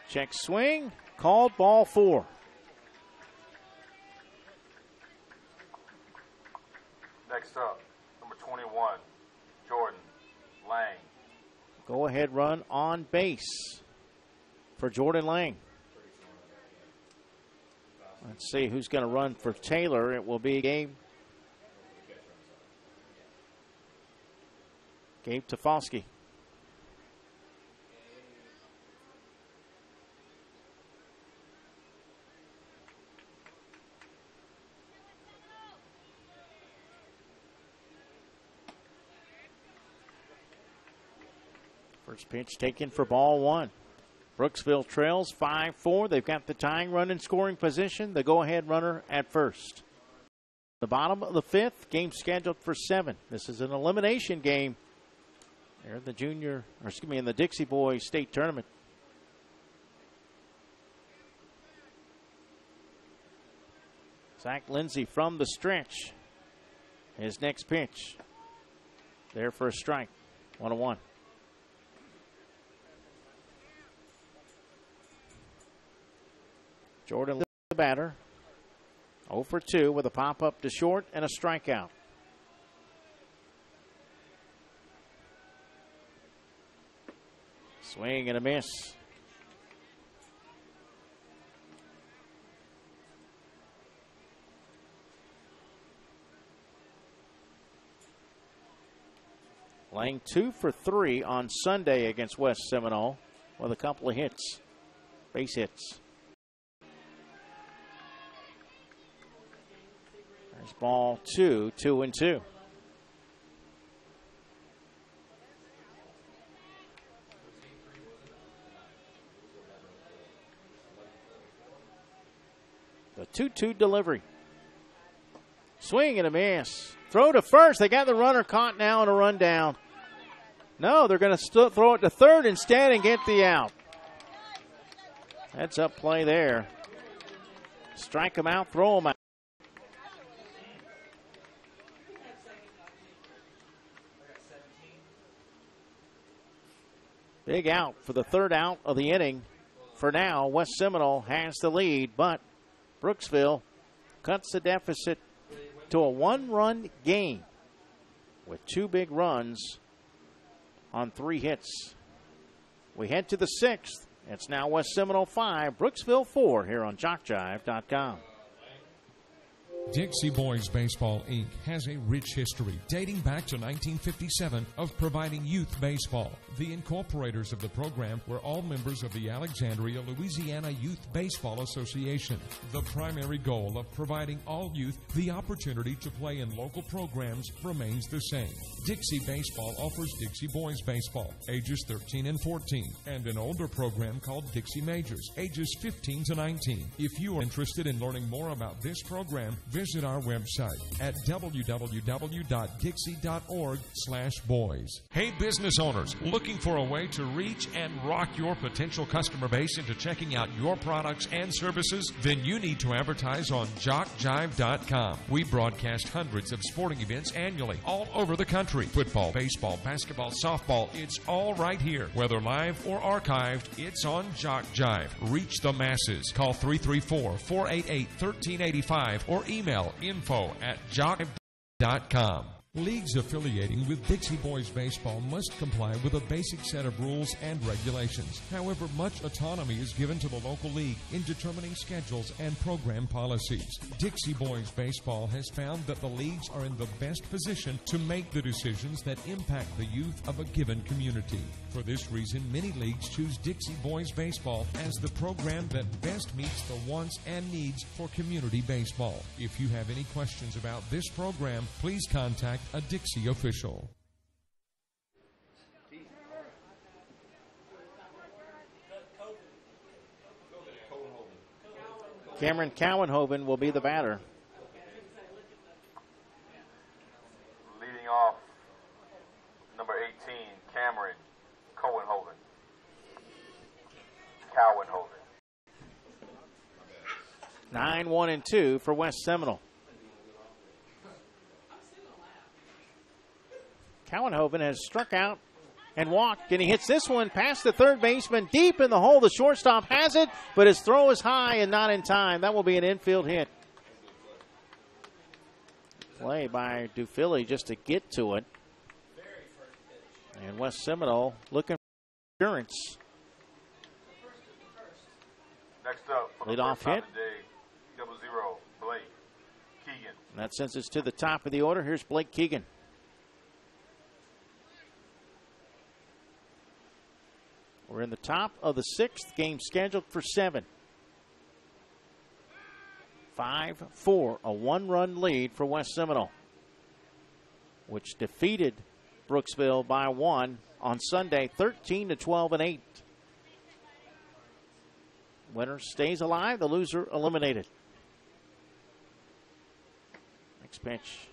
Check swing, called ball 4. Next up, number 21, Jordan Lang. Go ahead run on base for Jordan Lang. Let's see who's going to run for Taylor. It will be Gabe Gabe Tafalski. First pitch taken for ball one. Brooksville trails 5-4. They've got the tying run in scoring position. The go-ahead runner at first. The bottom of the fifth, game scheduled for 7. This is an elimination game. They're in the Dixie Boys State Tournament. Zach Lindsay from the stretch. His next pitch. There for a strike. 1-1. Jordan, the batter, 0 for 2 with a pop-up to short and a strikeout. Swing and a miss. Lang 2 for 3 on Sunday against West Seminole with a couple of hits, base hits. There's ball 2, 2-2. The 2-2 delivery. Swing and a miss. Throw to first. They got the runner caught now and a run down. No, they're going to throw it to third instead and get the out. Heads up play there. Strike them out, throw them out. Big out for the third out of the inning. For now, West Seminole has the lead, but Brooksville cuts the deficit to a 1-run game with 2 big runs on 3 hits. We head to the 6th. It's now West Seminole 5, Brooksville 4 here on JockJive.com. Dixie Boys Baseball, Inc. has a rich history dating back to 1957 of providing youth baseball. The incorporators of the program were all members of the Alexandria, Louisiana Youth Baseball Association. The primary goal of providing all youth the opportunity to play in local programs remains the same. Dixie Baseball offers Dixie Boys Baseball, ages 13 and 14, and an older program called Dixie Majors, ages 15 to 19. If you are interested in learning more about this program, visit our website at www.dixie.org/boys. Hey, business owners, looking for a way to reach and rock your potential customer base into checking out your products and services? Then you need to advertise on JockJive.com. We broadcast hundreds of sporting events annually all over the country. Football, baseball, basketball, softball, it's all right here. Whether live or archived, it's on JockJive. Reach the masses. Call 334-488-1385 or email info@jockjive.com. Leagues affiliating with Dixie Boys Baseball must comply with a basic set of rules and regulations. However, much autonomy is given to the local league in determining schedules and program policies. Dixie Boys Baseball has found that the leagues are in the best position to make the decisions that impact the youth of a given community. For this reason, many leagues choose Dixie Boys Baseball as the program that best meets the wants and needs for community baseball. If you have any questions about this program, please contact a Dixie official. Cameron Cowanhoven will be the batter. Leading off, number 18, Cameron Cowanhoven. 9-1-2 for West Seminole. Cowanhoven has struck out and walked, and he hits this one past the third baseman, deep in the hole. The shortstop has it, but his throw is high and not in time. That will be an infield hit. Play by Dufilli just to get to it. And West Seminole looking for insurance. Next up, for lead the off first time hit. today, 0-0, Blake Keegan. And that sends us to the top of the order. Here's Blake Keegan. We're in the top of the 6th, game scheduled for 7. 5-4, a 1-run lead for West Seminole, which defeated Brooksville by 1 on Sunday, 13-12-8. Winner stays alive, the loser eliminated. Next pitch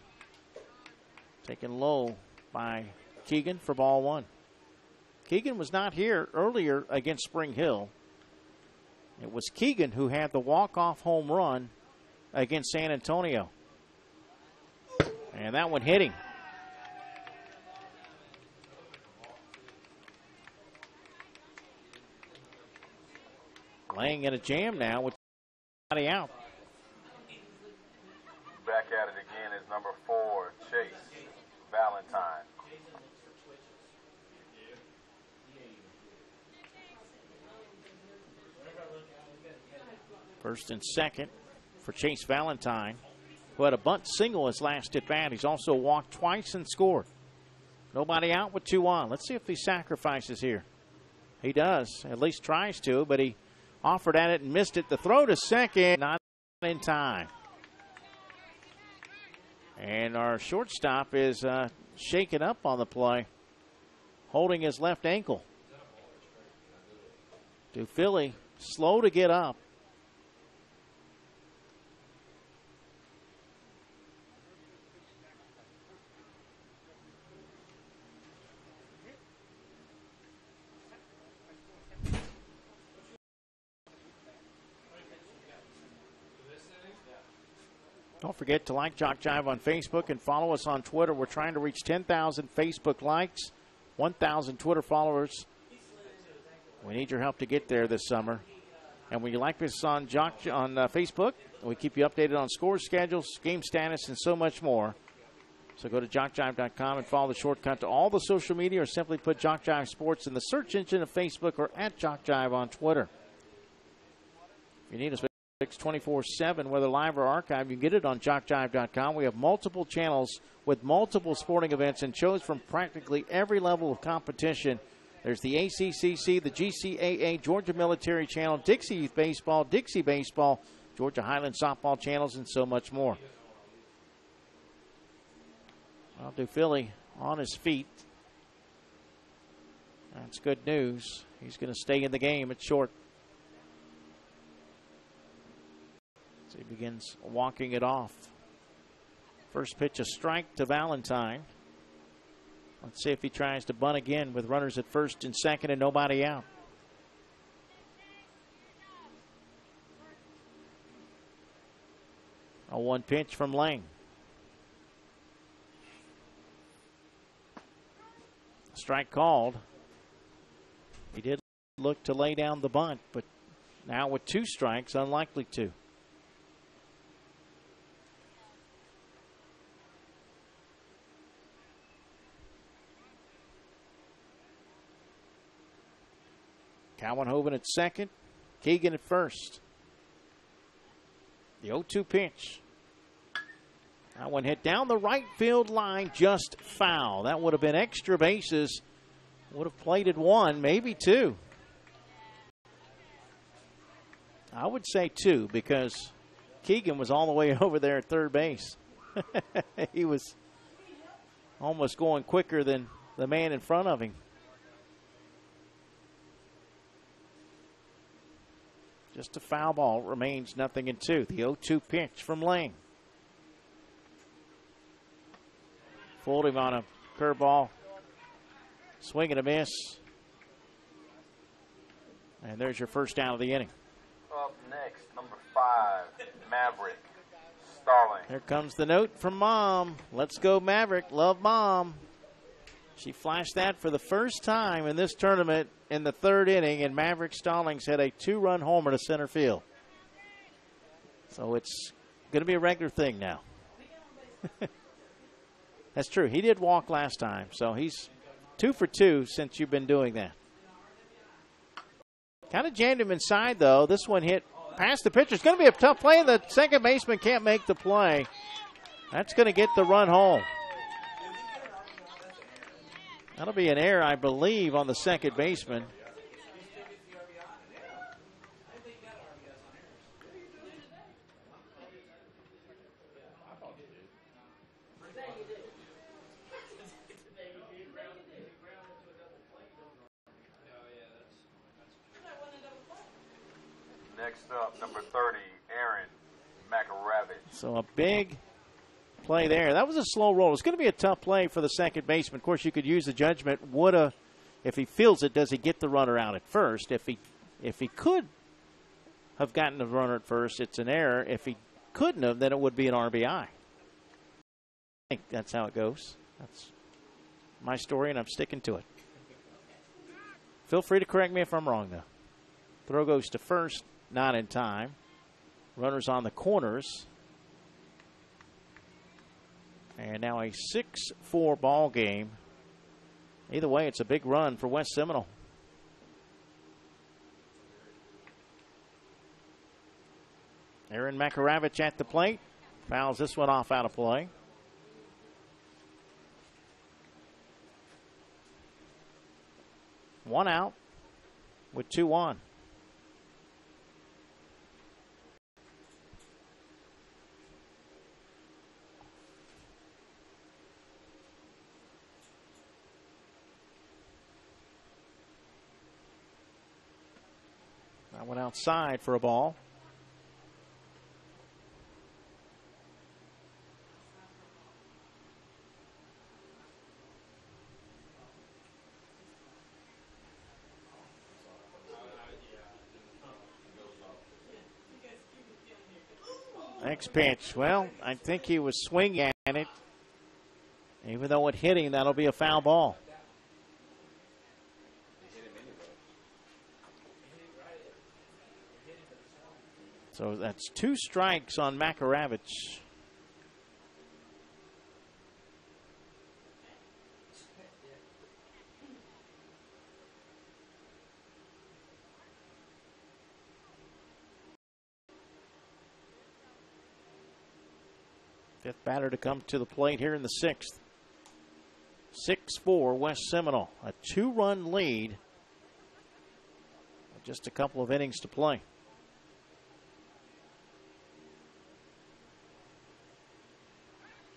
taken low by Keegan for ball 1. Keegan was not here earlier against Spring Hill. It was Keegan who had the walk-off home run against San Antonio. And that one hit him. Laying in a jam now with somebody out. Back at it again is number 4, Chase Valentine. First and second for Chase Valentine, who had a bunt single his last at bat. He's also walked twice and scored. Nobody out with 2 on. Let's see if he sacrifices here. He does, at least tries to, but he offered at it and missed it. The throw to second, not in time. And our shortstop is shaken up on the play, holding his left ankle. Philly slow to get up. Don't forget to like JockJive on Facebook and follow us on Twitter. We're trying to reach 10,000 Facebook likes, 1,000 Twitter followers. We need your help to get there this summer. And when you like us on Facebook, we keep you updated on scores, schedules, game status, and so much more. So go to JockJive.com and follow the shortcut to all the social media, or simply put JockJive Sports in the search engine of Facebook or at JockJive on Twitter. If you need us 24/7, whether live or archive, you can get it on JockJive.com. We have multiple channels with multiple sporting events and shows from practically every level of competition. There's the ACCC, the GCAA, Georgia Military Channel, Dixie Youth Baseball, Dixie Baseball, Georgia Highland Softball channels, and so much more. Well, Philly on his feet. That's good news. He's going to stay in the game at short. So he begins walking it off. First pitch, a strike to Valentine. Let's see if he tries to bunt again with runners at first and second and nobody out. A 1 pitch from Lang. Strike called. He did look to lay down the bunt, but now with 2 strikes, unlikely to. Cowanhoven at second, Keegan at first. The 0-2 pitch. That one hit down the right field line, just foul. That would have been extra bases. Would have plated 1, maybe 2. I would say 2 because Keegan was all the way over there at third base. He was almost going quicker than the man in front of him. Just a foul ball, remains 0-2. The 0-2 pitch from Lang. Fooled him on a curveball. Swing and a miss. And there's your first out of the inning. Up next, number 5, Maverick Starling. Here comes the note from Mom. Let's go Maverick, love Mom. She flashed that for the first time in this tournament in the 3rd inning, and Maverick Stallings had a 2-run homer to center field. So it's going to be a regular thing now. That's true. He did walk last time, so he's 2 for 2 since you've been doing that. Kind of jammed him inside, though. This one hit past the pitcher. It's going to be a tough play, and the second baseman can't make the play. That's going to get the run home. That'll be an error, I believe, on the second baseman. Next up, number 30, Aaron McRavitt. So a big play there. That was a slow roll. It's going to be a tough play for the second baseman. Of course, you could use the judgment. If he feels it, does he get the runner out at first? If he could have gotten the runner at first, it's an error. If he couldn't have, then it would be an RBI. I think that's how it goes. That's my story, and I'm sticking to it. Feel free to correct me if I'm wrong, though. Throw goes to first, not in time. Runners on the corners. And now a 6-4 ball game. Either way, it's a big run for West Seminole. Aaron Makaravich at the plate. Fouls this one off out of play. One out with 2 on. That went outside for a ball. Next pitch. Well, I think he was swinging at it. Even though it hit him, that'll be a foul ball. So that's 2 strikes on Makaravich. Fifth batter to come to the plate here in the 6th. 6-4 West Seminole. A 2-run lead. Just a couple of innings to play.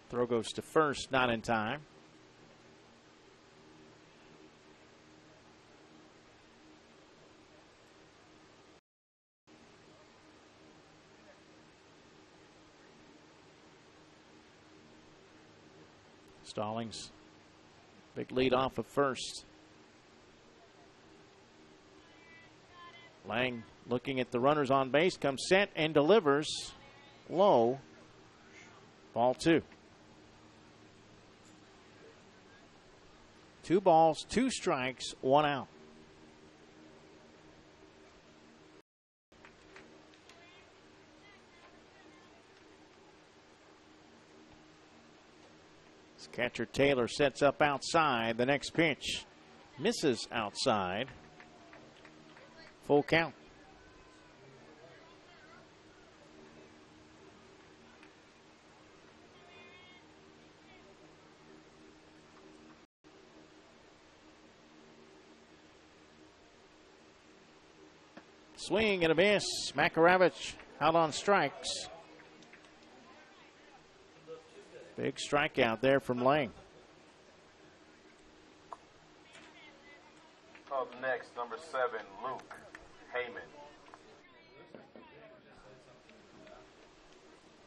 Throw goes to first, not in time. Stallings, big lead off of first. Lang looking at the runners on base, comes set and delivers low. Ball 2. 2 balls, 2 strikes, 1 out. Catcher Taylor sets up outside. The next pitch misses outside. Full count. Swing and a miss. Makaravich out on strikes. Big strikeout there from Lang. Up next, number 7, Luke Heyman.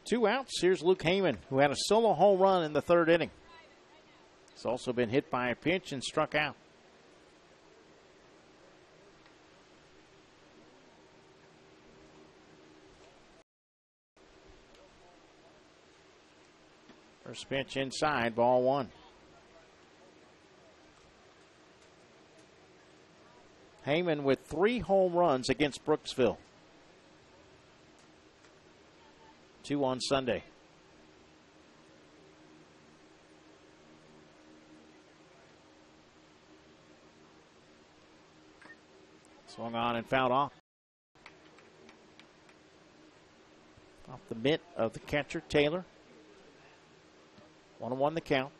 2 outs. Here's Luke Heyman, who had a solo home run in the 3rd inning. He's also been hit by a pitch and struck out. First pitch inside, ball 1. Heyman with 3 home runs against Brooksville. 2 on Sunday. Swung on and fouled off. Off the mitt of the catcher, Taylor. 1-1 the count.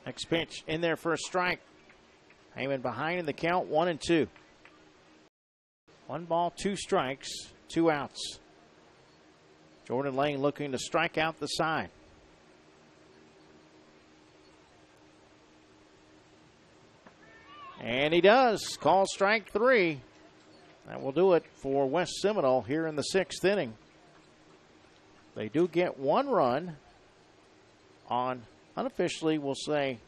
Next pitch in there for a strike. Heyman behind in the count, 1-2. 1 ball, 2 strikes 2 outs. Jordan Lane looking to strike out the side. And he does. Call strike 3. That will do it for West Seminole here in the 6th inning. They do get 1 run on, unofficially, we'll say,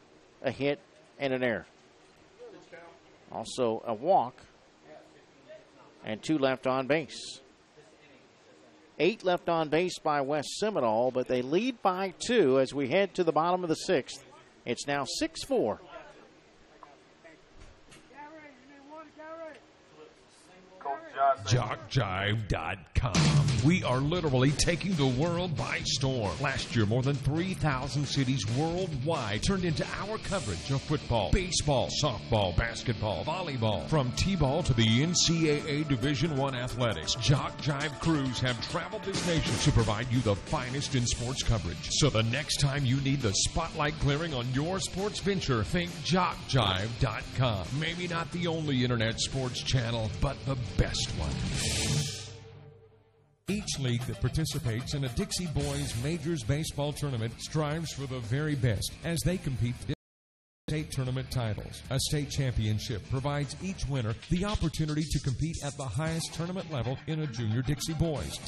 a hit and an error. Also a walk and 2 left on base. 8 left on base by West Seminole, but they lead by 2 as we head to the bottom of the 6th. It's now 6-4. JockJive.com. We are literally taking the world by storm. Last year, more than 3,000 cities worldwide turned into our coverage of football, baseball, softball, basketball, volleyball. From T-ball to the NCAA Division I athletics, JockJive crews have traveled this nation to provide you the finest in sports coverage. So the next time you need the spotlight clearing on your sports venture, think JockJive.com. Maybe not the only internet sports channel, but the best one. Each league that participates in a Dixie Boys Majors Baseball tournament strives for the very best as they compete for state tournament titles. A state championship provides each winner the opportunity to compete at the highest tournament level in a Junior Dixie Boys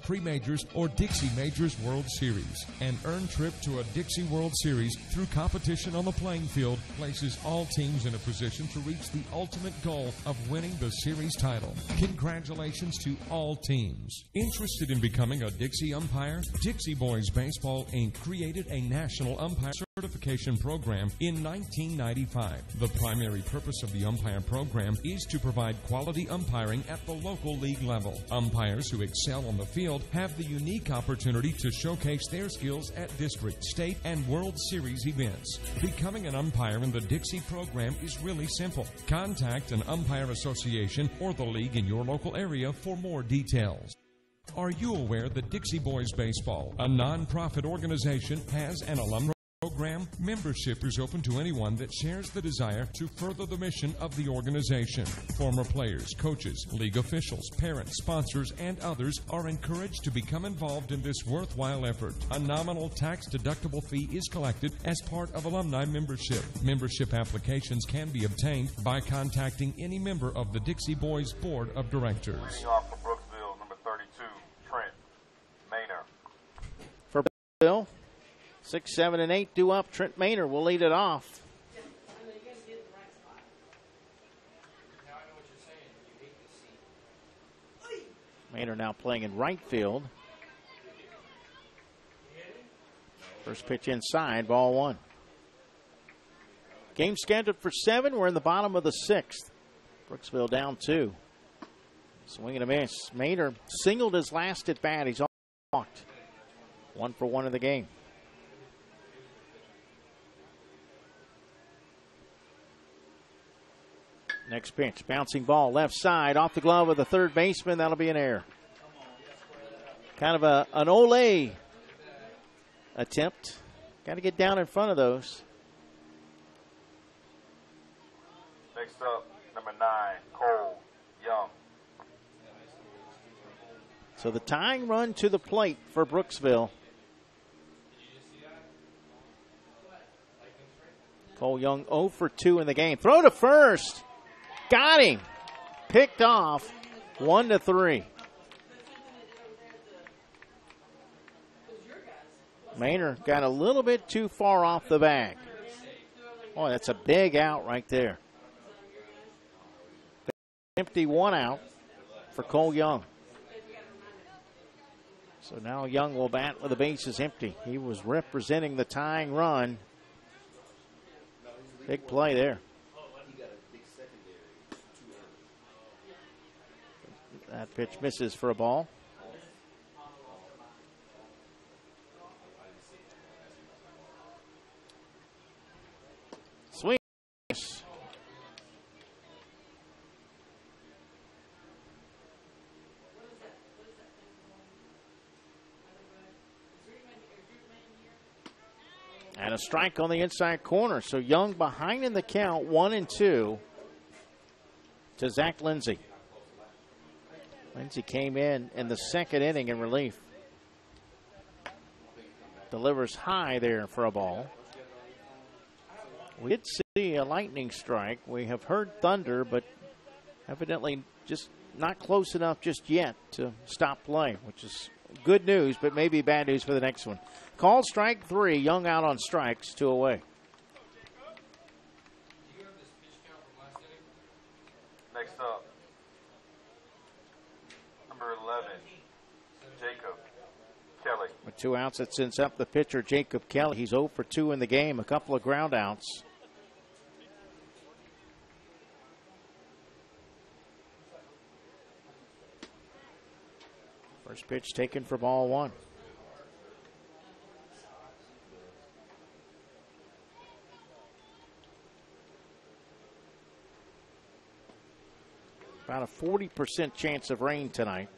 Pre-Majors, or Dixie Majors World Series. An earned trip to a Dixie World Series through competition on the playing field places all teams in a position to reach the ultimate goal of winning the series title. Congratulations to all teams. Interested in becoming a Dixie umpire? Dixie Boys Baseball, Inc. created a national umpire certification program in 1995. The primary purpose of the umpire program is to provide quality umpiring at the local league level. Umpires who excel on the field have the unique opportunity to showcase their skills at district, state, and World Series events. Becoming an umpire in the Dixie program is really simple. Contact an umpire association or the league in your local area for more details. Are you aware that Dixie Boys Baseball, a non-profit organization, has an alumni program? Membership is open to anyone that shares the desire to further the mission of the organization. Former players, coaches, league officials, parents, sponsors, and others are encouraged to become involved in this worthwhile effort. A nominal tax-deductible fee is collected as part of alumni membership. Membership applications can be obtained by contacting any member of the Dixie Boys Board of Directors. Leading off for Brooksville, number 32, Trent Maynor. For Bill, 6, 7, and 8 due up. Trent Maynor will lead it off. Maynor now playing in right field. First pitch inside, ball 1. Game scheduled for 7. We're in the bottom of the 6th. Brooksville down 2. Swing and a miss. Maynor singled his last at bat. He's walked. 1 for 1 in the game. Next pitch, bouncing ball, left side, off the glove of the third baseman. That'll be an error. Kind of an Ole attempt. Got to get down in front of those. Next up, number 9, Cole Young. So the tying run to the plate for Brooksville. Cole Young 0 for 2 in the game. Throw to first. Got him. Picked off. 1-3. Maynor got a little bit too far off the bag. Boy, that's a big out right there. Empty 1 out for Cole Young. So now Young will bat with the bases empty. He was representing the tying run. Big play there. That pitch misses for a ball. Swing. And a strike on the inside corner. So Young behind in the count, 1-2 to Zach Lindsay. Lindsey came in the second inning in relief. Delivers high there for a ball. We did see a lightning strike. We have heard thunder, but evidently just not close enough just yet to stop play, which is good news, but maybe bad news for the next one. Called strike 3. Young out on strikes, 2 away. Next up, number 11, Jacob Kelly. With 2 outs, it sends up the pitcher, Jacob Kelly. He's 0 for 2 in the game, a couple of ground outs. First pitch taken for ball 1. About a 40% chance of rain tonight.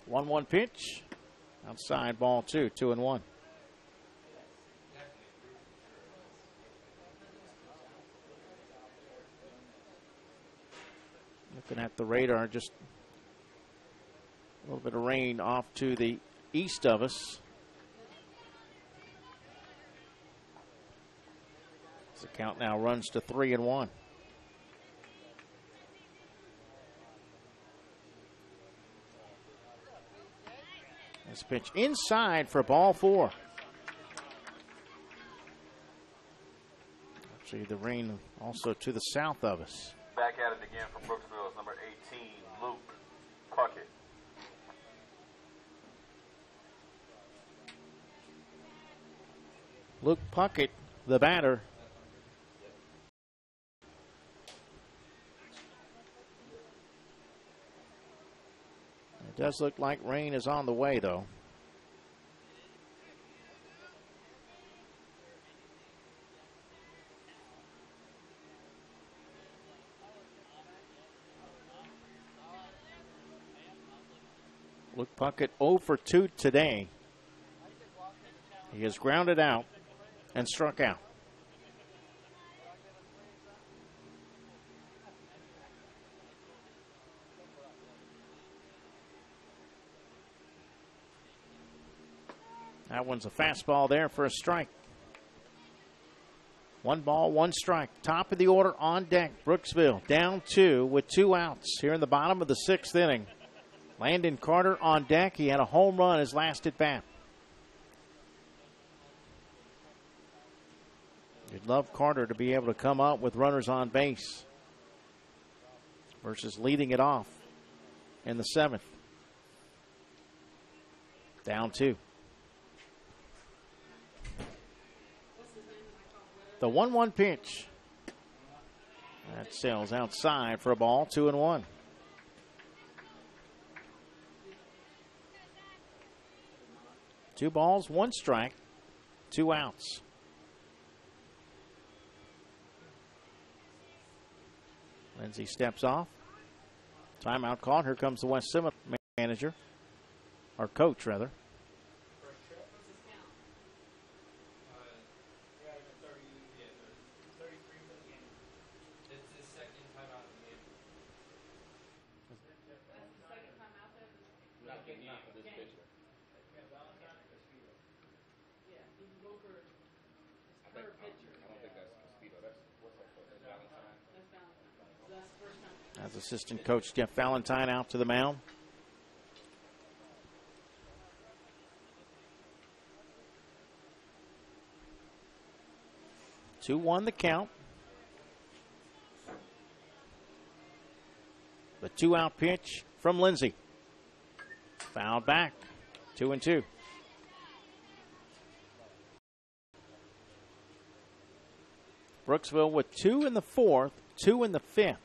One pitch. Outside ball 2, 2-1. Looking at the radar, just a little bit of rain off to the east of us. The count now runs to 3-1. This pitch inside for ball 4. Actually, the rain also to the south of us. Back at it again for Brooksville is number 18, Luke Puckett. Luke Puckett, the batter. It does look like rain is on the way, though. Luke Puckett 0 for 2 today. He is grounded out and struck out. That one's a fastball there for a strike. 1 ball, 1 strike. Top of the order on deck. Brooksville down 2 with 2 outs here in the bottom of the 6th inning. Landon Carter on deck. He had a home run his last at bat. You'd love Carter to be able to come up with runners on base versus leading it off in the 7th. Down 2. The 1-1 pitch. That sails outside for a ball, 2-1. Two balls, 1 strike, 2 outs. Lindsey steps off. Timeout called. Here comes the West Seminole manager, or coach, rather. As assistant coach Jeff Valentine out to the mound. Two 2-1 the count. The 2-out pitch from Lindsey. Fouled back. 2-2. Brooksville with 2 in the 4th, 2 in the 5th.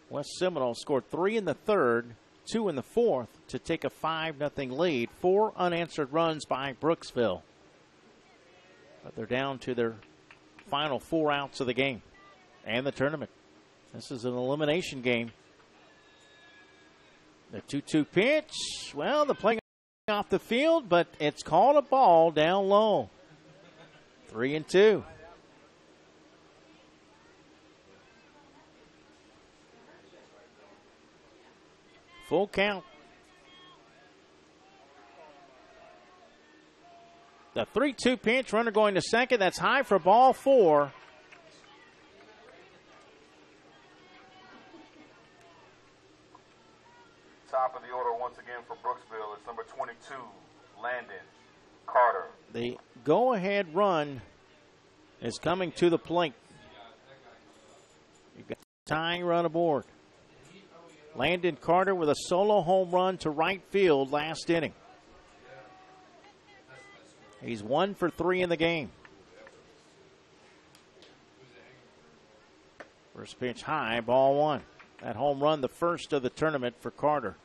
West Seminole scored 3 in the 3rd, 2 in the 4th to take a 5-0 lead. 4 unanswered runs by Brooksville. But they're down to their final 4 outs of the game and the tournament. This is an elimination game. The 2-2 pitch. Well, the play off the field, but it's called a ball down low. 3-2. Full count. The 3-2 pitch, runner going to second. That's high for ball 4. Top of the order once again for Brooksville is number 22, Landon Carter. The go-ahead run is coming to the plate. You've got a tying run aboard. Landon Carter with a solo home run to right field last inning. He's 1 for 3 in the game. First pitch high, ball 1. That home run, the first of the tournament for Carter.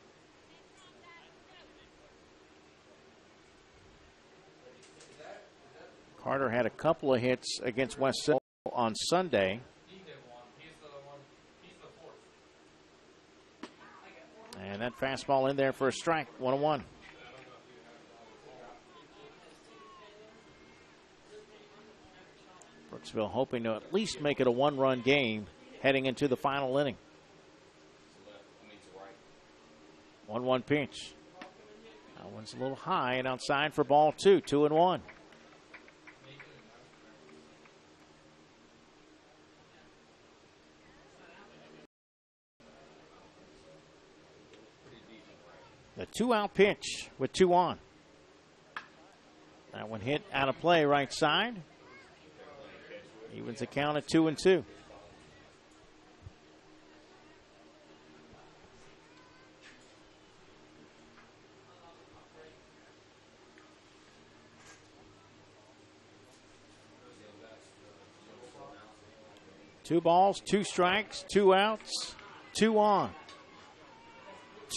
Carter had a couple of hits against West Seminole on Sunday. And that fastball in there for a strike, 1-1. Brooksville hoping to at least make it a 1-run game heading into the final inning. 1-1 pitch. That one's a little high and outside for ball 2, 2-1. The 2-out pitch with 2 on. That one hit out of play right side. Evens the count at 2-2. Two balls, 2 strikes, 2 outs, 2 on.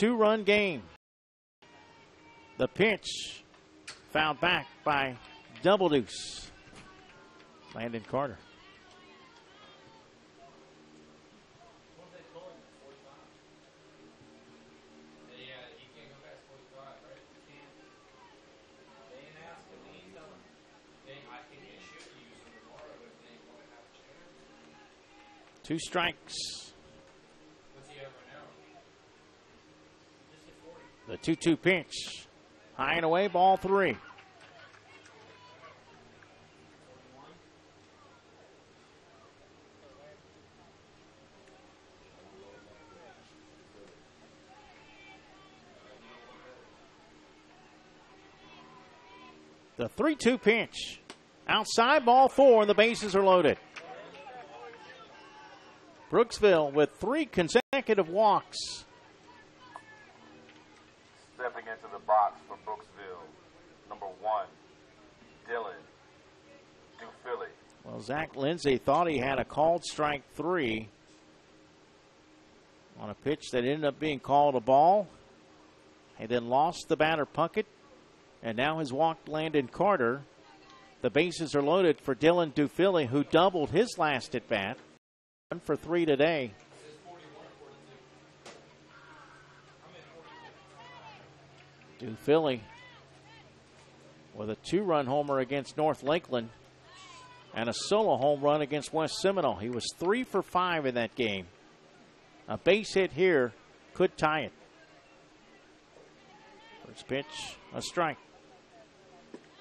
2-run game. The pitch fouled back by Double Deuce. Landon Carter. Two strikes. The 2-2 pitch. High and away, ball 3. The 3-2 pitch. Outside, ball 4, and the bases are loaded. Brooksville with 3 consecutive walks. Stepping into the box for Brooksville, number 1, Dylan Dufilly. Well, Zach Lindsay thought he had a called strike 3 on a pitch that ended up being called a ball. He then lost the batter Puckett, and now has walked Landon Carter. The bases are loaded for Dylan Dufilly, who doubled his last at bat. 1 for 3 today. Dufilly with a 2-run homer against North Lakeland and a solo home run against West Seminole. He was 3 for 5 in that game. A base hit here could tie it. First pitch, a strike.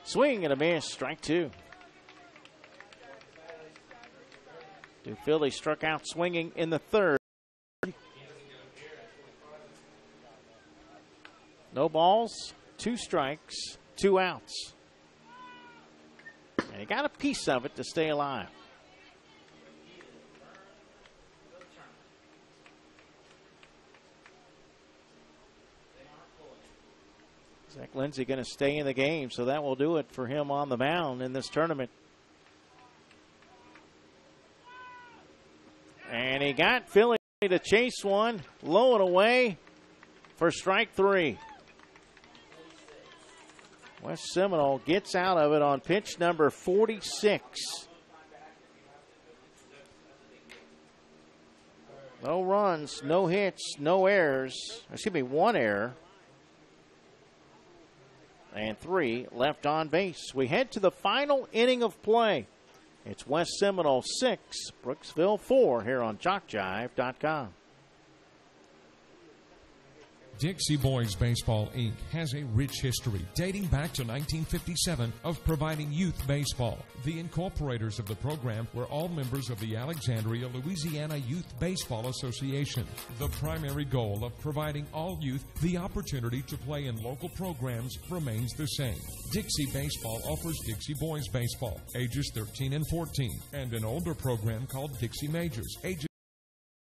Swing and a miss, strike 2. Dufilly struck out swinging in the 3rd. No balls, 2 strikes, 2 outs. And he got a piece of it to stay alive. Zach Lindsay going to stay in the game, so that will do it for him on the mound in this tournament. And he got Philly to chase one, low and away for strike 3. West Seminole gets out of it on pitch number 46. No runs, no hits, no errors. Excuse me, 1 error. and 3 left on base. We head to the final inning of play. It's West Seminole 6, Brooksville 4 here on JockJive.com. Dixie Boys Baseball, Inc. has a rich history dating back to 1957 of providing youth baseball. The incorporators of the program were all members of the Alexandria, Louisiana Youth Baseball Association. The primary goal of providing all youth the opportunity to play in local programs remains the same. Dixie Baseball offers Dixie Boys Baseball, ages 13 and 14, and an older program called Dixie Majors, ages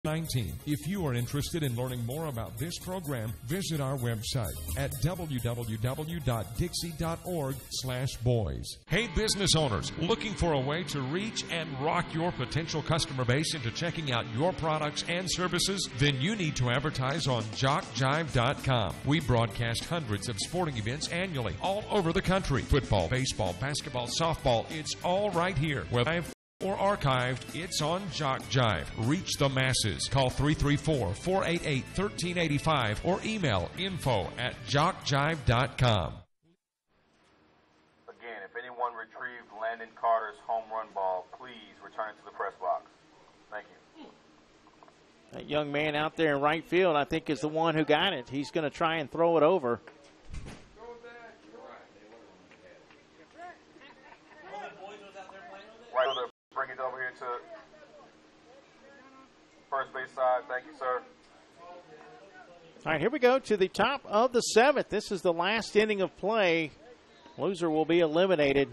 19. If you are interested in learning more about this program, visit our website at www.dixie.org/boys. Hey, business owners, looking for a way to reach and rock your potential customer base into checking out your products and services? Then you need to advertise on JockJive.com. We broadcast hundreds of sporting events annually all over the country. Football, baseball, basketball, softball, it's all right here. Whether or archived, it's on JockJive. Reach the masses. Call 334-488-1385 or email info@jockjive.com. Again, if anyone retrieved Landon Carter's home run ball, please return it to the press box. Thank you. That young man out there in right field, I think, is the one who got it. He's going to try and throw it over. Right over. Bring it over here to first base side. Thank you, sir. All right, here we go to the top of the 7th. This is the last inning of play. Loser will be eliminated.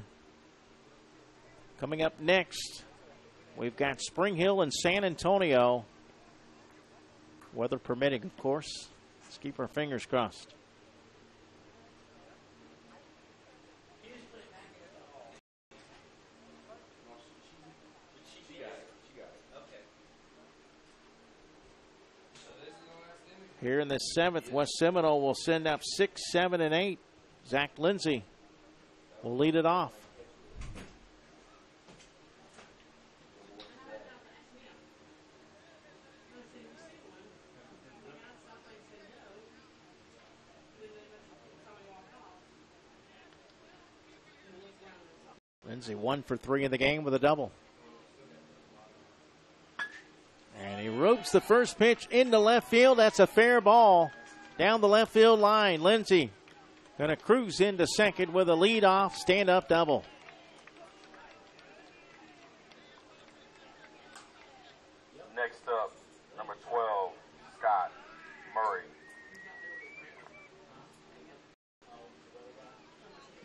Coming up next, we've got Spring Hill and San Antonio. Weather permitting, of course. Let's keep our fingers crossed. Here in the 7th, West Seminole will send up 6, 7, and 8. Zach Lindsay will lead it off. Lindsay 1 for 3 in the game with a double. And he ropes the first pitch into left field. That's a fair ball down the left field line. Lindsay going to cruise into second with a leadoff stand-up double. Next up, number 12, Scott Murray.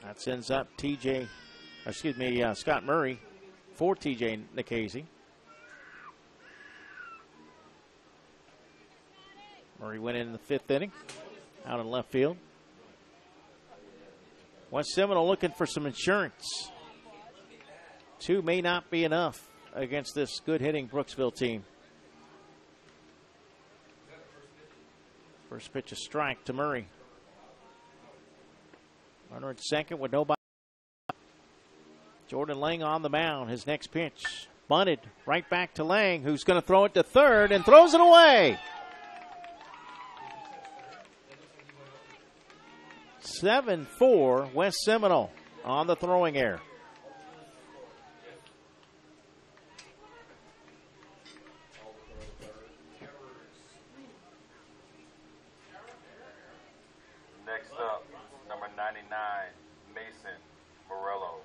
That sends up Scott Murray for TJ Nikhazy. Murray went in the 5th inning, out in left field. West Seminole looking for some insurance. 2 may not be enough against this good-hitting Brooksville team. First pitch, a strike to Murray. Runner at second with nobody. Jordan Lang on the mound. His next pitch, bunted right back to Lang, who's going to throw it to third and throws it away. 7-4 West Seminole on the throwing error. Next up, number 99, Mason Morello.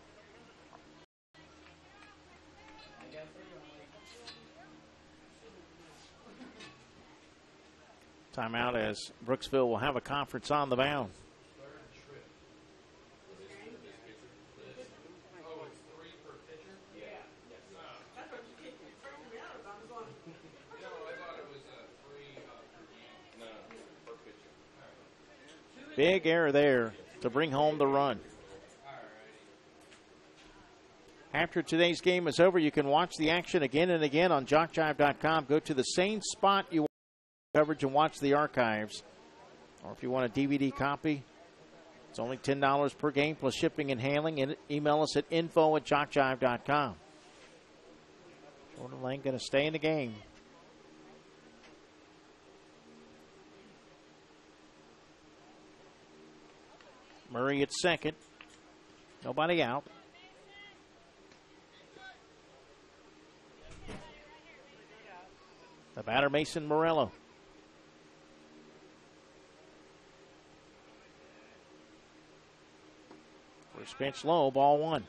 Timeout as Brooksville will have a conference on the mound. Big error there to bring home the run. After today's game is over, you can watch the action again and again on JockJive.com. Go to the same spot you want coverage and watch the archives. Or if you want a DVD copy, it's only $10 per game plus shipping and handling. And email us at info@JockJive.com. Jordan Lang going to stay in the game. Murray at second. Nobody out. The batter, Mason Morello. First pitch low, ball one.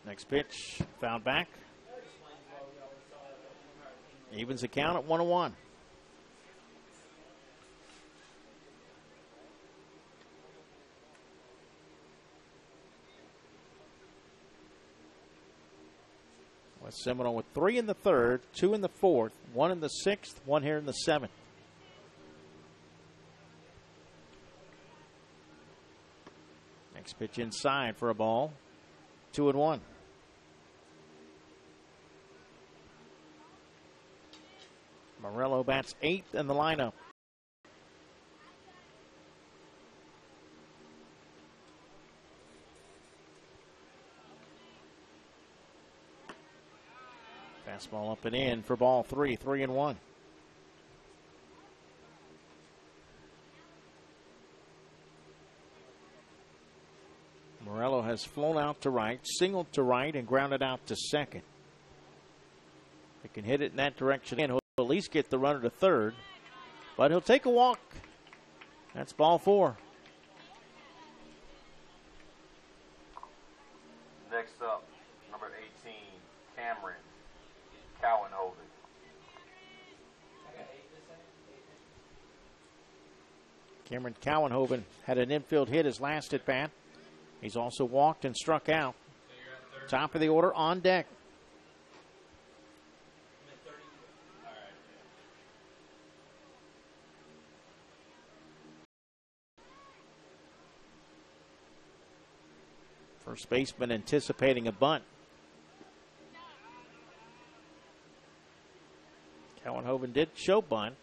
Next pitch, fouled back. Evens the count at 1-1. West Seminole with 3 in the third, 2 in the fourth, 1 in the sixth, 1 here in the seventh. Next pitch inside for a ball. 2-1. Morello bats 8th in the lineup. Fastball up and in for ball 3, 3-1. Morello has flown out to right, singled to right, and grounded out to second. He can hit it in that direction, and he'll at least get the runner to third, but he'll take a walk. That's ball 4. Next up, number 18, Cameron Cowanhoven. Cameron Cowanhoven had an infield hit his last at bat. He's also walked and struck out. Top of the order on deck. First baseman anticipating a bunt. Cowanhoven did show bunt.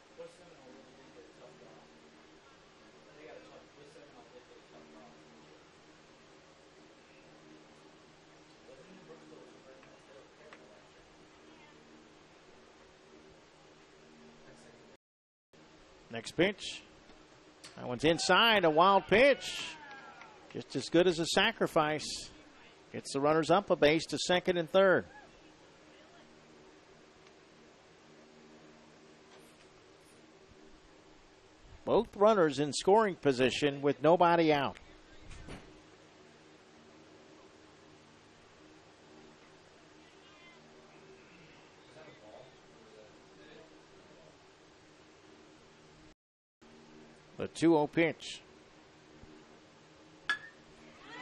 Next pitch. That one's inside, a wild pitch. Just as good as a sacrifice. Gets the runners up a base to second and third. Both runners in scoring position with nobody out. The 2-0 pitch.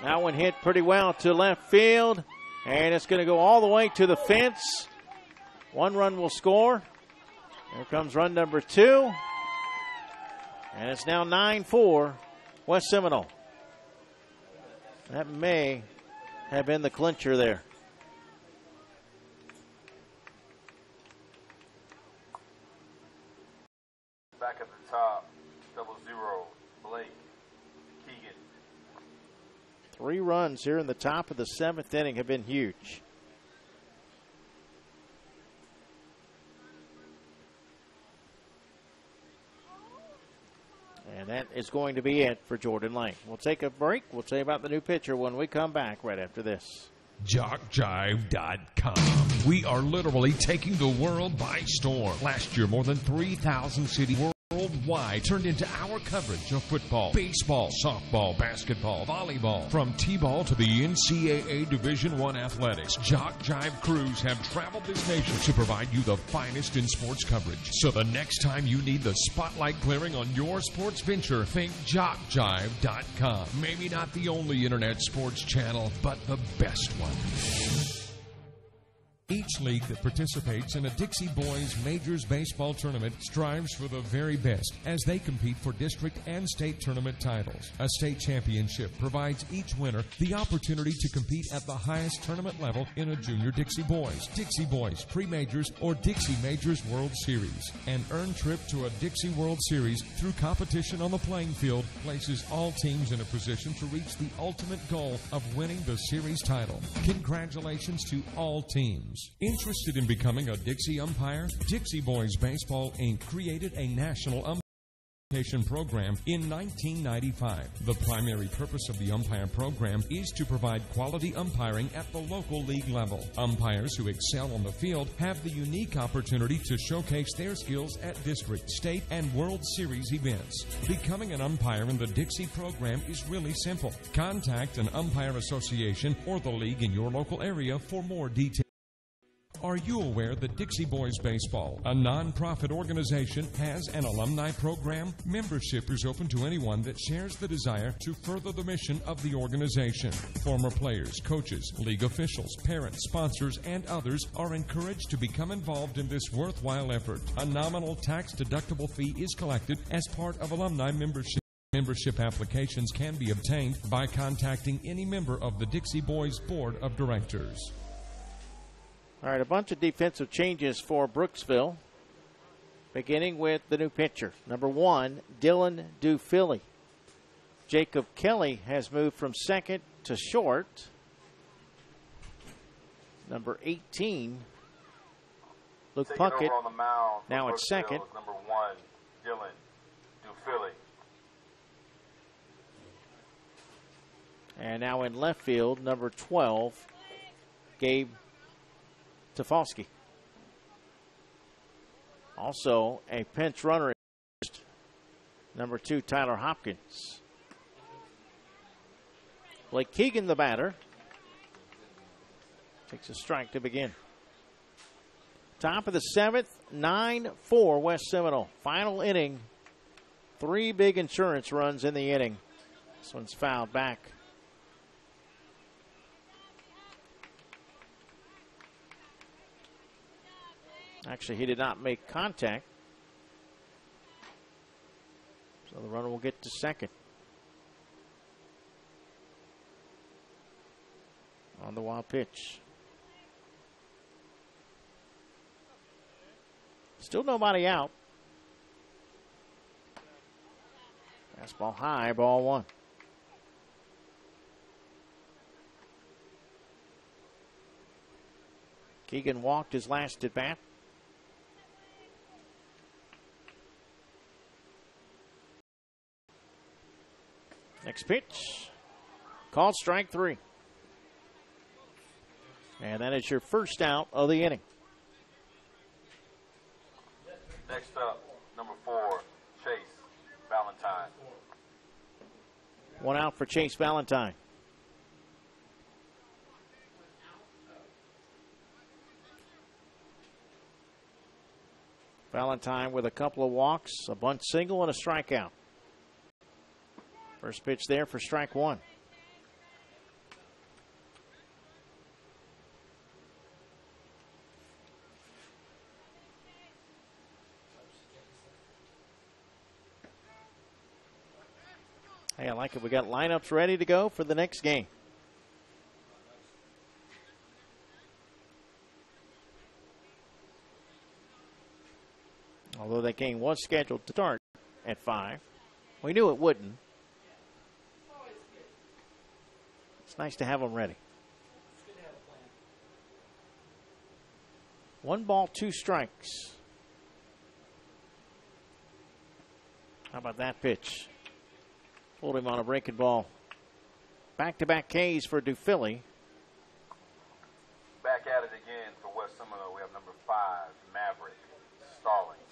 That one hit pretty well to left field, and it's going to go all the way to the fence. 1 run will score. Here comes run number 2. And it's now 9-4, West Seminole. That may have been the clincher there. Back at the top, 0-0, Blake Keegan. 3 runs here in the top of the 7th inning have been huge. And that is going to be it for Jordan Lane. We'll take a break. We'll tell you about the new pitcher when we come back right after this. JockJive.com. We are literally taking the world by storm. Last year, more than 3,000 cities worldwide turned into our coverage of football, baseball, softball, basketball, volleyball. From T-ball to the NCAA Division I athletics, JockJive crews have traveled this nation to provide you the finest in sports coverage. So the next time you need the spotlight glaring on your sports venture, think JockJive.com. Maybe not the only internet sports channel, but the best one. Each league that participates in a Dixie Boys Majors Baseball tournament strives for the very best as they compete for district and state tournament titles. A state championship provides each winner the opportunity to compete at the highest tournament level in a Junior Dixie Boys, Pre-Majors, or Dixie Majors World Series. An earned trip to a Dixie World Series through competition on the playing field places all teams in a position to reach the ultimate goal of winning the series title. Congratulations to all teams. Interested in becoming a Dixie umpire? Dixie Boys Baseball, Inc. created a national umpiring program in 1995. The primary purpose of the umpire program is to provide quality umpiring at the local league level. Umpires who excel on the field have the unique opportunity to showcase their skills at district, state, and World Series events. Becoming an umpire in the Dixie program is really simple. Contact an umpire association or the league in your local area for more details. Are you aware that Dixie Boys Baseball, a non-profit organization, has an alumni program? Membership is open to anyone that shares the desire to further the mission of the organization. Former players, coaches, league officials, parents, sponsors, and others are encouraged to become involved in this worthwhile effort. A nominal tax-deductible fee is collected as part of alumni membership. Membership applications can be obtained by contacting any member of the Dixie Boys Board of Directors. All right, a bunch of defensive changes for Brooksville, beginning with the new pitcher. Number 1, Dylan Dufilly. Jacob Kelly has moved from second to short. Number 18, Luke Puckett, now at second. Number 1, Dylan Dufilly. And now in left field, number 12, Gabe Tafalski. Also a pinch runner, number 2, Tyler Hopkins. Blake Keegan, the batter, takes a strike to begin. Top of the 7th, 9-4 West Seminole. Final inning, 3 big insurance runs in the inning. This one's fouled back. Actually, he did not make contact. So the runner will get to second. On the wild pitch. Still nobody out. Fastball high, ball 1. Keegan walked his last at bat. Next pitch, called strike 3. And that is your first out of the inning. Next up, number 4, Chase Valentine. 1 out for Chase Valentine. Valentine with a couple of walks, a bunt single, and a strikeout. First pitch there for strike 1. Hey, I like it. We got lineups ready to go for the next game. Although that game was scheduled to start at 5. We knew it wouldn't. It's nice to have them ready. 1 ball, 2 strikes. How about that pitch? Pulled him on a breaking ball. Back-to-back Ks for Dufilly. Back at it again for West Seminole. We have number 5, Maverick Stallings.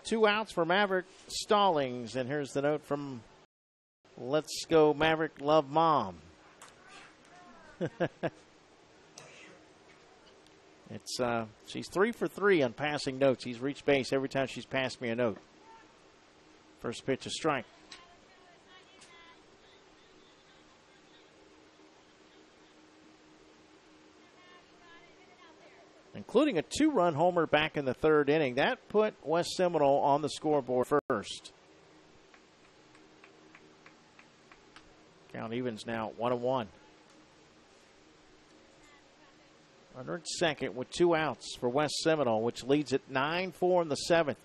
2 outs for Maverick Stallings. And here's the note from Let's Go Maverick Love Mom. She's 3 for 3 on passing notes. He's reached base every time she's passed me a note. First pitch, a strike. including a 2-run homer back in the 3rd inning. That put West Seminole on the scoreboard first. Count evens now 1-1. Under at second with 2 outs for West Seminole, which leads at 9-4 in the 7th.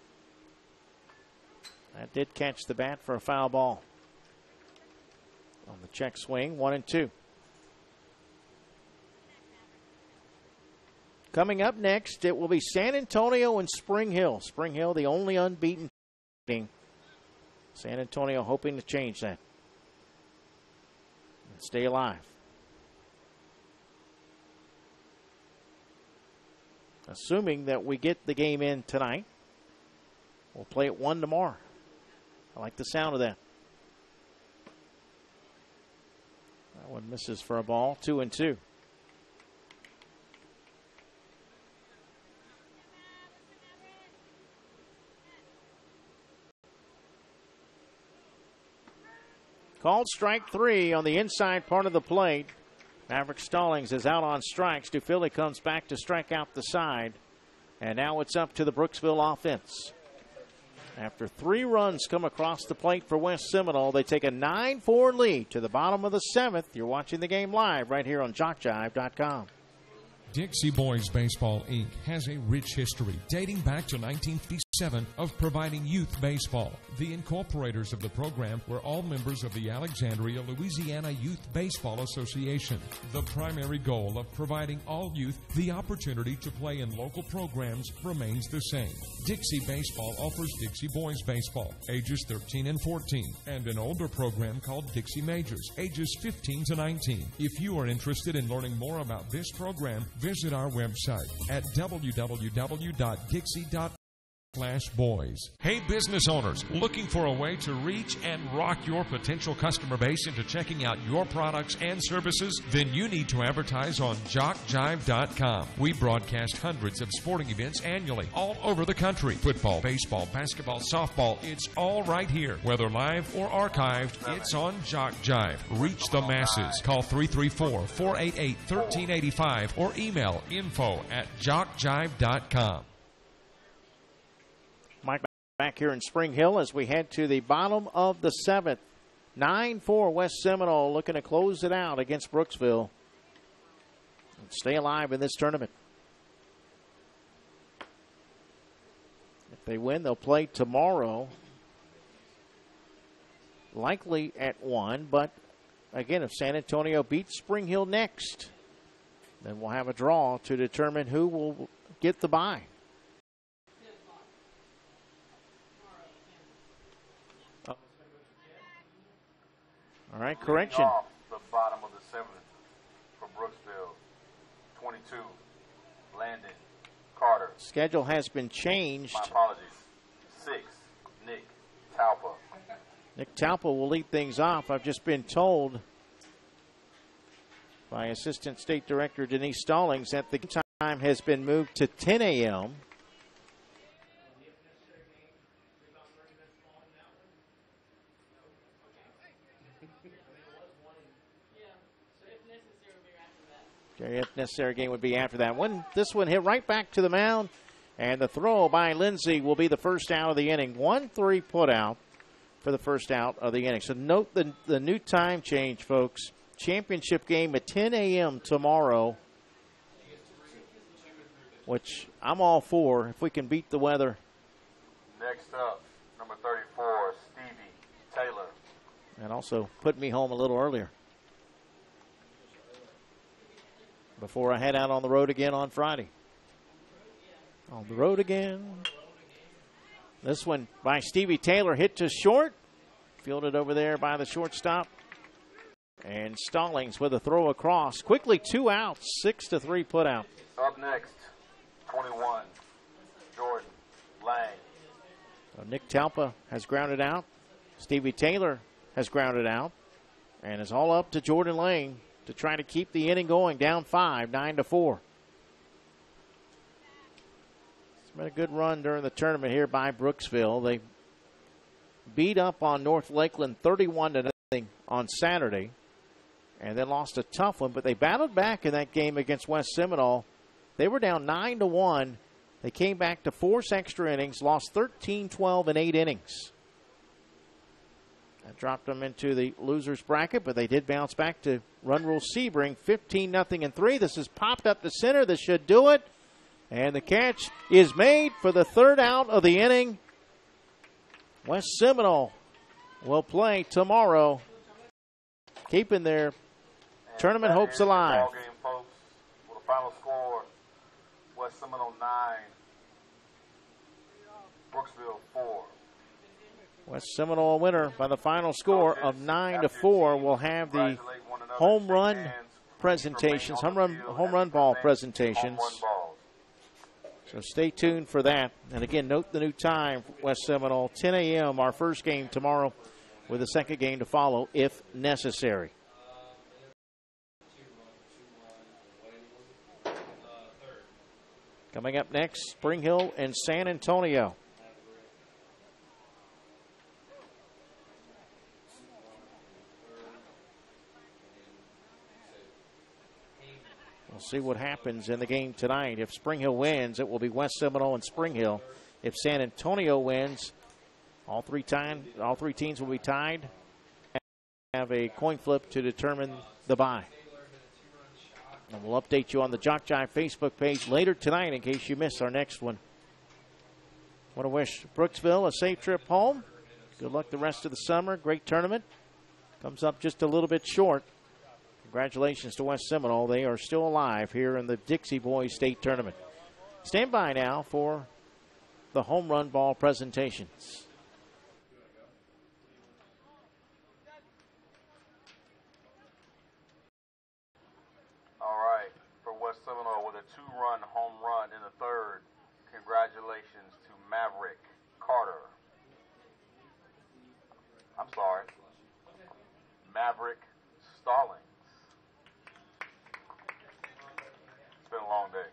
That did catch the bat for a foul ball. On the check swing, 1-2. Coming up next, it will be San Antonio and Spring Hill. Spring Hill, the only unbeaten team. San Antonio hoping to change that and stay alive. Assuming that we get the game in tonight, we'll play at 1 tomorrow. I like the sound of that. That one misses for a ball, 2-2. Called strike 3 on the inside part of the plate. Maverick Stallings is out on strikes. Dufilli comes back to strike out the side. And now it's up to the Brooksville offense. After 3 runs come across the plate for West Seminole, they take a 9-4 lead to the bottom of the 7th. You're watching the game live right here on JockJive.com. Dixie Boys Baseball, Inc. has a rich history dating back to 1957 of providing youth baseball. The incorporators of the program were all members of the Alexandria, Louisiana Youth Baseball Association. The primary goal of providing all youth the opportunity to play in local programs remains the same. Dixie Baseball offers Dixie Boys Baseball, ages 13 and 14, and an older program called Dixie Majors, ages 15 to 19. If you are interested in learning more about this program, visit our website at www.dixie.boys. Hey, business owners, looking for a way to reach and rock your potential customer base into checking out your products and services? Then you need to advertise on JockJive.com. We broadcast hundreds of sporting events annually all over the country. Football, baseball, basketball, softball, it's all right here. Whether live or archived, it's on JockJive. Reach the masses. Call 334-488-1385 or email info@JockJive.com. Mike back here in Spring Hill as we head to the bottom of the 7th. 9-4 West Seminole looking to close it out against Brooksville and stay alive in this tournament. If they win, they'll play tomorrow, likely at 1. But again, if San Antonio beats Spring Hill next, then we'll have a draw to determine who will get the bye. All right, correction. Off the bottom of the 7th for Brooksville, 22, Landon Carter. Schedule has been changed. My apologies. 6, Nick Talpa. Nick Talpa will lead things off. I've just been told by Assistant State Director Denise Stallings that the time has been moved to 10 a.m. If necessary, game would be after that one. This one hit right back to the mound, and the throw by Lindsay will be the first out of the inning. 1-3 put out for the first out of the inning. So note the new time change, folks. Championship game at 10 a.m. tomorrow, which I'm all for if we can beat the weather. Next up, number 34, Stevie Taylor. And also put me home a little earlier before I head out on the road again on Friday. On the road again. This one by Stevie Taylor, hit to short. Fielded over there by the shortstop. And Stallings with a throw across. Quickly 2 outs, 6-3 put out. Up next, 21, Jordan Lang. So Nick Talpa has grounded out. Stevie Taylor has grounded out. And it's all up to Jordan Lang to try to keep the inning going, down 5, 9-4. It's been a good run during the tournament here by Brooksville. They beat up on North Lakeland 31-0 on Saturday, and then lost a tough one, but they battled back in that game against West Seminole They were down 9-1. They came back to force extra innings, lost 13-12 in 8 innings. That dropped them into the losers bracket, but they did bounce back to run rule Sebring, 15-0 in 3. This is popped up to center. This should do it. And the catch is made for the 3rd out of the inning. West Seminole will play tomorrow, keeping their tournament hopes alive. Ball game, folks. With a final score, West Seminole 9, Brooksville 4. West Seminole, a winner by the final score of 9-4, will have the home run presentations, home run ball presentations. So stay tuned for that. And again, note the new time for West Seminole, 10 a.m., our first game tomorrow, with a second game to follow if necessary. Coming up next, Spring Hill and San Antonio. We'll see what happens in the game tonight. If Spring Hill wins, it will be West Seminole and Spring Hill. If San Antonio wins, all three teams will be tied and have a coin flip to determine the bye. And we'll update you on the JockJive Facebook page later tonight in case you miss our next one. Want to wish Brooksville a safe trip home. Good luck the rest of the summer. Great tournament. Comes up just a little bit short. Congratulations to West Seminole. They are still alive here in the Dixie Boys State Tournament. Stand by now for the home run ball presentations. All right, for West Seminole with a 2-run home run in the 3rd. Congratulations to Maverick Carter. I'm sorry, Maverick Stallings. It's been a long day.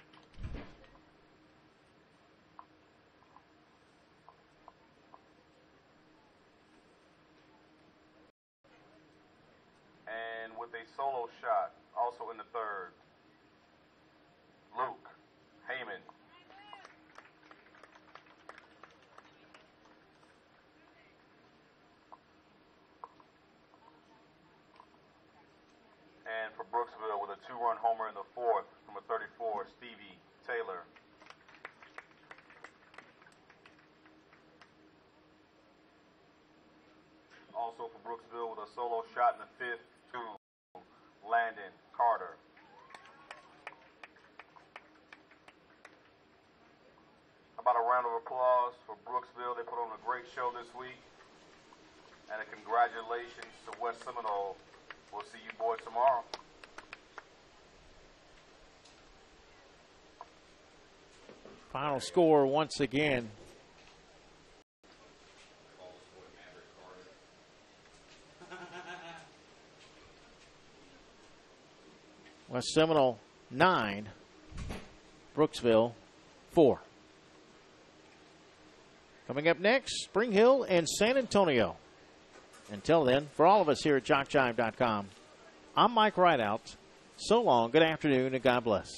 And with a solo shot, also in the 3rd, Luke Heyman. And for Brooksville with a 2-run homer in the 4th, number 34, Stevie Taylor. Also for Brooksville with a solo shot in the 5th, to Landon Carter. How about a round of applause for Brooksville? They put on a great show this week. And a congratulations to West Seminole. We'll see you boys tomorrow. Final score once again. West Seminole 9, Brooksville 4. Coming up next, Spring Hill and San Antonio. Until then, for all of us here at JockJive.com, I'm Mike Rideout. So long, good afternoon, and God bless.